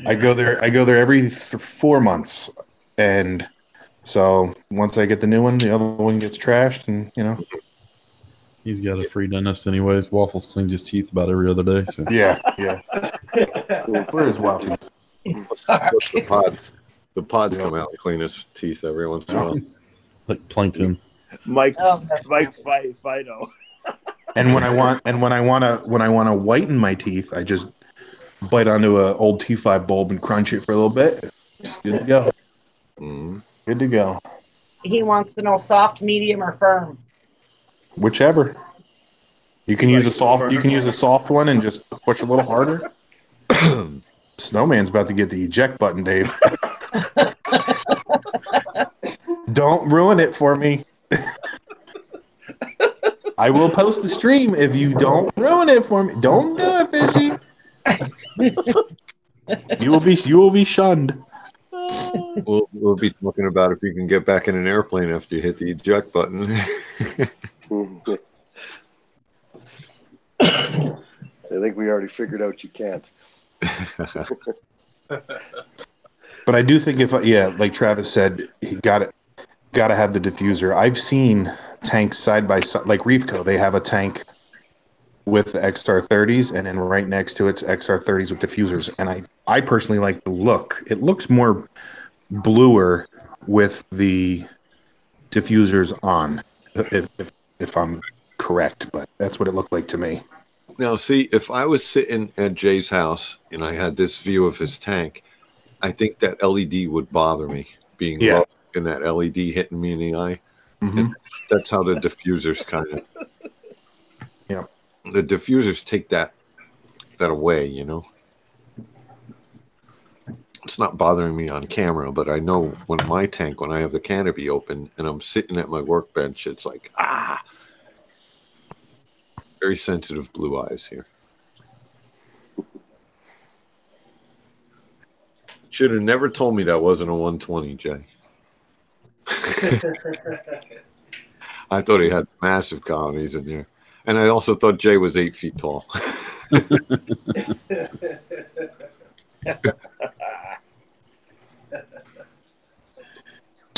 I go there every 4 months, and so once I get the new one, the other one gets trashed, and you know. He's got a free dentist anyways. Waffles cleans his teeth about every other day. So. Yeah. Where is Waffles? The pods come out and clean his teeth every once in a while. Like plankton. Mike Fido. And when I want to whiten my teeth, I just bite onto an old T5 bulb and crunch it for a little bit. It's good to go. Good to go. He wants to know soft, medium, or firm. Whichever. You can use a soft. You can use a soft one and just push a little harder. Snowman's about to get the eject button, Dave. Don't ruin it for me. I will post the stream if you don't ruin it for me. Don't do it, Fishy. You will be shunned. We'll be talking about if you can get back in an airplane after you hit the eject button. I think we already figured out you can't. But I do think like Travis said, he got to have the diffuser. I've seen tanks side by side, like Reefco. They have a tank with the XR 30s, and then right next to it's XR 30s with diffusers. And I personally like the look. It looks more bluer with the diffusers on, if I'm correct. But that's what it looked like to me. Now, see, if I was sitting at Jay's house and I had this view of his tank, I think that LED would bother me, being low and that LED hitting me in the eye. And that's how the diffusers kind of... Yeah. The diffusers take that away, you know? It's not bothering me on camera, but I know when I have the canopy open and I'm sitting at my workbench, it's like, very sensitive blue eyes here. Should have never told me that wasn't a 120, Jay. I thought he had massive colonies in there. And I also thought Jay was 8 feet tall.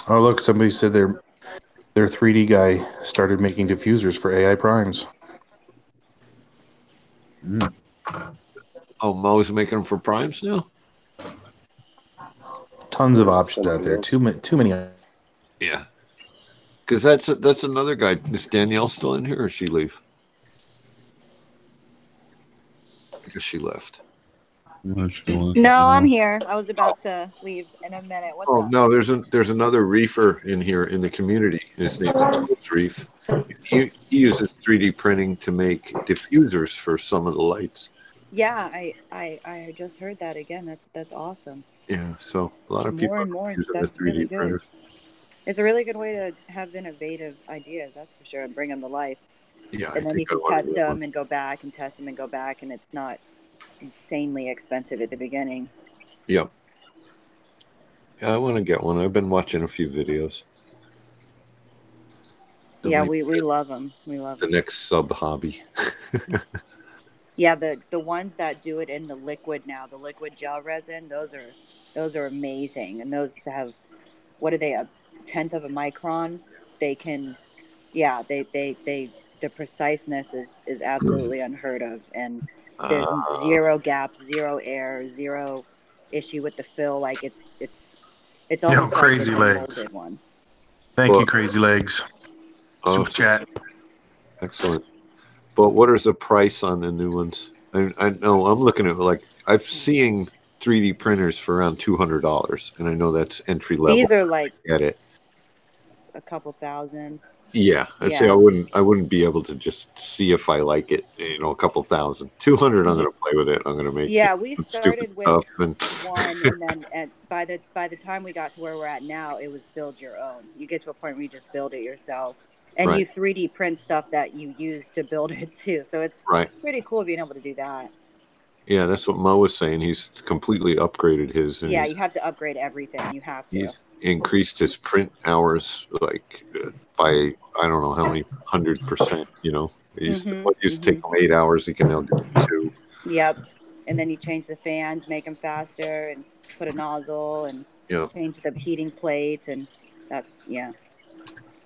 Oh, look, somebody said their 3D guy started making diffusers for AI primes. Oh, Mo's making them for primes now? Tons of options out there. Too many. Yeah. Because that's another guy. Is Danielle still in here or she leave? Because she left. No, I'm here. I was about to leave in a minute. What's Oh up? no, there's another reefer in here in the community. His name's Reef. He uses 3D printing to make diffusers for some of the lights. Yeah, I just heard that again. That's awesome. Yeah, so a lot of people More and more. are using That's the 3D really good. printer. It's a really good way to have innovative ideas. That's for sure, and bring them to life. Yeah, and then you can test them and go back and test them and go back, and it's not insanely expensive at the beginning. Yep. Yeah, I want to get one. I've been watching a few videos. Yeah, we love them. We love the them. next sub hobby. Yeah, the ones that do it in the liquid now, the liquid gel resin, those are amazing, and those have, what are they, a 1/10 of a micron? They can, yeah, they the preciseness is absolutely unheard of, and there's zero gaps, zero air, zero issue with the fill. Like it's almost like Crazy it's a legs. molded one. Thank you, Crazy Legs. Super chat. Excellent. But what is the price on the new ones? I know I'm looking at, like, I've seen 3D printers for around $200, and I know that's entry level. These are like Get it? a couple thousand. Yeah, I'd say I wouldn't be able to just see if I like it. You know, a couple thousand. 200, I'm gonna play with it. I'm gonna make We some started stupid with stuff and one, and then by the time we got to where we're at now, it was build your own. You get to a point where you just build it yourself, and Right. you 3D print stuff that you use to build it too. So it's pretty cool being able to do that. Yeah, that's what Mo was saying. He's completely upgraded his. And Yeah, you have to upgrade everything. You have to. he's increased his print hours like by I don't know how many 100%. You know, what used to take him 8 hours, he can now do 2. Yep. And then you change the fans, make them faster, and put a nozzle, and change the heating plates, and that's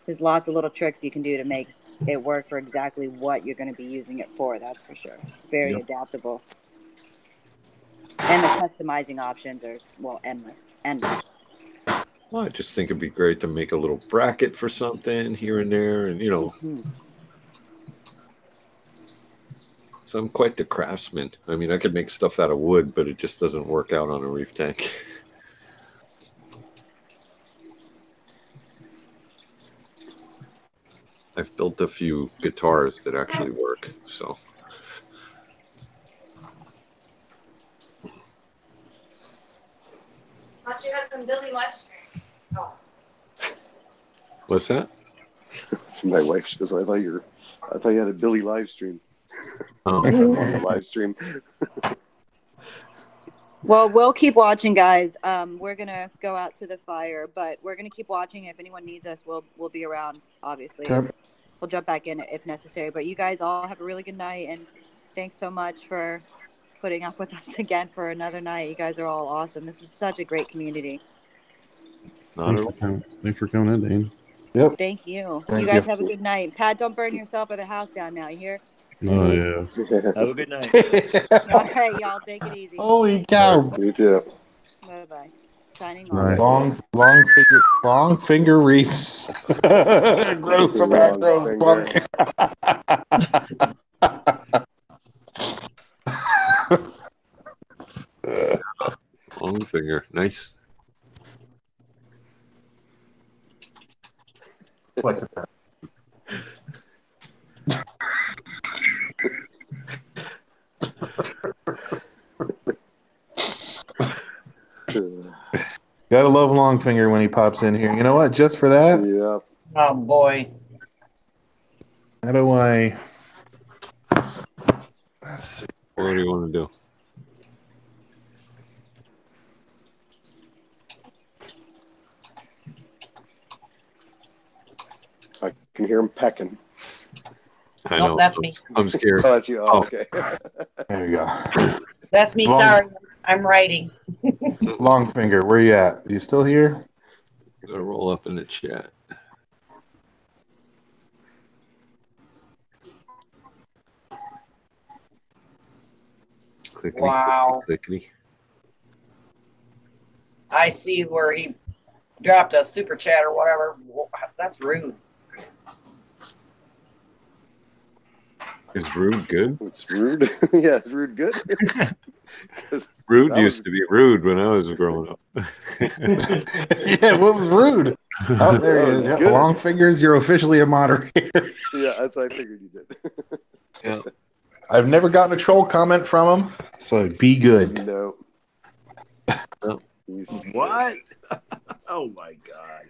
There's lots of little tricks you can do to make it work for exactly what you're going to be using it for. That's for sure. It's very adaptable. And the customizing options are, well, endless. Well, I just think it'd be great to make a little bracket for something here and there, and So I'm quite the craftsman. I mean, I could make stuff out of wood, but it just doesn't work out on a reef tank. I've built a few guitars that actually work, so. Thought you had some Billy Livestream. Oh. What's that? That's my wife. She goes, I thought you had a Billy Livestream. Oh. Livestream. Well, we'll keep watching, guys. We're going to go out to the fire, but we're going to keep watching. If anyone needs us, we'll be around, obviously. Okay. We'll jump back in if necessary. But you guys all have a really good night, and thanks so much for putting up with us again for another night. You guys are all awesome. This is such a great community. Thanks for coming in, Dane. Yep. Thank you. Thank You guys you. have a good night. Pat, don't burn yourself or the house down now. You hear? Oh, yeah. Have a good night. All right, y'all. Take it easy. Holy cow. You too. Bye-bye. Signing Right. off. Long finger reefs. Gross, some of that gross bunk. Long finger. Nice. What's it? Gotta love Longfinger when he pops in here. You know what? Just for that, Yeah. Oh boy. how do I? Let's see. What do you want to do? can hear him pecking. I Nope, know. that's me. I'm scared. Oh, that's you. Oh, okay. There you go. That's me. Long- Sorry, I'm writing. Longfinger, where you at? You still here? Gonna roll up in the chat. Clickety, Wow. clickety. I see where he dropped a super chat or whatever. That's rude. Is rude good? It's rude. Yeah, it's rude good. Rude used to be rude when I was growing up. Yeah, what was rude? Oh, there he is. Yep. Longfingers, you're officially a moderator. Yeah, that's what I figured you did. Yeah. I've never gotten a troll comment from him, so be good. No. What? Oh my god.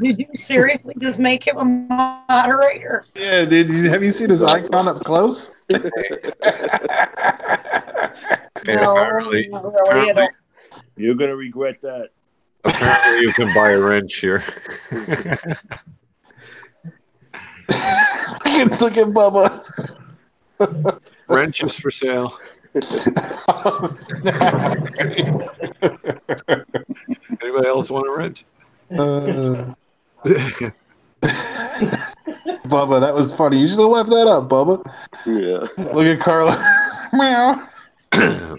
Did you seriously just make him a moderator? Yeah, dude. Have you seen his icon up close? Apparently, you're gonna regret that. Apparently, you can buy a wrench here. Look at Bubba. Wrenches for sale. Anybody else want a wrench? Bubba, that was funny. You should have left that up, Bubba. Yeah. Look at Carla. Meow. I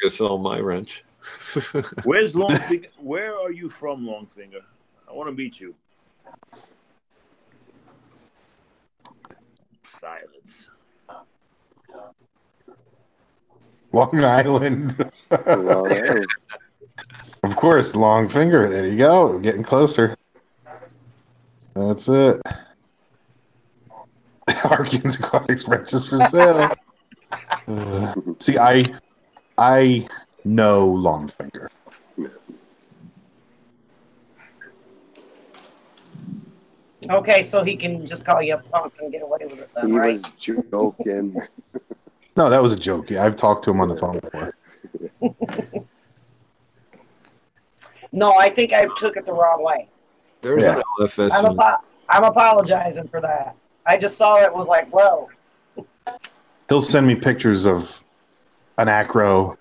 could sell my wrench. Where's Longfinger? Where are you from, Longfinger? I want to meet you. Silence. Long Island. Of course, Longfinger. There you go. We're getting closer. That's it. Harkins Aquatics wrenches for sale. See, I know Longfinger. Okay, so he can just call you a punk and get away with it then, He right? was joking. No, that was a joke. Yeah, I've talked to him on the phone before. No, I think I took it the wrong way. There's an LFS. I'm apologizing for that. I just saw it was like, whoa. He'll send me pictures of an acro,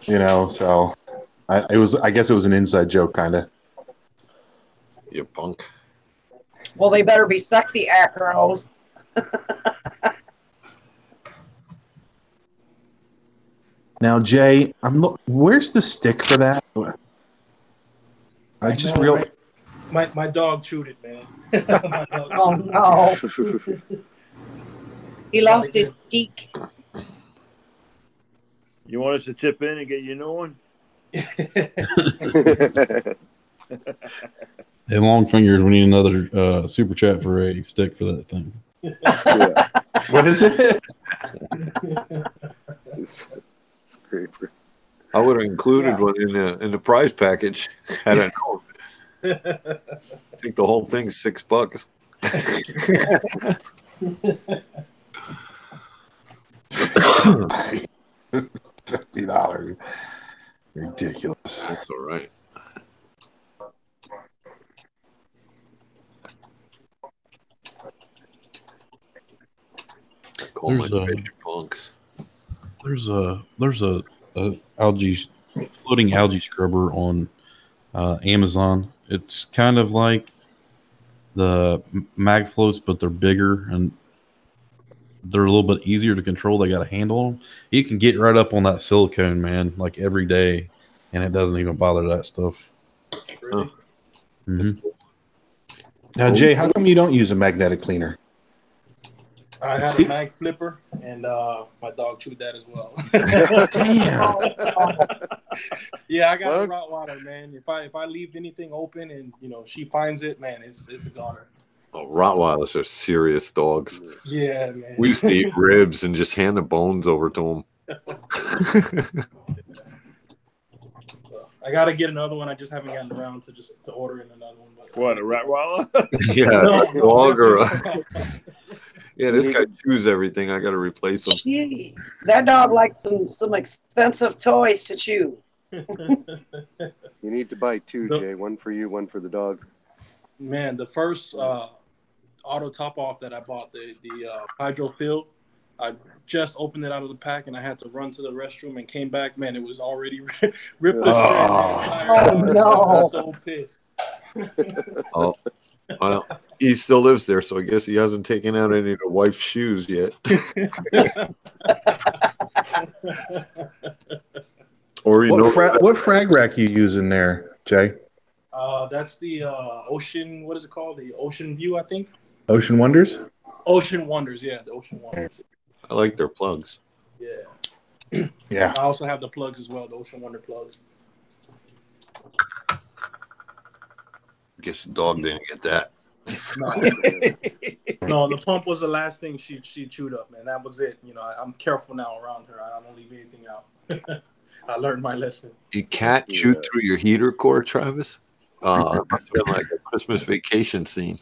so I guess it was an inside joke, kind of. You punk. Well, they better be sexy acros. Now, Jay, where's the stick for that? I just realized. My dog chewed it, man. Oh, no. He lost his cheek. You want us to chip in and get you a new one? Hey, Longfingers, we need another super chat for a stick for that thing. Yeah. What is it? Scraper. I would have included one in the prize package had I known. I think the whole thing's $6. $50. Ridiculous. That's all right. Call my fish punks. There's a algae floating algae scrubber on Amazon. It's kind of like the mag floats, but they're bigger and they're a little bit easier to control. They got a handle on them. You can get right up on that silicone, man, like every day, and it doesn't even bother that stuff. Really? Mm-hmm. Now, Jay, how come you don't use a magnetic cleaner? I had a mag flipper, and my dog chewed that as well. Damn. Yeah, I got a Rottweiler, man. If I leave anything open and she finds it, man, it's a goner. Oh, Rottweilers are serious dogs. Yeah, man. We used to eat ribs and just hand the bones over to them. I gotta get another one. I just haven't gotten around to ordering another one. But... What, a Rottweiler? Yeah, dog or Yeah, this guy chews everything. I got to replace him. Gee, that dog likes some expensive toys to chew. You need to buy two, Jay. One for you, one for the dog. Man, the first auto top off that I bought, the hydro fill, I just opened it out of the pack and I had to run to the restroom and came back. Man, it was already ripped to shreds. Oh, no. I was so pissed. Oh, well, he still lives there, so I guess he hasn't taken out any of the wife's shoes yet. Or what frag rack you using there, Jay? That's the Ocean. What is it called? The Ocean View, I think. Ocean Wonders. Ocean Wonders, yeah, the Ocean Wonders. I like their plugs. Yeah. Yeah. I also have the plugs as well, the Ocean Wonder plugs. I guess the dog didn't get that. No, the pump was the last thing she chewed up, man. That was it. You know, I'm careful now around her. I don't leave anything out. I learned my lesson. You can't chew through your heater core, Travis? It must have been like a Christmas vacation scene.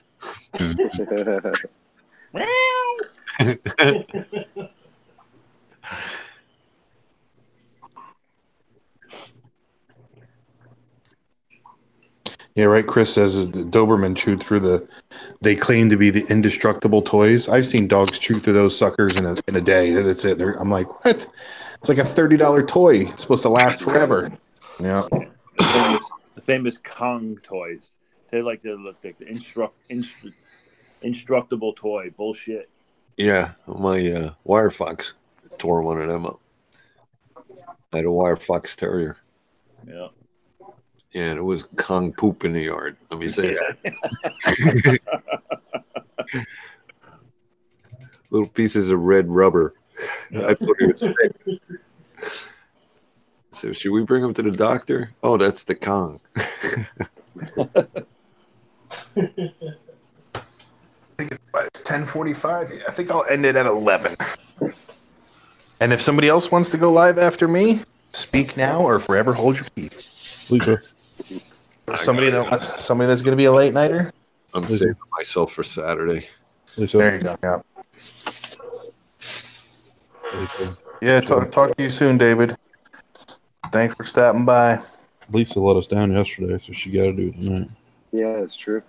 Yeah, right. Chris says the Doberman chewed through they claim to be the indestructible toys. I've seen dogs chew through those suckers in a day. That's it. I'm like, what? It's like a $30 toy. It's supposed to last forever. Yeah. The famous Kong toys. They like the instructable toy. Bullshit. Yeah, my wire fox tore one of them up. I had a wire fox terrier. Yeah. Yeah, and it was Kong poop in the yard. Let me say that. Little pieces of red rubber. I thought it was sick. So should we bring him to the doctor? Oh, that's the Kong. It's 10:45. Yeah, I think I'll end it at 11. And if somebody else wants to go live after me, speak now or forever hold your peace. Somebody that's going to be a late nighter. I'm saving myself for Saturday. There you go. Yeah. Talk to you soon, David. Thanks for stopping by. Lisa let us down yesterday, so she got to do it tonight. Yeah, that's true.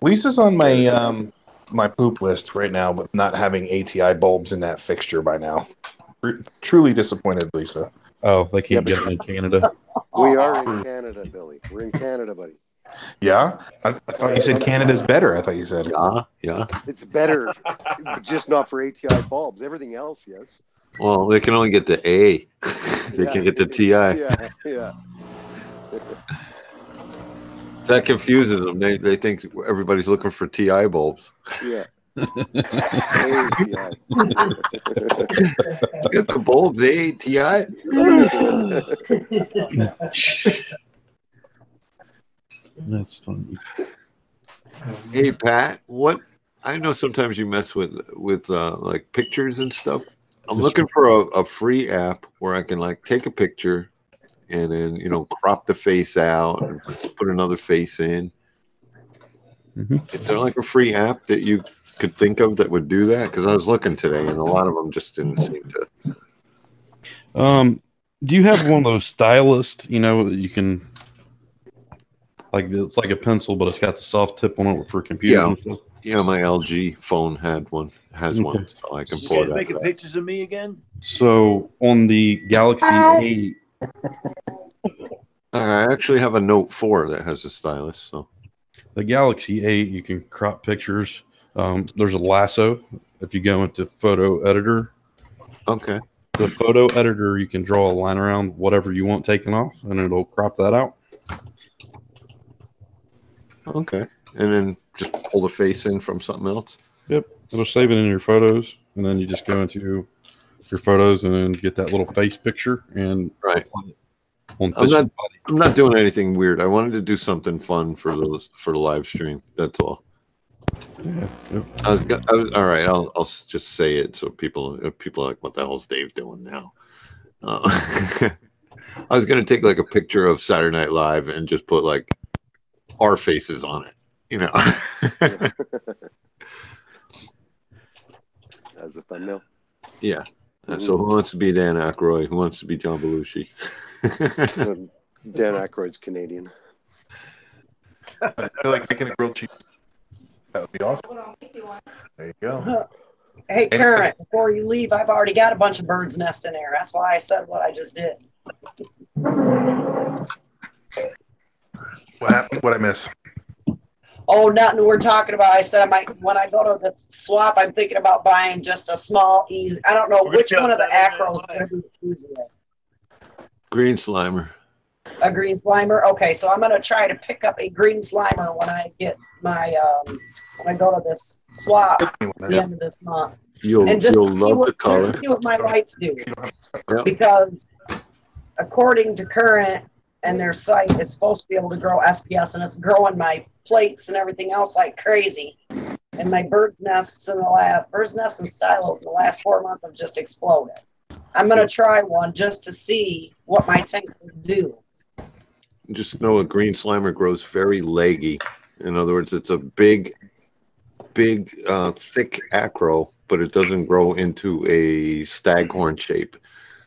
Lisa's on my my poop list right now, but not having ATI bulbs in that fixture by now. Truly disappointed, Lisa. Oh, they can't get them in Canada. We are in Canada, Billy. We're in Canada, buddy. Yeah? I thought you said Canada's better. I thought you said. Yeah. It's better, just not for ATI bulbs. Everything else, yes. Well, they can only get the A. They can get the TI. Yeah. That confuses them. They think everybody's looking for TI bulbs. Yeah. Get the bulbs, TI. That's funny. Hey, Pat, what? I know sometimes you mess with like pictures and stuff. I'm looking for a free app where I can like take a picture and then crop the face out and put another face in. Is there like a free app that you could think of that would do that? Because I was looking today and a lot of them just didn't seem to. Do you have one of those stylists? That you can it's like a pencil, but it's got the soft tip on it for computer. Yeah, my LG phone has one, so I can pull it out. Making pictures of me again? So on the Galaxy 8. I actually have a Note 4 that has a stylus. So the Galaxy 8, you can crop pictures. There's a lasso if you go into photo editor. Okay. The photo editor, you can draw a line around whatever you want taken off, and it'll crop that out. Okay. And then just pull the face in from something else? Yep. It'll save it in your photos, and then you just go into your photos and then get that little face picture and I'm not doing anything weird. I wanted to do something fun for the live stream. That's all. Yeah. I was all right. I'll just say it so people are like, what the hell's Dave doing now? I was gonna take like a picture of Saturday Night Live and just put like our faces on it. as a thumbnail. Yeah. So who wants to be Dan Aykroyd? Who wants to be John Belushi? Dan Aykroyd's Canadian. I feel like making a grilled cheese. That would be awesome. There you go. Hey, Current, before you leave, I've already got a bunch of birds' nest in there. That's why I said what I just did. What happened? What I miss? Oh, nothing we're talking about. I said I might, when I go to the swap, I'm thinking about buying just a small, easy. I don't know which one of the Acros is going to be the easiest. Green Slimer. A green slimer? Okay, so I'm going to try to pick up a green slimer when I get my, when I go to this swap at the end of this month. You'll love the color. See what my lights do. Because according to Current and their site, it's supposed to be able to grow SPS, and it's growing my plates and everything else like crazy. And my bird nests and stylos in the last 4 months have just exploded. I'm going to try one just to see what my tank will do. Just know a green slimer grows very leggy. In other words, it's a big, thick acro, but it doesn't grow into a staghorn shape.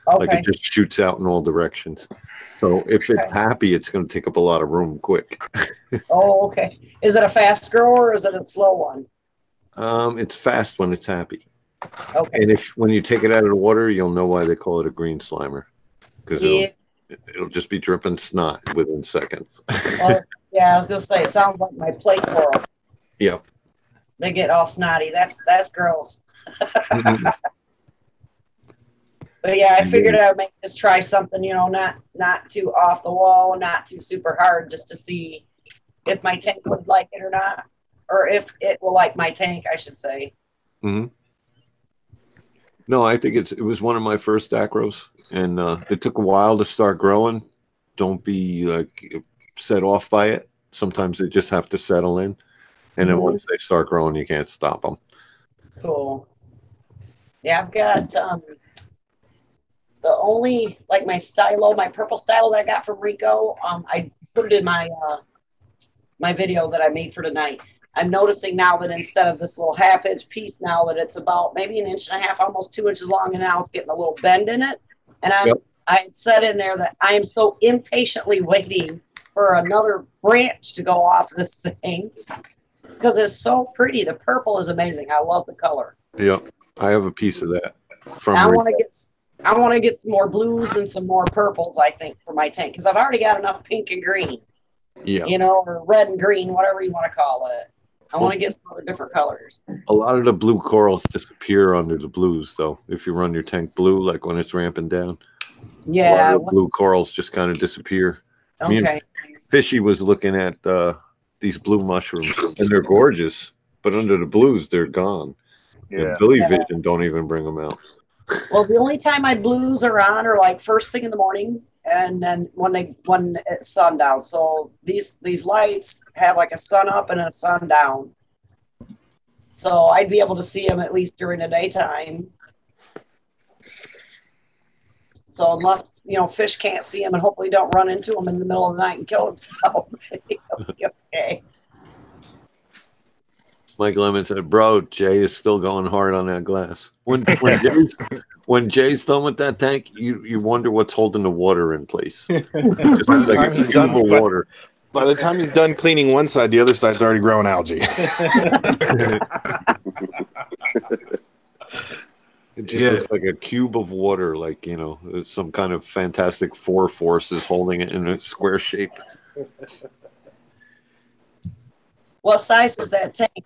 Okay. Like it just shoots out in all directions. So if it's happy, it's going to take up a lot of room quick. Oh, okay. Is it a fast grower or is it a slow one? It's fast when it's happy. Okay. And when you take it out of the water, you'll know why they call it a green slimer. Because it'll just be dripping snot within seconds. Oh, yeah, I was going to say, it sounds like my plate coral. Yep. They get all snotty. That's gross. But yeah, I figured I would just try something, not too off the wall, not too super hard, just to see if my tank would like it or not, or if it will like my tank, I should say. Mm-hmm. No, I think it was one of my first acros, and it took a while to start growing. Don't be set off by it. Sometimes they just have to settle in, and then once they start growing, you can't stop them. Cool. Yeah, I've got the only my purple stylo that I got from Rico. I put it in my my video that I made for tonight. I'm noticing now that instead of this little half-inch piece now that it's about maybe 1.5 inches, almost 2 inches long, and now it's getting a little bend in it. And I said in there that I am so impatiently waiting for another branch to go off this thing because it's so pretty. The purple is amazing. I love the color. Yep, I have a piece of that. I want to get some more blues and some more purples, I think, for my tank because I've already got enough pink and green. Yeah. Or red and green, whatever you want to call it. I want to get some other different colors. A lot of the blue corals disappear under the blues, though. If you run your tank blue, like when it's ramping down, yeah, blue corals just kind of disappear. Okay. Me and Fishy was looking at these blue mushrooms, and they're gorgeous, but under the blues, they're gone. Yeah. And Billy Vision don't even bring them out. Well, the only time my blues are on are like first thing in the morning, and then when it's sundown. So these lights have like a sun up and a sundown. So I'd be able to see them at least during the daytime. So unless fish can't see them and hopefully don't run into them in the middle of the night and kill themselves, it'll be okay. Mike Lemon said, "Bro, Jay is still going hard on that glass." When Jay's done with that tank, you wonder what's holding the water in place. By the time he's done with water. By the time he's done cleaning one side, the other side's already growing algae. It just looks like a cube of water, like some kind of fantastic four forces holding it in a square shape. What size is that tank?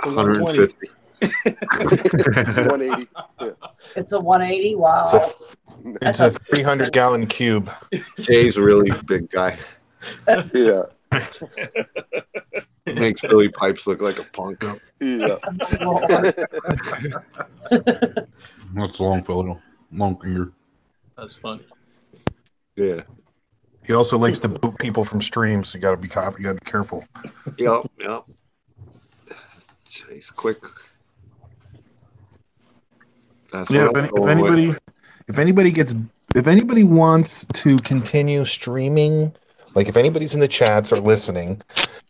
150. 180. Yeah. It's a 180. Wow. It's a 300-gallon cube. Jay's a really big guy. Yeah. It makes Billy Pipes look like a punk. Yeah. That's long finger. That's funny. Yeah. He also likes to boot people from streams. So you gotta be careful. Yep. Jay's quick. That's if anybody wants to continue streaming, like if anybody's in the chats or listening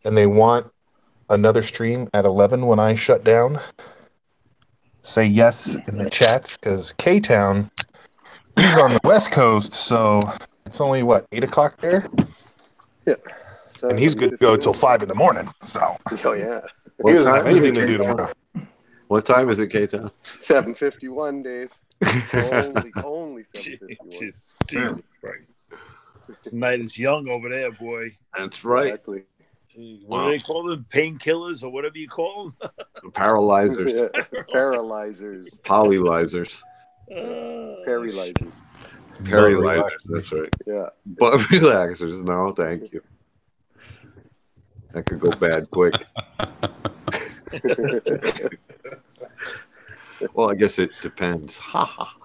and they want another stream at 11 when I shut down, say yes in the chat because K-Town, he's on the West Coast, so it's only, what, 8 o'clock there? Yeah. And he's good to go till 5 in the morning, so. Oh, yeah. He doesn't have anything to do tomorrow. What time is it, K-Town? 7:51, Dave. only 7:51. Jesus Christ. Night is young over there, boy. That's right. Exactly. What do they call them? Painkillers or whatever you call them? Paralyzers. Yeah. Paralyzers. Polylizers. Paralyzers. Paralyzers, that's right. Yeah. But relaxers, no, thank you. That could go bad quick. Well, I guess it depends. Ha ha.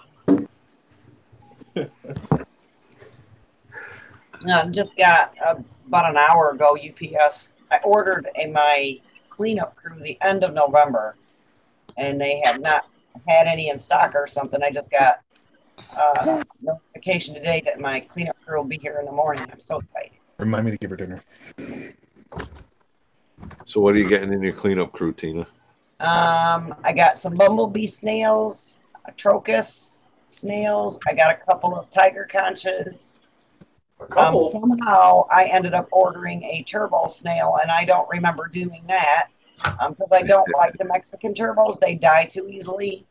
Just got about an hour ago, UPS. I ordered my cleanup crew the end of November, and they have not had any in stock or something. I just got notification today that my cleanup crew will be here in the morning. I'm so excited. Remind me to give her dinner. So what are you getting in your cleanup crew, Tina? I got some bumblebee snails, trocus snails. I got a couple of tiger conches. Somehow I ended up ordering a turbo snail, and I don't remember doing that because I don't like the Mexican turbos. They die too easily.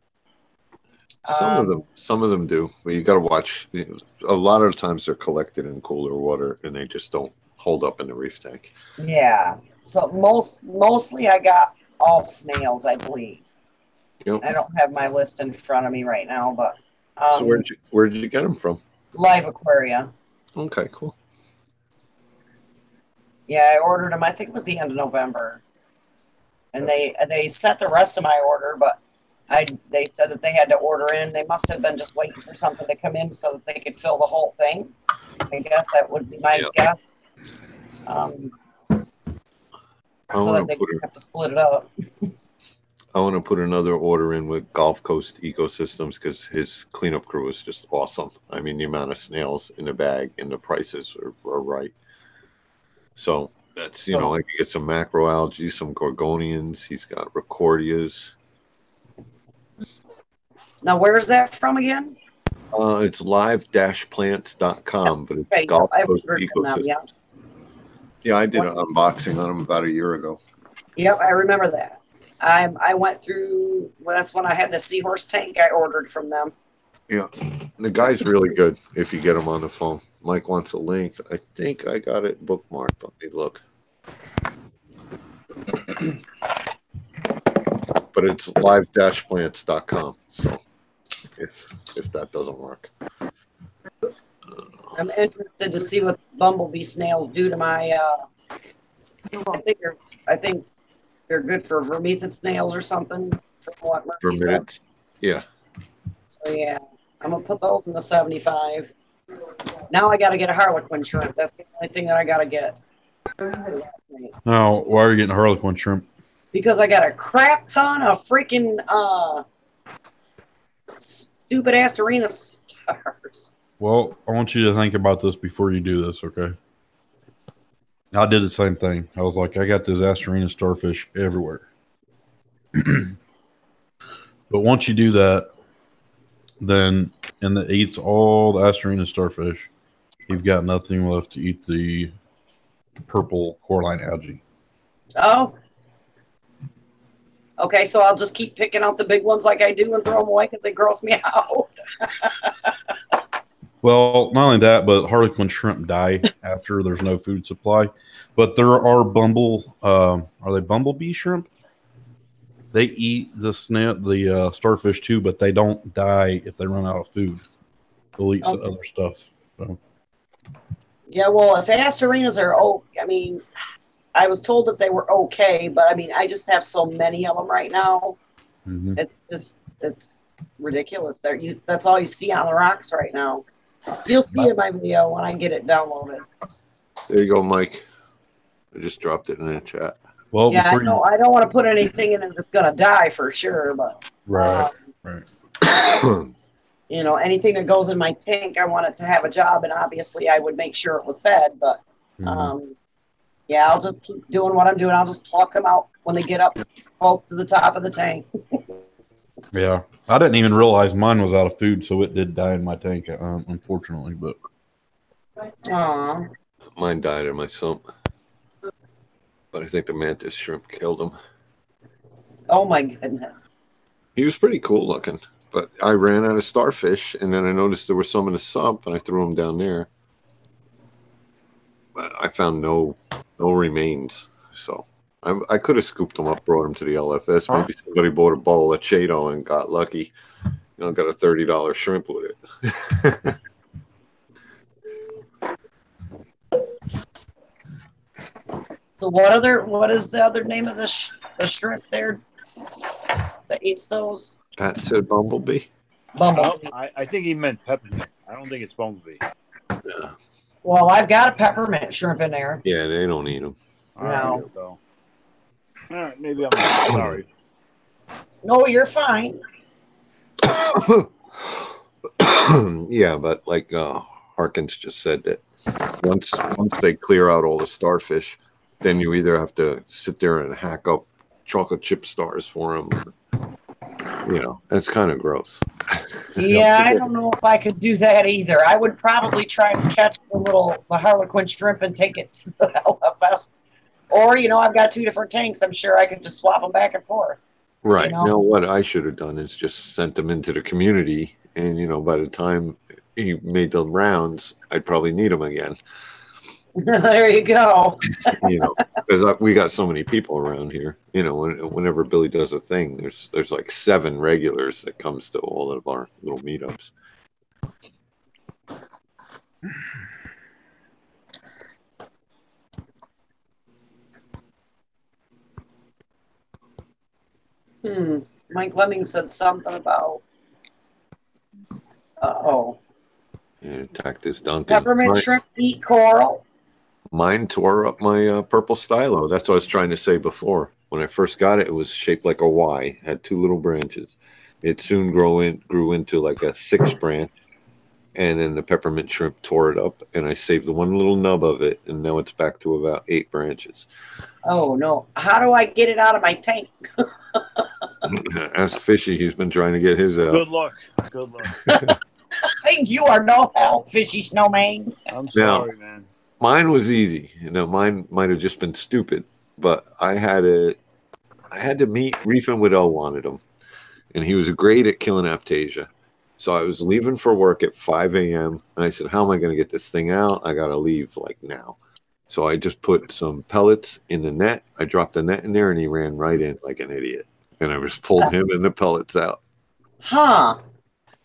Some of them do, but you got to watch. A lot of times they're collected in cooler water, and they just don't hold up in the reef tank. Yeah. So mostly I got all snails, I believe. Yep. I don't have my list in front of me right now, but so where did you get them from? Live Aquaria. Okay, cool. Yeah, I ordered them. I think it was the end of November, and they set the rest of my order, but they said that they had to order in. They must have been just waiting for something to come in so that they could fill the whole thing. I guess that would be my guess. So that they would have to split it up. I want to put another order in with Gulf Coast Ecosystems because his cleanup crew is just awesome. I mean, the amount of snails in the bag and the prices are right. So that's, I could get some macroalgae, some gorgonians. He's got recordias. Now, where is that from again? It's live-plants.com, but it's Gulf Coast Ecosystems. Yeah, I did an unboxing on them about a year ago. Yep, I remember that. I went through, that's when I had the seahorse tank I ordered from them. Yeah, the guy's really good if you get him on the phone. Mike wants a link. I think I got it bookmarked. Let me look. But it's live-plants.com. So if that doesn't work. I'm interested to see what bumblebee snails do to my I think they're good for vermithid snails or something. From what Murphy said. Yeah. So yeah, I'm gonna put those in the 75. Now I got to get a harlequin shrimp. That's the only thing that I got to get. Now, why are you getting a harlequin shrimp? Because I got a crap ton of freaking stupid ass arena stars. Well, I want you to think about this before you do this, okay? I did the same thing. I was like, I got this Astorina starfish everywhere. But once you do that, then, and it eats all the Astorina starfish, you've got nothing left to eat the purple coralline algae. Oh. Okay, so I'll just keep picking out the big ones like I do and throw them away because they gross me out. Well, not only that, but harlequin shrimp die after there's no food supply. But there are are they bumblebee shrimp? They eat the starfish too, but they don't die if they run out of food. They'll eat some other stuff. So. Yeah, well, if Astorinas are, I mean, I was told that they were okay, but I mean, I just have so many of them right now. Mm-hmm. It's ridiculous. That's all you see on the rocks right now. You'll see in my video when I get it downloaded. There you go, Mike. I just dropped it in the chat. Well, yeah, I know. I don't want to put anything in it that's gonna die for sure, but right. You know, anything that goes in my tank, I want it to have a job, and obviously, I would make sure it was fed. But yeah, I'll just keep doing what I'm doing. I'll just pluck them out when they get up to the top of the tank. Yeah, I didn't even realize mine was out of food, so it did die in my tank, unfortunately. But Aw. Mine died in my sump, but I think the mantis shrimp killed him. Oh my goodness. He was pretty cool looking, but I ran out of starfish, and then I noticed there were some in the sump, and I threw them down there. But I found no remains, so I could have scooped them up, brought them to the LFS. Maybe somebody bought a bowl of Chato and got lucky. You know, got a $30 shrimp with it. So what is the other name of the shrimp there that eats those? Pat said bumblebee. Bumblebee. I think he meant peppermint. I don't think it's bumblebee. Yeah. Well, I've got a peppermint shrimp in there. Yeah, they don't eat them. No. All right, maybe I'm sorry. No, you're fine. Yeah, but like Harkins just said that once they clear out all the starfish, then you either have to sit there and hack up chocolate chip stars for them. You know, that's kind of gross. Yeah, I don't know if I could do that either. I would probably try and catch the Harlequin shrimp and take it to the LFS. Or, I've got 2 different tanks. I'm sure I could just swap them back and forth. Right. Now, what I should have done is just sent them into the community. And, by the time he made the rounds, I'd probably need them again. There you go. Because we got so many people around here. Whenever Billy does a thing, there's like 7 regulars that comes to all of our little meetups. Mike Lemming said something about. And attacked this Duncan. Peppermint shrimp eat coral. Mine tore up my purple stylo. That's what I was trying to say before. When I first got it, it was shaped like a Y, had 2 little branches. It soon grew into like a 6th branch, and then the peppermint shrimp tore it up, and I saved the one little nub of it, and now it's back to about 8 branches. Oh no! How do I get it out of my tank? Ask Fishy. He's been trying to get his out. Good luck. Good luck. You are no help, Fishy Snowman. I'm sorry, man. Mine was easy. Mine might have just been stupid, but I had to meet Reef and Widdell wanted him, and he was great at killing Aptasia. So I was leaving for work at 5 a.m. and I said, "How am I going to get this thing out? I got to leave like now." So I just put some pellets in the net. I dropped the net in there, and he ran right in like an idiot. And I just pulled him and the pellets out. Huh.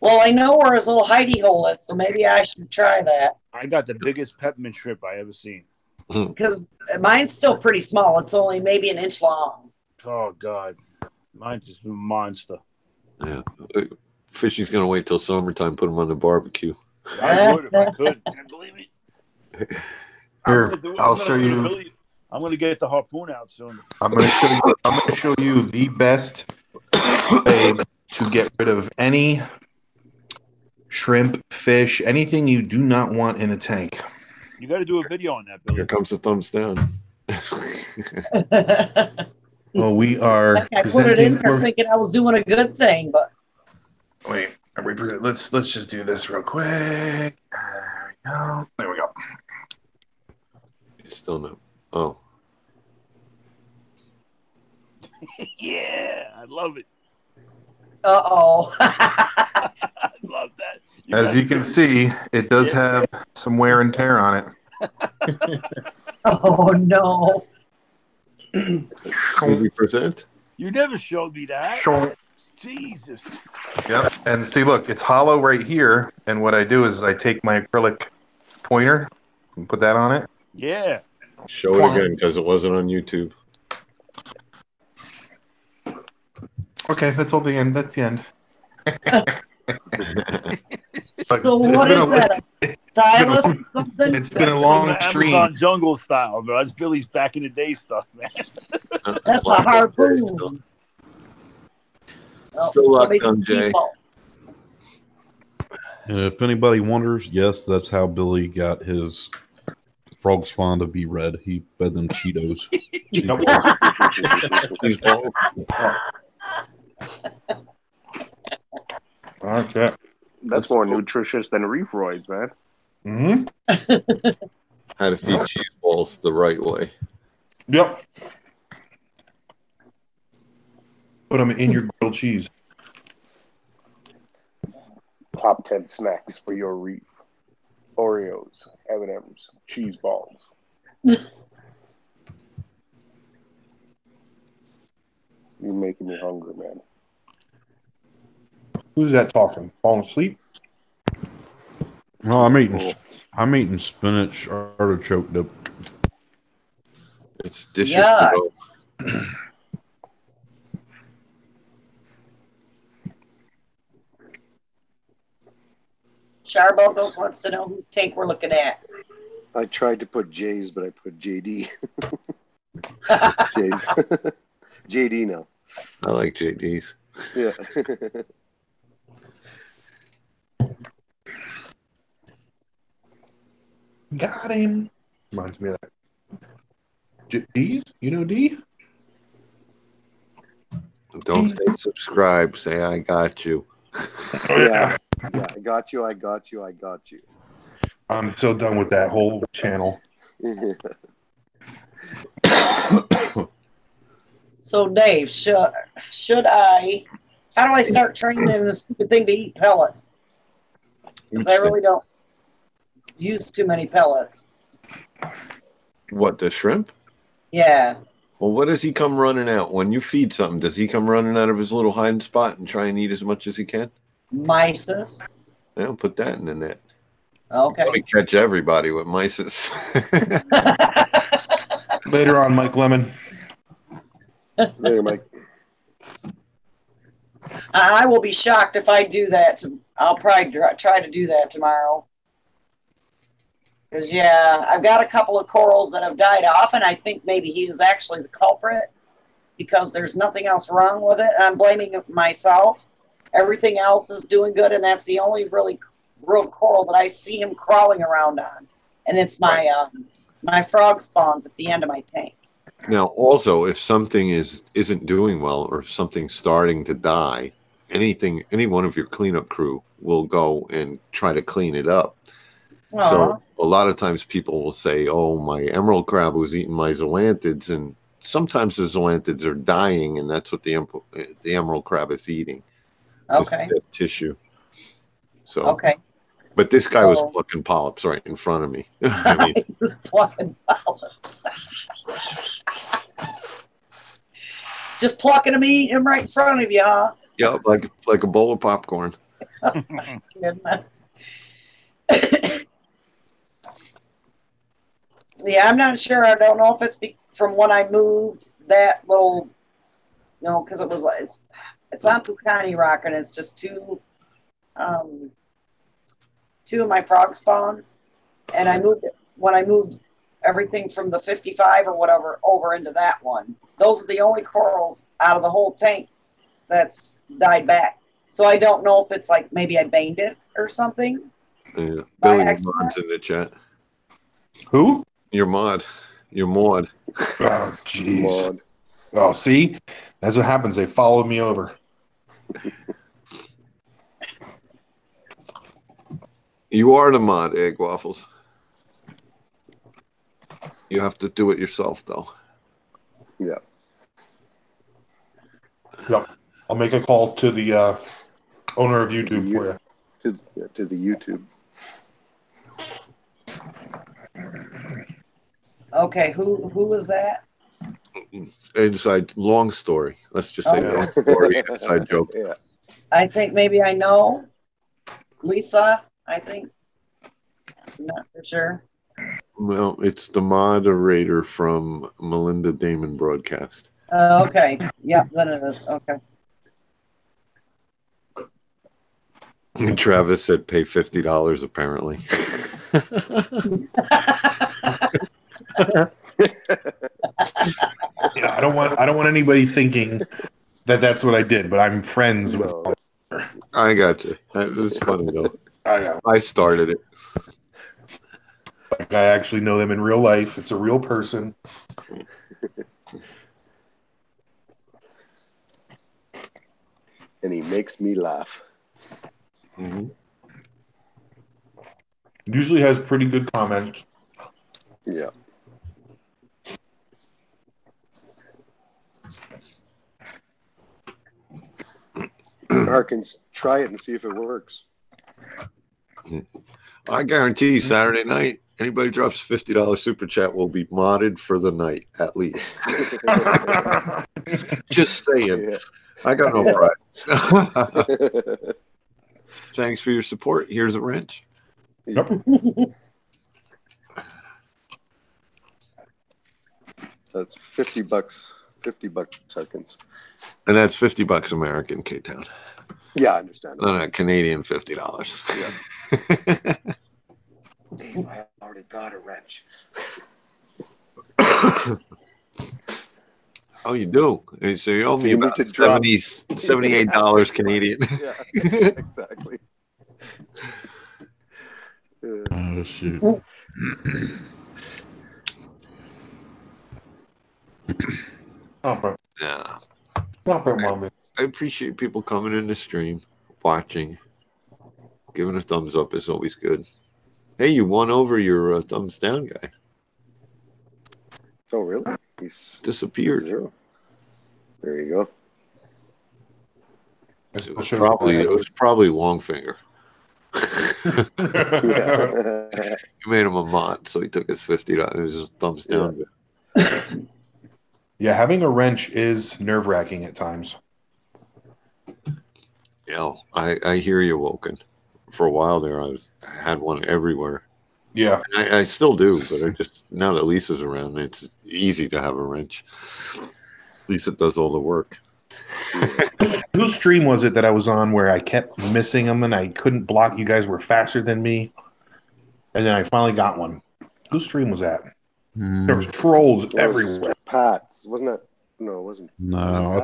Well, I know where his little hidey hole is, so maybe I should try that. I got the biggest peppermint shrimp I ever seen. Because mine's still pretty small. It's only maybe an inch long. Oh, God. Mine's just a monster. Yeah. Fishy's going to wait till summertime, put him on the barbecue. I would if I could. Can't believe it. Here, I'll show you. I'm going to get the harpoon out soon. I'm going to show you the best way to get rid of any shrimp, fish, anything you do not want in a tank. You got to do a video on that, Billy. Here comes the thumbs down. Well, we are. I put it in there thinking I was doing a good thing, but wait. Let's just do this real quick. There we go. There we go. Still no. Oh. Yeah, I love it. Uh-oh. I love that. As you can see, it does have some wear and tear on it. Oh, no. 30%? You never showed me that. Sure. Jesus. Yep. And see, look, it's hollow right here. And what I do is I take my acrylic pointer and put that on it. Yeah. Show it again because it wasn't on YouTube. Okay, that's all the end. That's the end. So what is that? Stylus or something? It's been a long stream. Amazon jungle style, bro. That's Billy's back in the day stuff, man. That's a harpoon. Still locked on, Jay. And if anybody wonders, yes, that's how Billy got his frog spawn to be red. He fed them Cheetos. Okay. That's more nutritious than reef roids, man. Mm-hmm. How to feed cheese balls the right way. Yep. Put them in your grilled cheese. Top 10 snacks for your reef. Oreos, M&M's, cheese balls. You're making me hungry, man. Who's that talking? Falling asleep? No, I'm eating spinach artichoke dip. It's dishes Yeah. to go. Charbogos wants to know who tank we're looking at. I tried to put J's, but I put JD. J's. JD now. I like JD's. Yeah. Got him. Reminds me of that. D's? You know D? Don't say subscribe. Say I got you. Yeah. Yeah. I got you. I got you. I got you. I'm so done with that whole channel. So, Dave, should I? How do I start training this stupid thing to eat pellets? Because I really don't use too many pellets. What, the shrimp? Yeah. Well, what does he come running out? When you feed something, does he come running out of his little hiding spot and try and eat as much as he can? Mysis. Yeah, put that in the net. Okay. Let me catch everybody with mysis. Later on, Mike Lemon. Later, Mike. I will be shocked if I do that. I'll probably try to do that tomorrow. Because, yeah, I've got a couple of corals that have died off, and I think maybe he's actually the culprit because there's nothing else wrong with it. I'm blaming myself. Everything else is doing good, and that's the only real coral that I see him crawling around on. And it's my my frog spawns at the end of my tank. Now, also, if something isn't doing well or something's starting to die, any one of your cleanup crew will go and try to clean it up. Aww. So a lot of times people will say, oh, my emerald crab was eating my zoanthids, and sometimes the zoanthids are dying, and that's what the emerald crab is eating. Okay. Dead tissue. So, okay. But this guy was plucking polyps right in front of me. I mean, He was plucking polyps. Just plucking them, eating them right in front of you, huh? yeah, like a bowl of popcorn. Oh, my goodness. Yeah, I'm not sure. I don't know if it's from when I moved that little, because it was like it's on Pucani Rock, and it's just two of my frog spawns, and when I moved everything from the 55 or whatever over into that one. Those are the only corals out of the whole tank that's died back. So I don't know if it's like maybe I banged it or something. Yeah. Billy Mod's in the chat. Who? Your mod. Your mod. Oh, jeez. Oh, see? That's what happens. They followed me over. You are the mod, Egg Waffles. You have to do it yourself, though. Yeah. Yep. I'll make a call to the owner of YouTube for you. To the YouTube. Okay, who was that? Long story. Let's just say long story, inside joke. Yeah. I think maybe I know. Lisa, I think. I'm not for sure. Well, it's the moderator from Melinda Damon Broadcast. Okay. Yep, then it is. Okay. And Travis said pay $50 apparently. Yeah, I don't want anybody thinking that that's what I did, but I'm friends with. I got you. That was funny though. I started it. Like I actually know them in real life. It's a real person. And he makes me laugh. Mm-hmm. Usually has pretty good comments. Yeah. Harkins, try it and see if it works. I guarantee Saturday night, anybody drops $50 super chat will be modded for the night at least. Just saying. Yeah. I got no pride. Thanks for your support. Here's a wrench. Yep. That's $50. $50, Harkins. And that's $50 American, K-Town. Yeah, I understand. Canadian $50. Yeah. Dave, I already got a wrench. Oh, you do? So you owe me you about need to drop $78 Canadian. Yeah, exactly. Oh, shoot. Yeah. Stop it, Mommy. I appreciate people coming in the stream, watching, giving a thumbs up is always good. Hey, you won over your thumbs down guy. Oh, really? He's disappeared. 0. There you go. It was probably Longfinger. You made him a mod, so he took his $50, his thumbs down. Yeah, having a wrench is nerve-wracking at times. Yeah, I hear you, Woken. For a while there, I had one everywhere. Yeah, I still do, but I just now that Lisa's around, it's easy to have a wrench. Lisa does all the work. Whose stream was it that I was on where I kept missing them and I couldn't block? You guys were faster than me, and then I finally got one. Whose stream was that? There was trolls everywhere. Pat's, wasn't it? No, it wasn't. No,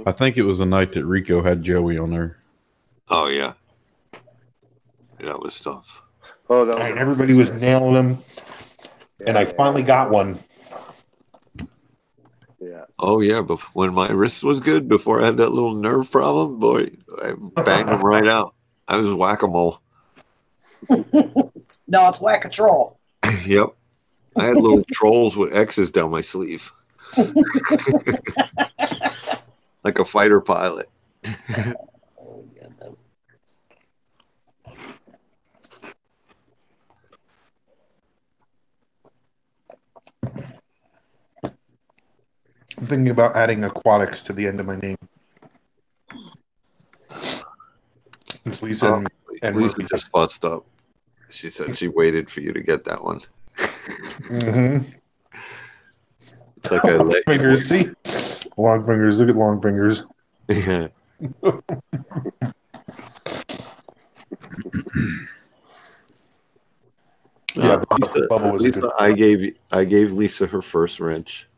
I think it was the night that Rico had Joey on there. Oh yeah, that was tough. Oh, that was and everybody was nailing them, and I finally got one. Yeah. Oh yeah, but when my wrist was good, before I had that little nerve problem, boy, I banged them right out. I was whack-a-mole. No, it's whack-a-troll. Yep. I had little trolls with X's down my sleeve. Like a fighter pilot. Oh, goodness. I'm thinking about adding aquatics to the end of my name. Since Lisa and Lisa Murphy just fussed up. She said she waited for you to get that one. Mm-hmm. It's like I let fingers, see? Long fingers. Look at long fingers. Yeah. Yeah, Lisa, I gave Lisa her first wrench.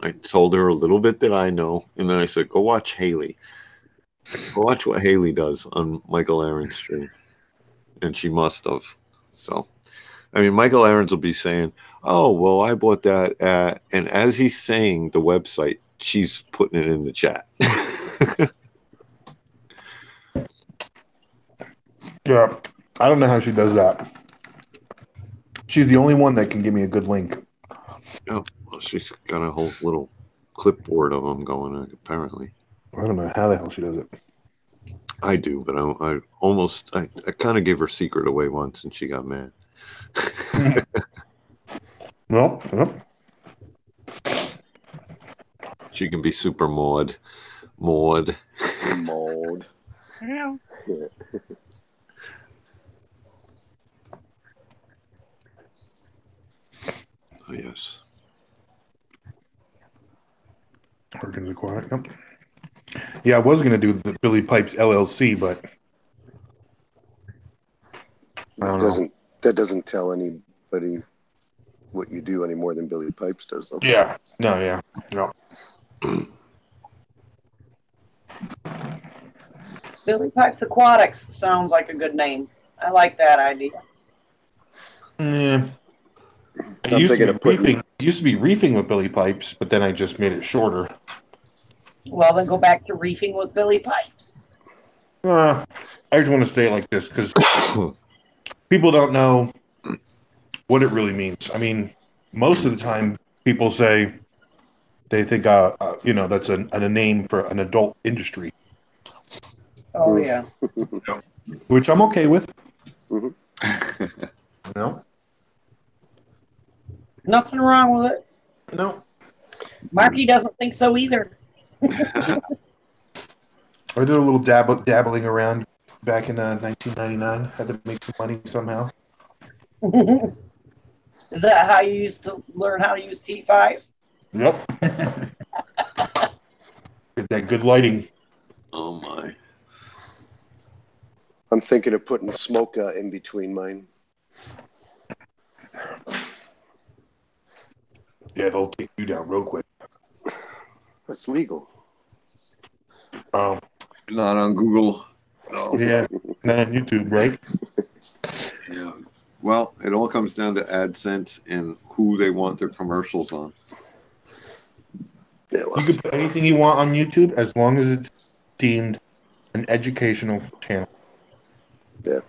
I told her a little bit that I know, and then I said, "Go watch Haley. Go watch what Haley does on Michael Aaron's stream," and she must have. So, I mean, Michael Aarons will be saying, "Oh, well, I bought that at," and as he's saying the website, she's putting it in the chat. Yeah, I don't know how she does that. She's the only one that can give me a good link. Oh, well, she's got a whole little clipboard of them going on, apparently. I don't know how the hell she does it. I do, but I kind of gave her secret away once, and she got mad. Well, she can be super Maud. Yeah. Oh, yes. Harkins Aquatic. Yep. Yeah, I was going to do the Billy Pipes LLC, but I don't know. That doesn't tell anybody what you do any more than Billy Pipes does, though. Yeah. No, yeah. No. Billy Pipes Aquatics sounds like a good name. I like that idea. Yeah. It used to be reefing with Billy Pipes, but then I just made it shorter. Well, then go back to reefing with Billy Pipes. I I just want to say it like this because people don't know what it really means. I mean, most of the time, people say they think, that's a name for an adult industry. Oh yeah. Which I'm okay with. Nothing wrong with it. No. Marky doesn't think so either. I did a little dabbling around back in 1999. Had to make some money somehow. Is that how you used to learn how to use T5s? Yep. Get that good lighting. Oh my. I'm thinking of putting smoke in between mine. Yeah, they'll take you down real quick. That's legal. Oh. Not on Google. No. Yeah, not on YouTube, right? Yeah. Well, it all comes down to AdSense and who they want their commercials on. Yeah, well. You can put anything you want on YouTube as long as it's deemed an educational channel. Yeah.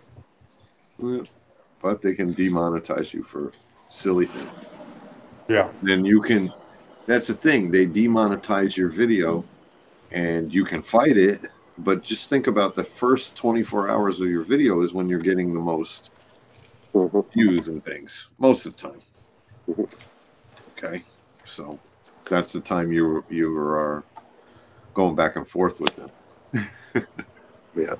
But they can demonetize you for silly things. Yeah. Then you can, that's the thing, they demonetize your video and you can fight it, but just think about the first 24 hours of your video is when you're getting the most views and things, most of the time. Okay, so that's the time you are going back and forth with them. Yeah.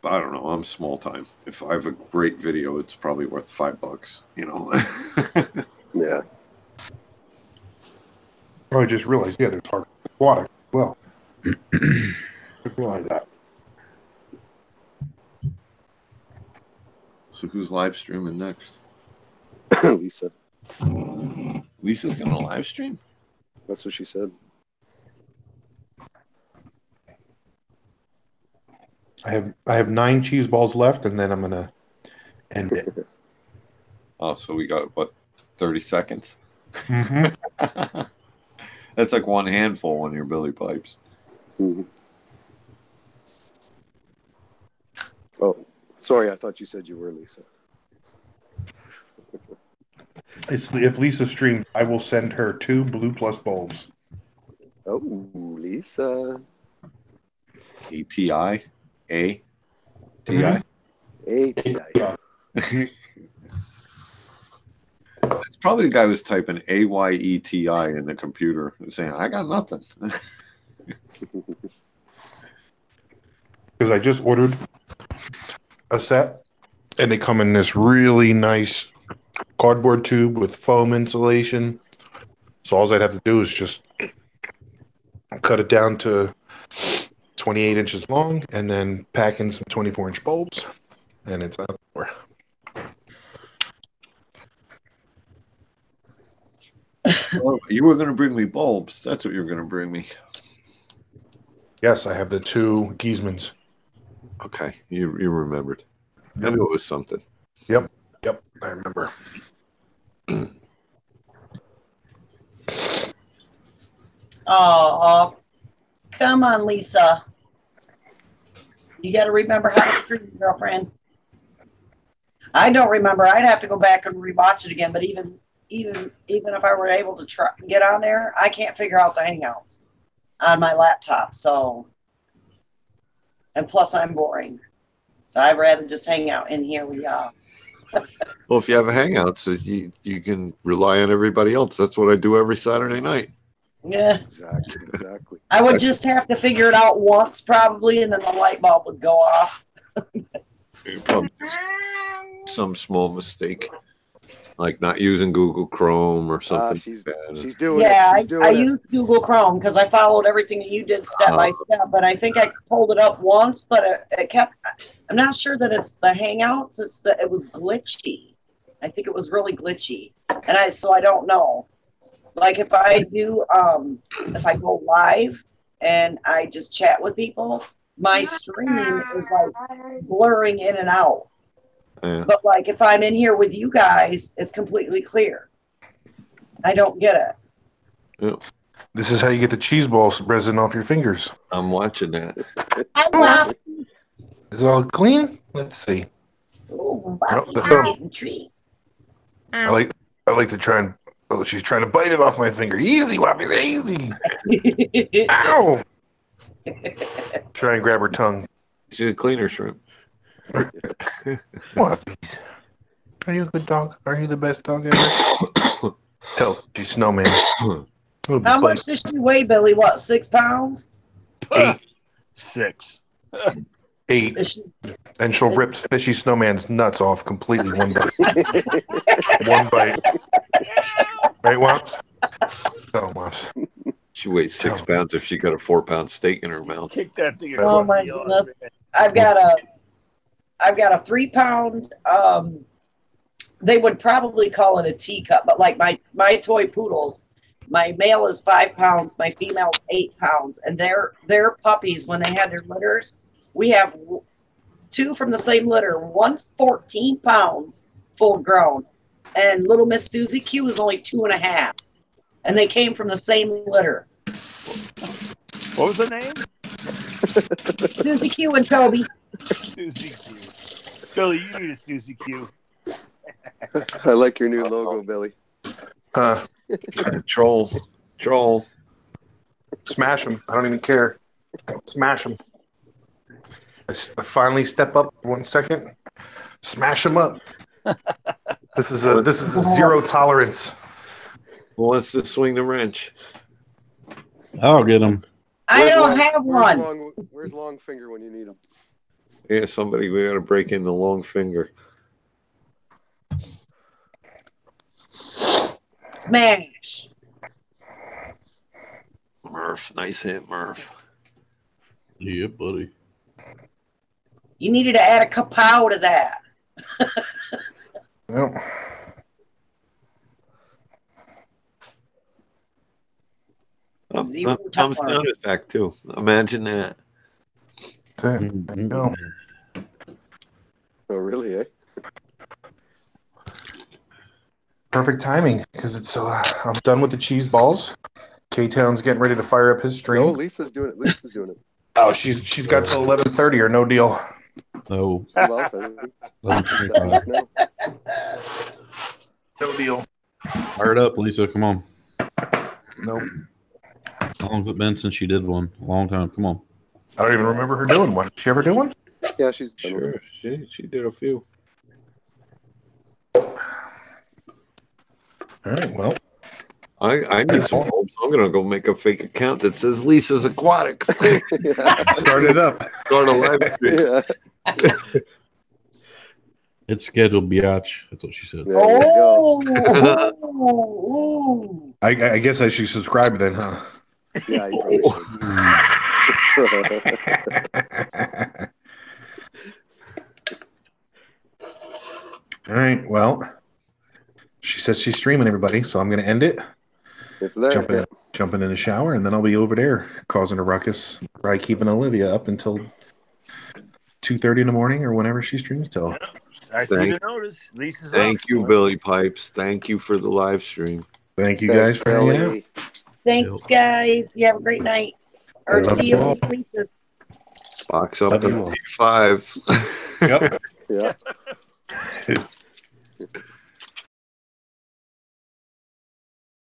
I don't know. I'm small time. If I have a great video, it's probably worth $5, you know. Yeah. Oh, I just realized, there's hard water as well. I didn't realize that. So who's live streaming next? Lisa. Lisa's going to live stream? That's what she said. I have 9 cheese balls left, and then I'm gonna end it. Oh, so we got what, 30 seconds? Mm-hmm. That's like one handful on your billy pipes. Mm-hmm. Oh, sorry. I thought you said you were Lisa. If Lisa streams, I will send her 2 Blue Plus bulbs. Oh, Lisa. ATI? A? TI? ATI. It's probably the guy who was typing AYETI in the computer and saying, I got nothing. Because I just ordered a set, and they come in this really nice cardboard tube with foam insulation. So all I'd have to do is just cut it down to 28 inches long and then pack in some 24-inch bulbs, and it's out the door. Well, you were going to bring me bulbs. That's what you're going to bring me. Yes, I have the 2 Giesmans. Okay, you remembered. I knew it was something. Yep, I remember. Oh, come on, Lisa. You got to remember how to stream, girlfriend. I don't remember. I'd have to go back and rewatch it again. But even if I were able to try get on there, I can't figure out the Hangouts on my laptop. So, and plus, I'm boring. So I'd rather just hang out in here with y'all. Well, if you have a Hangouts, you can rely on everybody else. That's what I do every Saturday night. Yeah. Exactly. I would just have to figure it out once, probably, and then the light bulb would go off. Probably some small mistake, like not using Google Chrome or something. She's bad. doing yeah, it. I used Google Chrome because I followed everything that you did step by step, but I think I pulled it up once, but it kept. I'm not sure that it's the Hangouts. It's that it was glitchy. I think it was really glitchy, and so I don't know. Like if I do, if I go live and I just chat with people, my stream is like blurring in and out. Yeah. But like if I'm in here with you guys, it's completely clear. I don't get it. Yeah. This is how you get the cheese balls resin off your fingers. I'm watching that. Is it all clean? Let's see. Ooh, Oh, Bobby's the thumb. getting treats. I like to try and. Oh, she's trying to bite it off my finger. Easy, Whoppies, easy. Ow! Try and grab her tongue. She's a cleaner shrimp. Whoppies. Are you a good dog? Are you the best dog ever? Tell she's snowman. How much does she weigh, Billy? What, 6 pounds? 8. 6. 8. And she'll rip Fishy Snowman's nuts off completely one bite. One bite. Right, Wops? Oh, Wops. She weighs 6 pounds if she got a 4-pound steak in her mouth. Kick that thing Oh across my the yard, goodness. man. I've got a 3 pound, they would probably call it a teacup, but like my toy poodles, my male is 5 pounds, my female 8 pounds, and their puppies, when they had their litters, we have 2 from the same litter. One's 14 pounds full grown, and little Miss Susie Q is only 2.5, and they came from the same litter. What was the name? Susie Q and Toby. Susie Q. Billy, you need a Susie Q. I like your new logo, Billy. Trolls. Smash them. I don't even care. Smash them. I finally step up for 1 second. Smash them up. This is a zero tolerance. Who wants to swing the wrench? I'll get him. I don't have one. Where's Longfinger when you need him? Yeah, somebody, we got to break in the long finger. Smash. Murph, nice hit, Murph. Yeah, buddy. You needed to add a kapow to that. Well, Thumb sound effect too. Imagine that. No. Oh, really, eh? Perfect timing because it's I'm done with the cheese balls. K-Town's getting ready to fire up his stream. No, Lisa's doing it. Oh, she's got till 11:30 or no deal. No. Well, No deal. Fire it up, Lisa. Come on. Nope. How long's it been since she did one? A long time. Come on. I don't even remember her doing one. Did she ever do one? Yeah, she's Sure. She did a few. All right. Well, I need some hopes. I'm gonna go make a fake account that says Lisa's Aquatics. start it up. Start a live stream. Yeah. It's scheduled, biatch. That's what she said. There you go. Ooh. I guess I should subscribe then, huh? Yeah, you All right. Well, she says she's streaming, everybody, so I'm going to end it. It's there. Jumping in the shower, and then I'll be over there causing a ruckus, probably keeping Olivia up until 2:30 in the morning or whenever she streams till. I see the notice. Lisa's Thank up. you, Billy Pipes. Thank you for the live stream. Thank you guys for hanging out. Thanks, guys. You have a great night. Or Love see you you all. later. Box up Love the you all. T5s. Yep. Yeah.